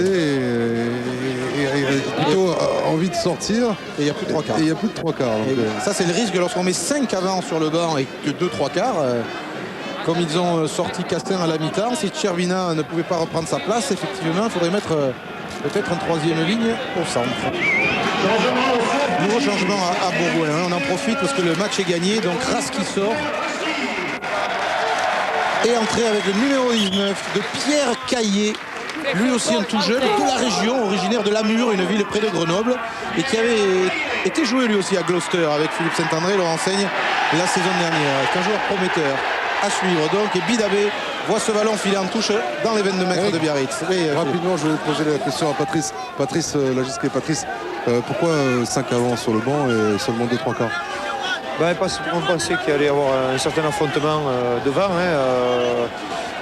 Speaker 9: et plutôt envie de sortir.
Speaker 2: Et il n'y a plus de 3 quarts.
Speaker 9: Et il y a plus de 3 quarts.
Speaker 2: Ça c'est le risque lorsqu'on met 5 avant sur le banc et que 2-3 quarts. comme ils ont sorti Castin à la mi-temps. Si Tchervina ne pouvait pas reprendre sa place, effectivement, il faudrait mettre peut-être une troisième ligne au centre. Nouveau changement à Bourgoin. On en profite parce que le match est gagné. Donc Ras qui sort. Et entrée avec le numéro 19 de Pierre Caillé. Lui aussi un tout jeune de la région, originaire de Lamur, une ville près de Grenoble, et qui avait été joué lui aussi à Gloucester avec Philippe Saint-André, leur enseigne la saison dernière. C'est un joueur prometteur à suivre donc, et Bidabé voit ce ballon filer en touche dans les 22 mètres de Biarritz.
Speaker 9: Rapidement, je vais poser la question à Patrice. Patrice Lagisquet, Patrice, pourquoi 5 avant sur le banc et seulement 2-3 quarts?
Speaker 12: Parce qu'on pensait qu'il allait y avoir un certain affrontement devant.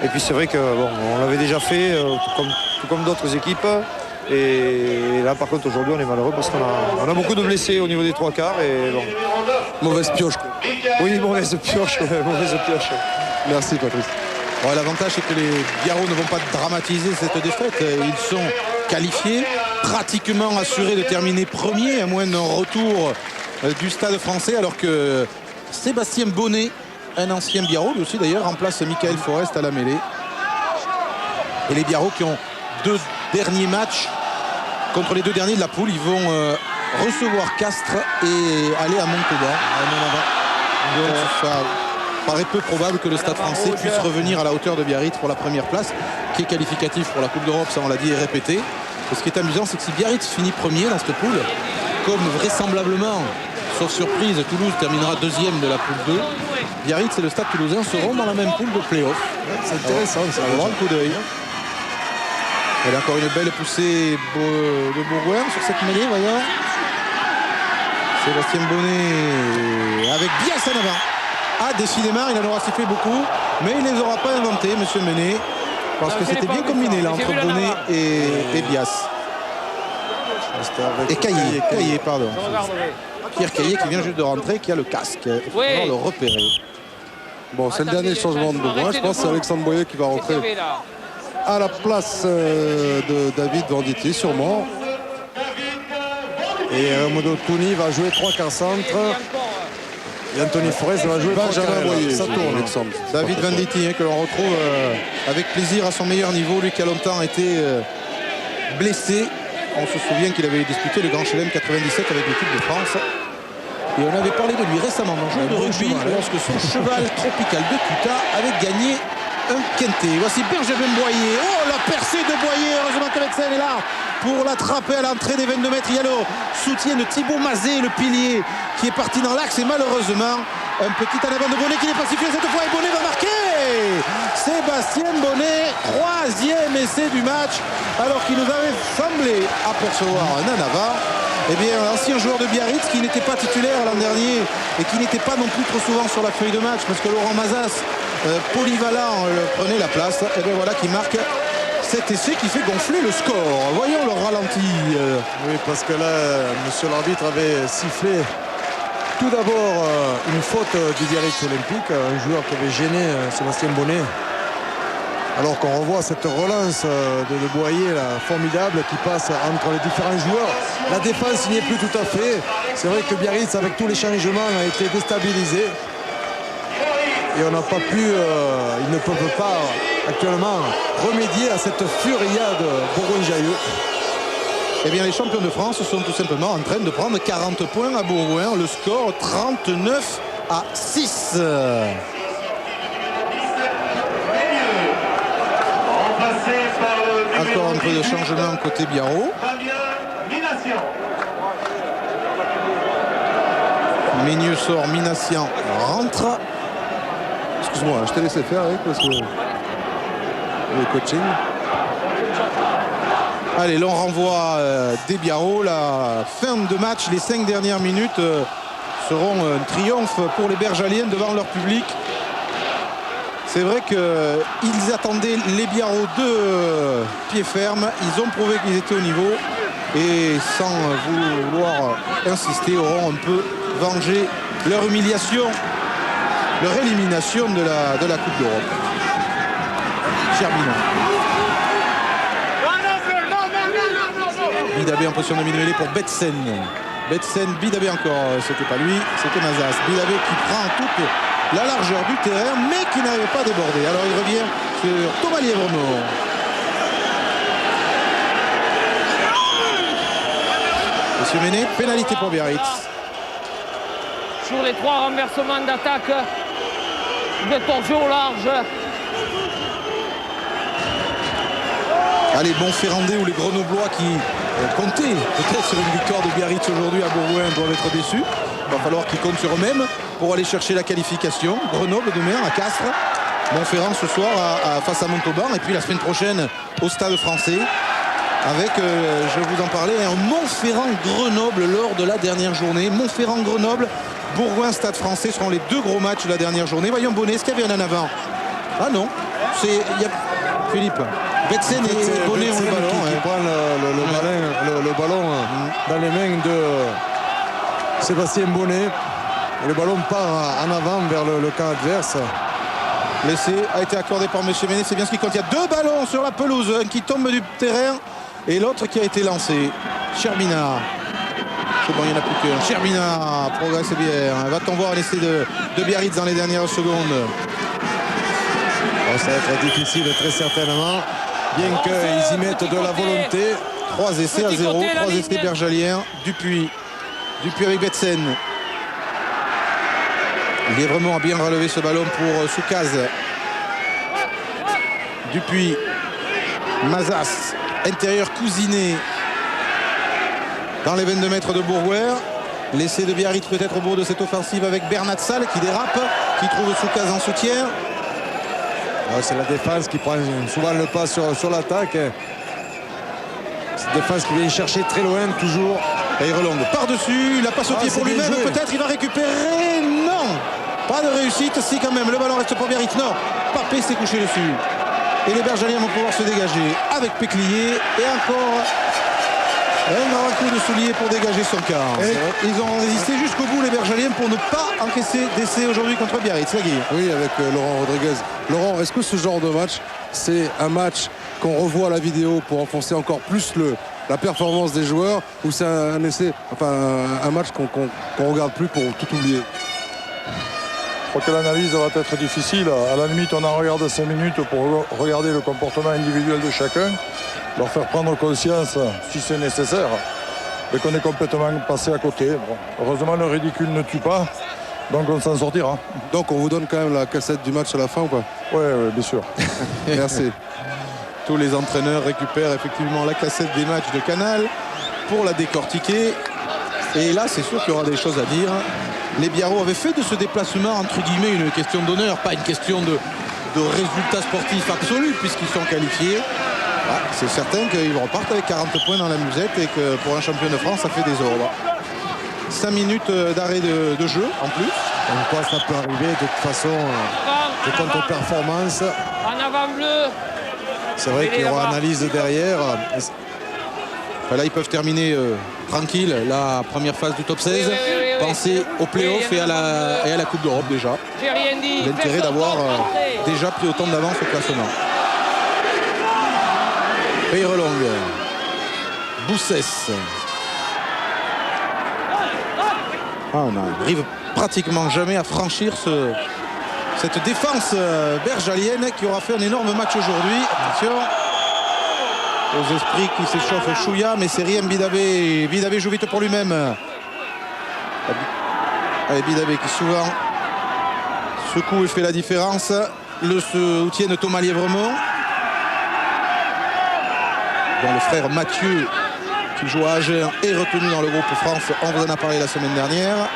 Speaker 12: Et puis c'est vrai qu'on l'avait déjà fait, tout comme d'autres équipes. Et là, par contre, aujourd'hui, on est malheureux parce qu'on a beaucoup de blessés au niveau des 3 quarts. Et bon.
Speaker 9: Mauvaise pioche.
Speaker 12: Oui, mauvaise pioche. Mauvaise pioche.
Speaker 9: Merci, Patrice.
Speaker 2: Bon, l'avantage, c'est que les Biarros ne vont pas dramatiser cette défaite. Ils sont qualifiés, pratiquement assurés de terminer premier, à moins d'un retour du Stade français, alors que Sébastien Bonnet, un ancien Biarros, lui aussi d'ailleurs, remplace Michael Forest à la mêlée. Et les Biarros qui ont 2 derniers matchs contre les 2 derniers de la poule, ils vont recevoir Castres et aller à Montauban. Donc ça paraît peu probable que le Stade français puisse revenir à la hauteur de Biarritz pour la première place, qui est qualificatif pour la Coupe d'Europe, ça on l'a dit et répété. Et ce qui est amusant, c'est que si Biarritz finit premier dans cette poule, comme vraisemblablement, sauf surprise, Toulouse terminera 2e de la poule 2, Biarritz et le Stade Toulousain seront dans la même poule de play-off.
Speaker 3: C'est intéressant, ça
Speaker 2: va avoir un coup d'œil. Il y a encore une belle poussée de Bourgoin sur cette mêlée, voyons. Sébastien Bonnet avec Bias en avant. Ah, décidément, il en aura sifflé beaucoup, mais il ne les aura pas inventés, monsieur Menet, parce que c'était bien combiné là entre Bonnet et Bias. Et Caillé, pardon. Pierre Caillé qui vient juste de rentrer, qui a le casque. Il faut pouvoir le repérer.
Speaker 9: Bon, c'est le dernier changement de Bourgoin. Je pense que c'est Alexandre Boyer qui va rentrer à la place de David Venditti, sûrement.
Speaker 3: Et Modo Touni va jouer 3 quarts centre. Et Anthony Forest va jouer
Speaker 9: Benjamin Boyer.
Speaker 3: Ça tourne,
Speaker 9: Alexandre.
Speaker 2: David Venditti, que l'on retrouve avec plaisir à son meilleur niveau, lui qui a longtemps été blessé. On se souvient qu'il avait disputé le Grand Chelem 97 avec l'équipe de France. Et on avait parlé de lui récemment dans le jeu de rugby lorsque son cheval tropical de Kuta avait gagné un quintet. Voici Benjamin Boyer. Oh, la percée de Boyer. Heureusement que Metsen est là pour l'attraper à l'entrée des 22 mètres. Il y a le soutien de Thibaut Mazet, le pilier, qui est parti dans l'axe. Et malheureusement, un petit en avant de Bonnet qui n'est pas sifflé cette fois. Et Bonnet va marquer. Sébastien Bonnet, 3e essai du match, alors qu'il nous avait semblé apercevoir un en avant. Eh bien, l'ancien joueur de Biarritz qui n'était pas titulaire l'an dernier et qui n'était pas non plus trop souvent sur la feuille de match parce que Laurent Mazas, polyvalent, prenait la place. Et bien voilà qui marque cet essai qui fait gonfler le score. Voyons le ralenti.
Speaker 3: Oui, parce que là, monsieur l'arbitre avait sifflé tout d'abord une faute du Biarritz Olympique, un joueur qui avait gêné Sébastien Bonnet. Alors qu'on revoit cette relance de Boyer là, formidable qui passe entre les différents joueurs. La défense n'y est plus tout à fait. C'est vrai que Biarritz, avec tous les changements, a été déstabilisé. Et on n'a pas pu, ils ne peuvent pas actuellement remédier à cette furiade Bourgoin-Jailleux.
Speaker 2: Eh bien, les champions de France sont tout simplement en train de prendre 40 points à Bourgoin. Le score 39-6. Encore un peu de changement côté Biarros. Ménieux sort, Minassian rentre.
Speaker 9: Excuse-moi, je t'ai laissé faire avec parce que le coaching.
Speaker 2: Allez, l'on renvoie des Biarros. La fin de match, les 5 dernières minutes seront un triomphe pour les Bergaliens devant leur public. C'est vrai qu'ils attendaient les Biarros de pied ferme. Ils ont prouvé qu'ils étaient au niveau et sans vouloir insister, auront un peu vengé leur humiliation, leur élimination de la Coupe d'Europe. Chermina. Bidabé en position de mêlée pour Betsen. Betsen, Bidabé encore, c'était pas lui, c'était Mazas. Bidabé qui prend toute la largeur du terrain, mais qui n'arrive pas à déborder. Alors il revient sur Thomas Lièvremont. Monsieur Méné, pénalité pour Biarritz.
Speaker 7: Sur les 3 renversements d'attaque de torsion au large.
Speaker 2: Allez, Montferrandais ou les Grenoblois qui comptaient peut-être sur une victoire de Biarritz aujourd'hui à Bourgoin doivent être déçus. Il va falloir qu'ils comptent sur eux-mêmes pour aller chercher la qualification. Grenoble demain à Castres. Montferrand ce soir face à Montauban. Et puis la semaine prochaine au Stade Français. Avec, je vous en parlais, un Montferrand-Grenoble lors de la dernière journée. Montferrand-Grenoble, Bourgoin-Stade Français seront les 2 gros matchs de la dernière journée. Voyons Bonnet, est-ce qu'il y avait un en avant? Ah non, Philippe. Betsen et Bonnet ont le ballon.
Speaker 3: Qui prend le ballon dans les mains de Sébastien Bonnet. Et le ballon part en avant vers le camp adverse.
Speaker 2: L'essai a été accordé par M. Méné, c'est bien ce qui compte. Il y a 2 ballons sur la pelouse, un qui tombe du terrain et l'autre qui a été lancé. Cherbina. C'est bon, il n'y en a plus qu'un. Cherbina progresse bien. Va-t-on voir l'essai de Biarritz dans les dernières secondes?
Speaker 3: Oh, ça va être difficile très certainement. Bien qu'ils y mettent de la volonté.
Speaker 2: 3 essais à 0, 3 essais bergaliens. Dupuis avec Betsen. Lièvremont a bien relevé ce ballon pour Soukaz. Dupuis. Mazas. Intérieur cousiné. Dans les 22 mètres de Bourgoin. L'essai de Biarritz peut-être au bout de cette offensive avec Bernat Sall qui dérape, qui trouve Soukaz en soutien.
Speaker 3: C'est la défense qui prend souvent le pas sur l'attaque. Cette défense qui vient chercher très loin toujours.
Speaker 2: Peyrelong par-dessus, il n'a pas sauté pour lui-même, peut-être il va récupérer. Non, pas de réussite, si quand même, le ballon reste pour Biarritz. Non, Papé s'est couché dessus. Et les Bergaliens vont pouvoir se dégager avec Péclier et encore un grand coup de soulier pour dégager son quart. Ils ont résisté jusqu'au bout les Bergaliens pour ne pas encaisser d'essai aujourd'hui contre Biarritz.
Speaker 9: Oui, avec Laurent Rodriguez. Laurent, est-ce que ce genre de match, c'est un match qu'on revoit à la vidéo pour enfoncer encore plus la performance des joueurs, ou c'est un essai, un match qu'on regarde plus pour tout oublier?
Speaker 5: Je crois que l'analyse va être difficile. À la limite, on en regarde 5 minutes pour regarder le comportement individuel de chacun, leur faire prendre conscience, si c'est nécessaire, mais qu'on est complètement passé à côté. Bon, heureusement, le ridicule ne tue pas, donc on s'en sortira.
Speaker 9: Donc on vous donne quand même la cassette du match à la fin ou pas?
Speaker 5: Oui, bien sûr.
Speaker 9: Merci.
Speaker 2: Tous les entraîneurs récupèrent effectivement la cassette des matchs de Canal pour la décortiquer. Et là, c'est sûr qu'il y aura des choses à dire. Les Biarros avaient fait de ce déplacement, entre guillemets, une question d'honneur, pas une question de résultat sportif absolu, puisqu'ils sont qualifiés. C'est certain qu'ils repartent avec 40 points dans la musette et que pour un champion de France, ça fait des ordres. 5 minutes d'arrêt de jeu en plus.
Speaker 3: Donc quoi, ça peut arriver de toute façon, de contre-performance.
Speaker 7: En avant bleu.
Speaker 3: C'est vrai qu'il y aura analyse derrière.
Speaker 2: Là, ils peuvent terminer tranquille la première phase du top 16. Pensez aux playoffs et à la Coupe d'Europe déjà.
Speaker 7: J'ai rien dit.
Speaker 2: L'intérêt d'avoir déjà pris autant d'avance au classement. Peyrelong. Boussès. On n'arrive pratiquement jamais à franchir cette défense bergalienne qui aura fait un énorme match aujourd'hui. Attention aux esprits qui s'échauffent chouïa, mais c'est rien. Bidabé joue vite pour lui-même. Allez, Bidabé qui souvent secoue et fait la différence. Le soutien de Thomas Lièvremont, dont le frère Mathieu, qui joue à Agen, est retenu dans le groupe France. On vous en a parlé la semaine dernière.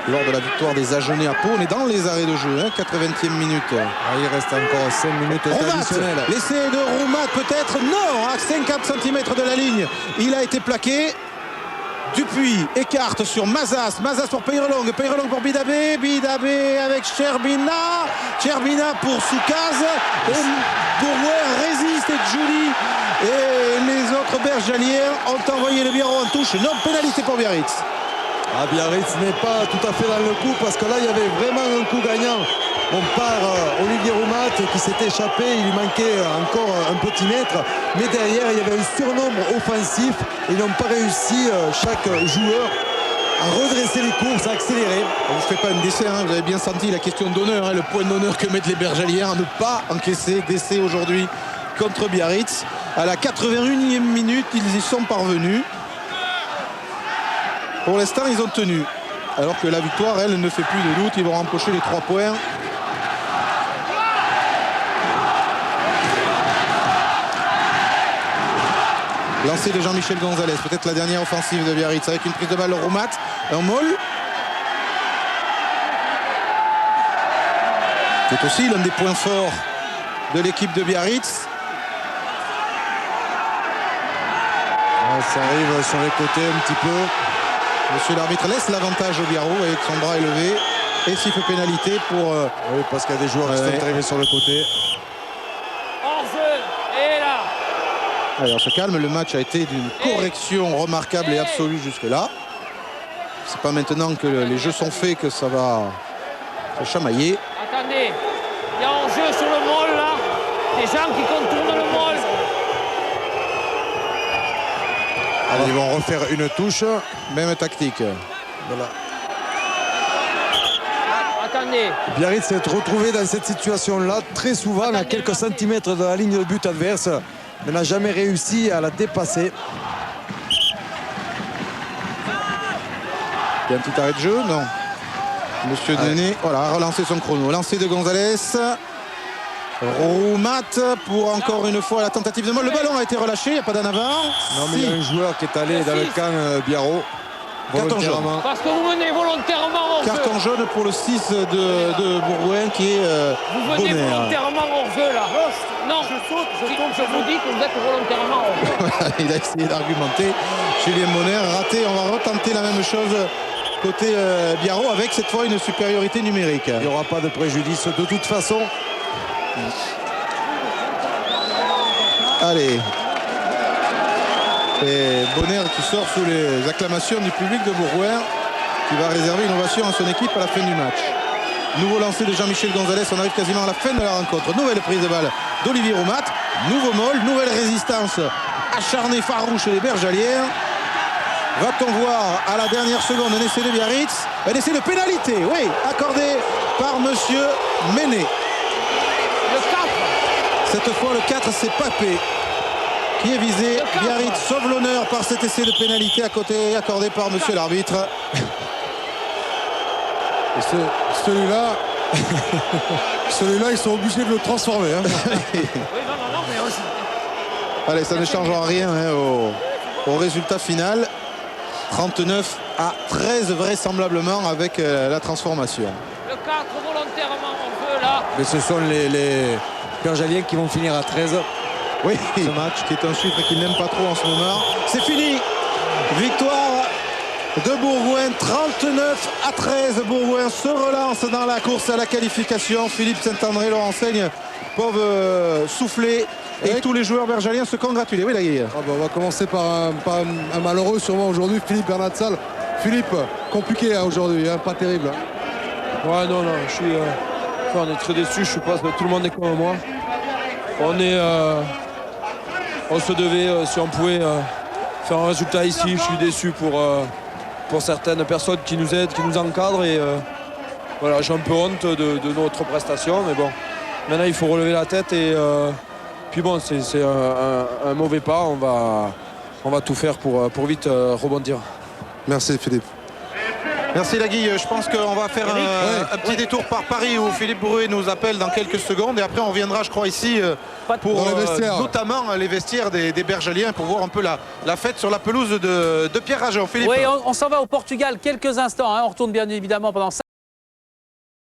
Speaker 2: Lors de la victoire des Agenais à Pau, on est dans les arrêts de jeu, 80e minute.
Speaker 3: Il reste encore 5 minutes additionnelles.
Speaker 2: L'essai de Roumat peut-être, non, à 50 cm de la ligne. Il a été plaqué. Dupuis écarte sur Mazas. Mazas pour Peyrelong. Peyrelong pour Bidabé. Bidabé avec Cherbina. Cherbina pour Soukaz. Et Bourgoin résiste et Julie. Et les autres bergaliens ont envoyé le Biarros en touche. Non, pénalité pour Biarritz.
Speaker 3: Biarritz n'est pas tout à fait dans le coup parce que là il y avait vraiment un coup gagnant. On part Olivier Roumat qui s'est échappé, il lui manquait encore un petit mètre, mais derrière il y avait un surnombre offensif et ils n'ont pas réussi chaque joueur redresser les courses, à accélérer.
Speaker 2: On ne fait pas un décès, hein, vous avez bien senti la question d'honneur, hein, le point d'honneur que mettent les Bergaliens à ne pas encaisser d'essai aujourd'hui contre Biarritz. À la 81e minute, ils y sont parvenus. Pour l'instant, ils ont tenu. Alors que la victoire, elle, ne fait plus de doute. Ils vont rempocher les 3 points. Lancé de Jean-Michel Gonzalez, peut-être la dernière offensive de Biarritz avec une prise de balle Roumat, un maul. C'est aussi l'un des points forts de l'équipe de Biarritz.
Speaker 3: Ça arrive sur les côtés un petit peu.
Speaker 2: Monsieur l'arbitre laisse l'avantage au Biarro avec son bras élevé et siffle pénalité pour...
Speaker 3: Oui, parce qu'il y a des joueurs qui sont arrivés sur le côté.
Speaker 2: Allez, on se calme, le match a été d'une correction remarquable et absolue jusque-là. C'est pas maintenant que les jeux sont faits que ça va se chamailler.
Speaker 7: Attendez, il y a un jeu sur le môle là, des gens qui contournent le môle.
Speaker 3: Allez, ils vont refaire une touche.
Speaker 2: Même tactique.
Speaker 3: Voilà.
Speaker 7: Attendez.
Speaker 3: Biarritz s'est retrouvé dans cette situation-là très souvent à quelques centimètres de la ligne de but adverse, mais n'a jamais réussi à la dépasser.
Speaker 2: Il y a un petit arrêt de jeu, non. Monsieur Denet, voilà, a relancé son chrono. Lancé de Gonzalez. Roumat pour encore une fois la tentative de molle. Le ballon a été relâché, il n'y a pas d'en avant.
Speaker 3: Non, mais il y a un joueur qui est allé dans le camp Biarro.
Speaker 2: Carton jaune.
Speaker 7: Parce que vous menez volontairement hors jeu.
Speaker 2: Carton jaune pour le 6 de Bourgoin qui est
Speaker 7: Vous venez
Speaker 2: Bonner.
Speaker 7: volontairement hors jeu là. Non, je vous dis que vous êtes volontairement hors jeu.
Speaker 2: Il a essayé d'argumenter. Julien Bonner raté. On va retenter la même chose côté Biarro avec cette fois une supériorité numérique.
Speaker 3: Il n'y aura pas de préjudice de toute façon.
Speaker 2: Allez. Et Bonner qui sort sous les acclamations du public de Bourgoin, qui va réserver une ovation à son équipe à la fin du match. Nouveau lancé de Jean-Michel Gonzalez, on arrive quasiment à la fin de la rencontre. Nouvelle prise de balle d'Olivier Roumat, nouveau molle, nouvelle résistance acharnée, farouche des Bergalières. Va-t-on voir à la dernière seconde un essai de Biarritz, un essai de pénalité, oui, accordé par monsieur Méné.
Speaker 7: Le 4.
Speaker 2: Cette fois le 4 c'est Papé qui est visé. Biarritz sauve l'honneur par cet essai de pénalité à côté accordé par monsieur l'arbitre.
Speaker 9: Et celui-là, ils sont obligés de le transformer. Hein.
Speaker 2: Allez, ça ne changera rien hein, au résultat final. 39 à 13 vraisemblablement avec la transformation.
Speaker 7: Le 4 volontairement en feu là.
Speaker 3: Mais ce sont les Bergaliens qui vont finir à 13.
Speaker 2: Oui, ce match qui est un chiffre qu'ils n'aiment pas trop en ce moment. C'est fini. Victoire de Bourgoin, 39 à 13. Bourgoin se relance dans la course à la qualification. Philippe Saint-André leur enseigne peuvent souffler. Et tous les joueurs bergaliens se congratulent. Oui, Laguille.
Speaker 9: On va commencer par un malheureux sûrement aujourd'hui, Philippe Bernatsal. Philippe, compliqué hein, aujourd'hui, hein, pas terrible. Hein.
Speaker 14: Ouais, non, on est très déçus. Je pense que tout le monde est comme moi. On se devait, si on pouvait faire un résultat ici. Je suis déçu pour certaines personnes qui nous aident, qui nous encadrent. Et voilà, j'ai un peu honte de notre prestation. Mais bon, maintenant il faut relever la tête. Et puis bon, c'est un mauvais pas. On va tout faire pour vite rebondir.
Speaker 9: Merci Philippe.
Speaker 2: Merci Laguille. Je pense qu'on va faire un petit détour par Paris où Philippe Brouet nous appelle dans quelques secondes. Et après on reviendra je crois ici pour notamment les vestiaires des Bergaliens pour voir un peu la fête sur la pelouse de Pierre Rajon. Philippe.
Speaker 1: Oui, on s'en va au Portugal quelques instants. Hein. On retourne bien évidemment pendant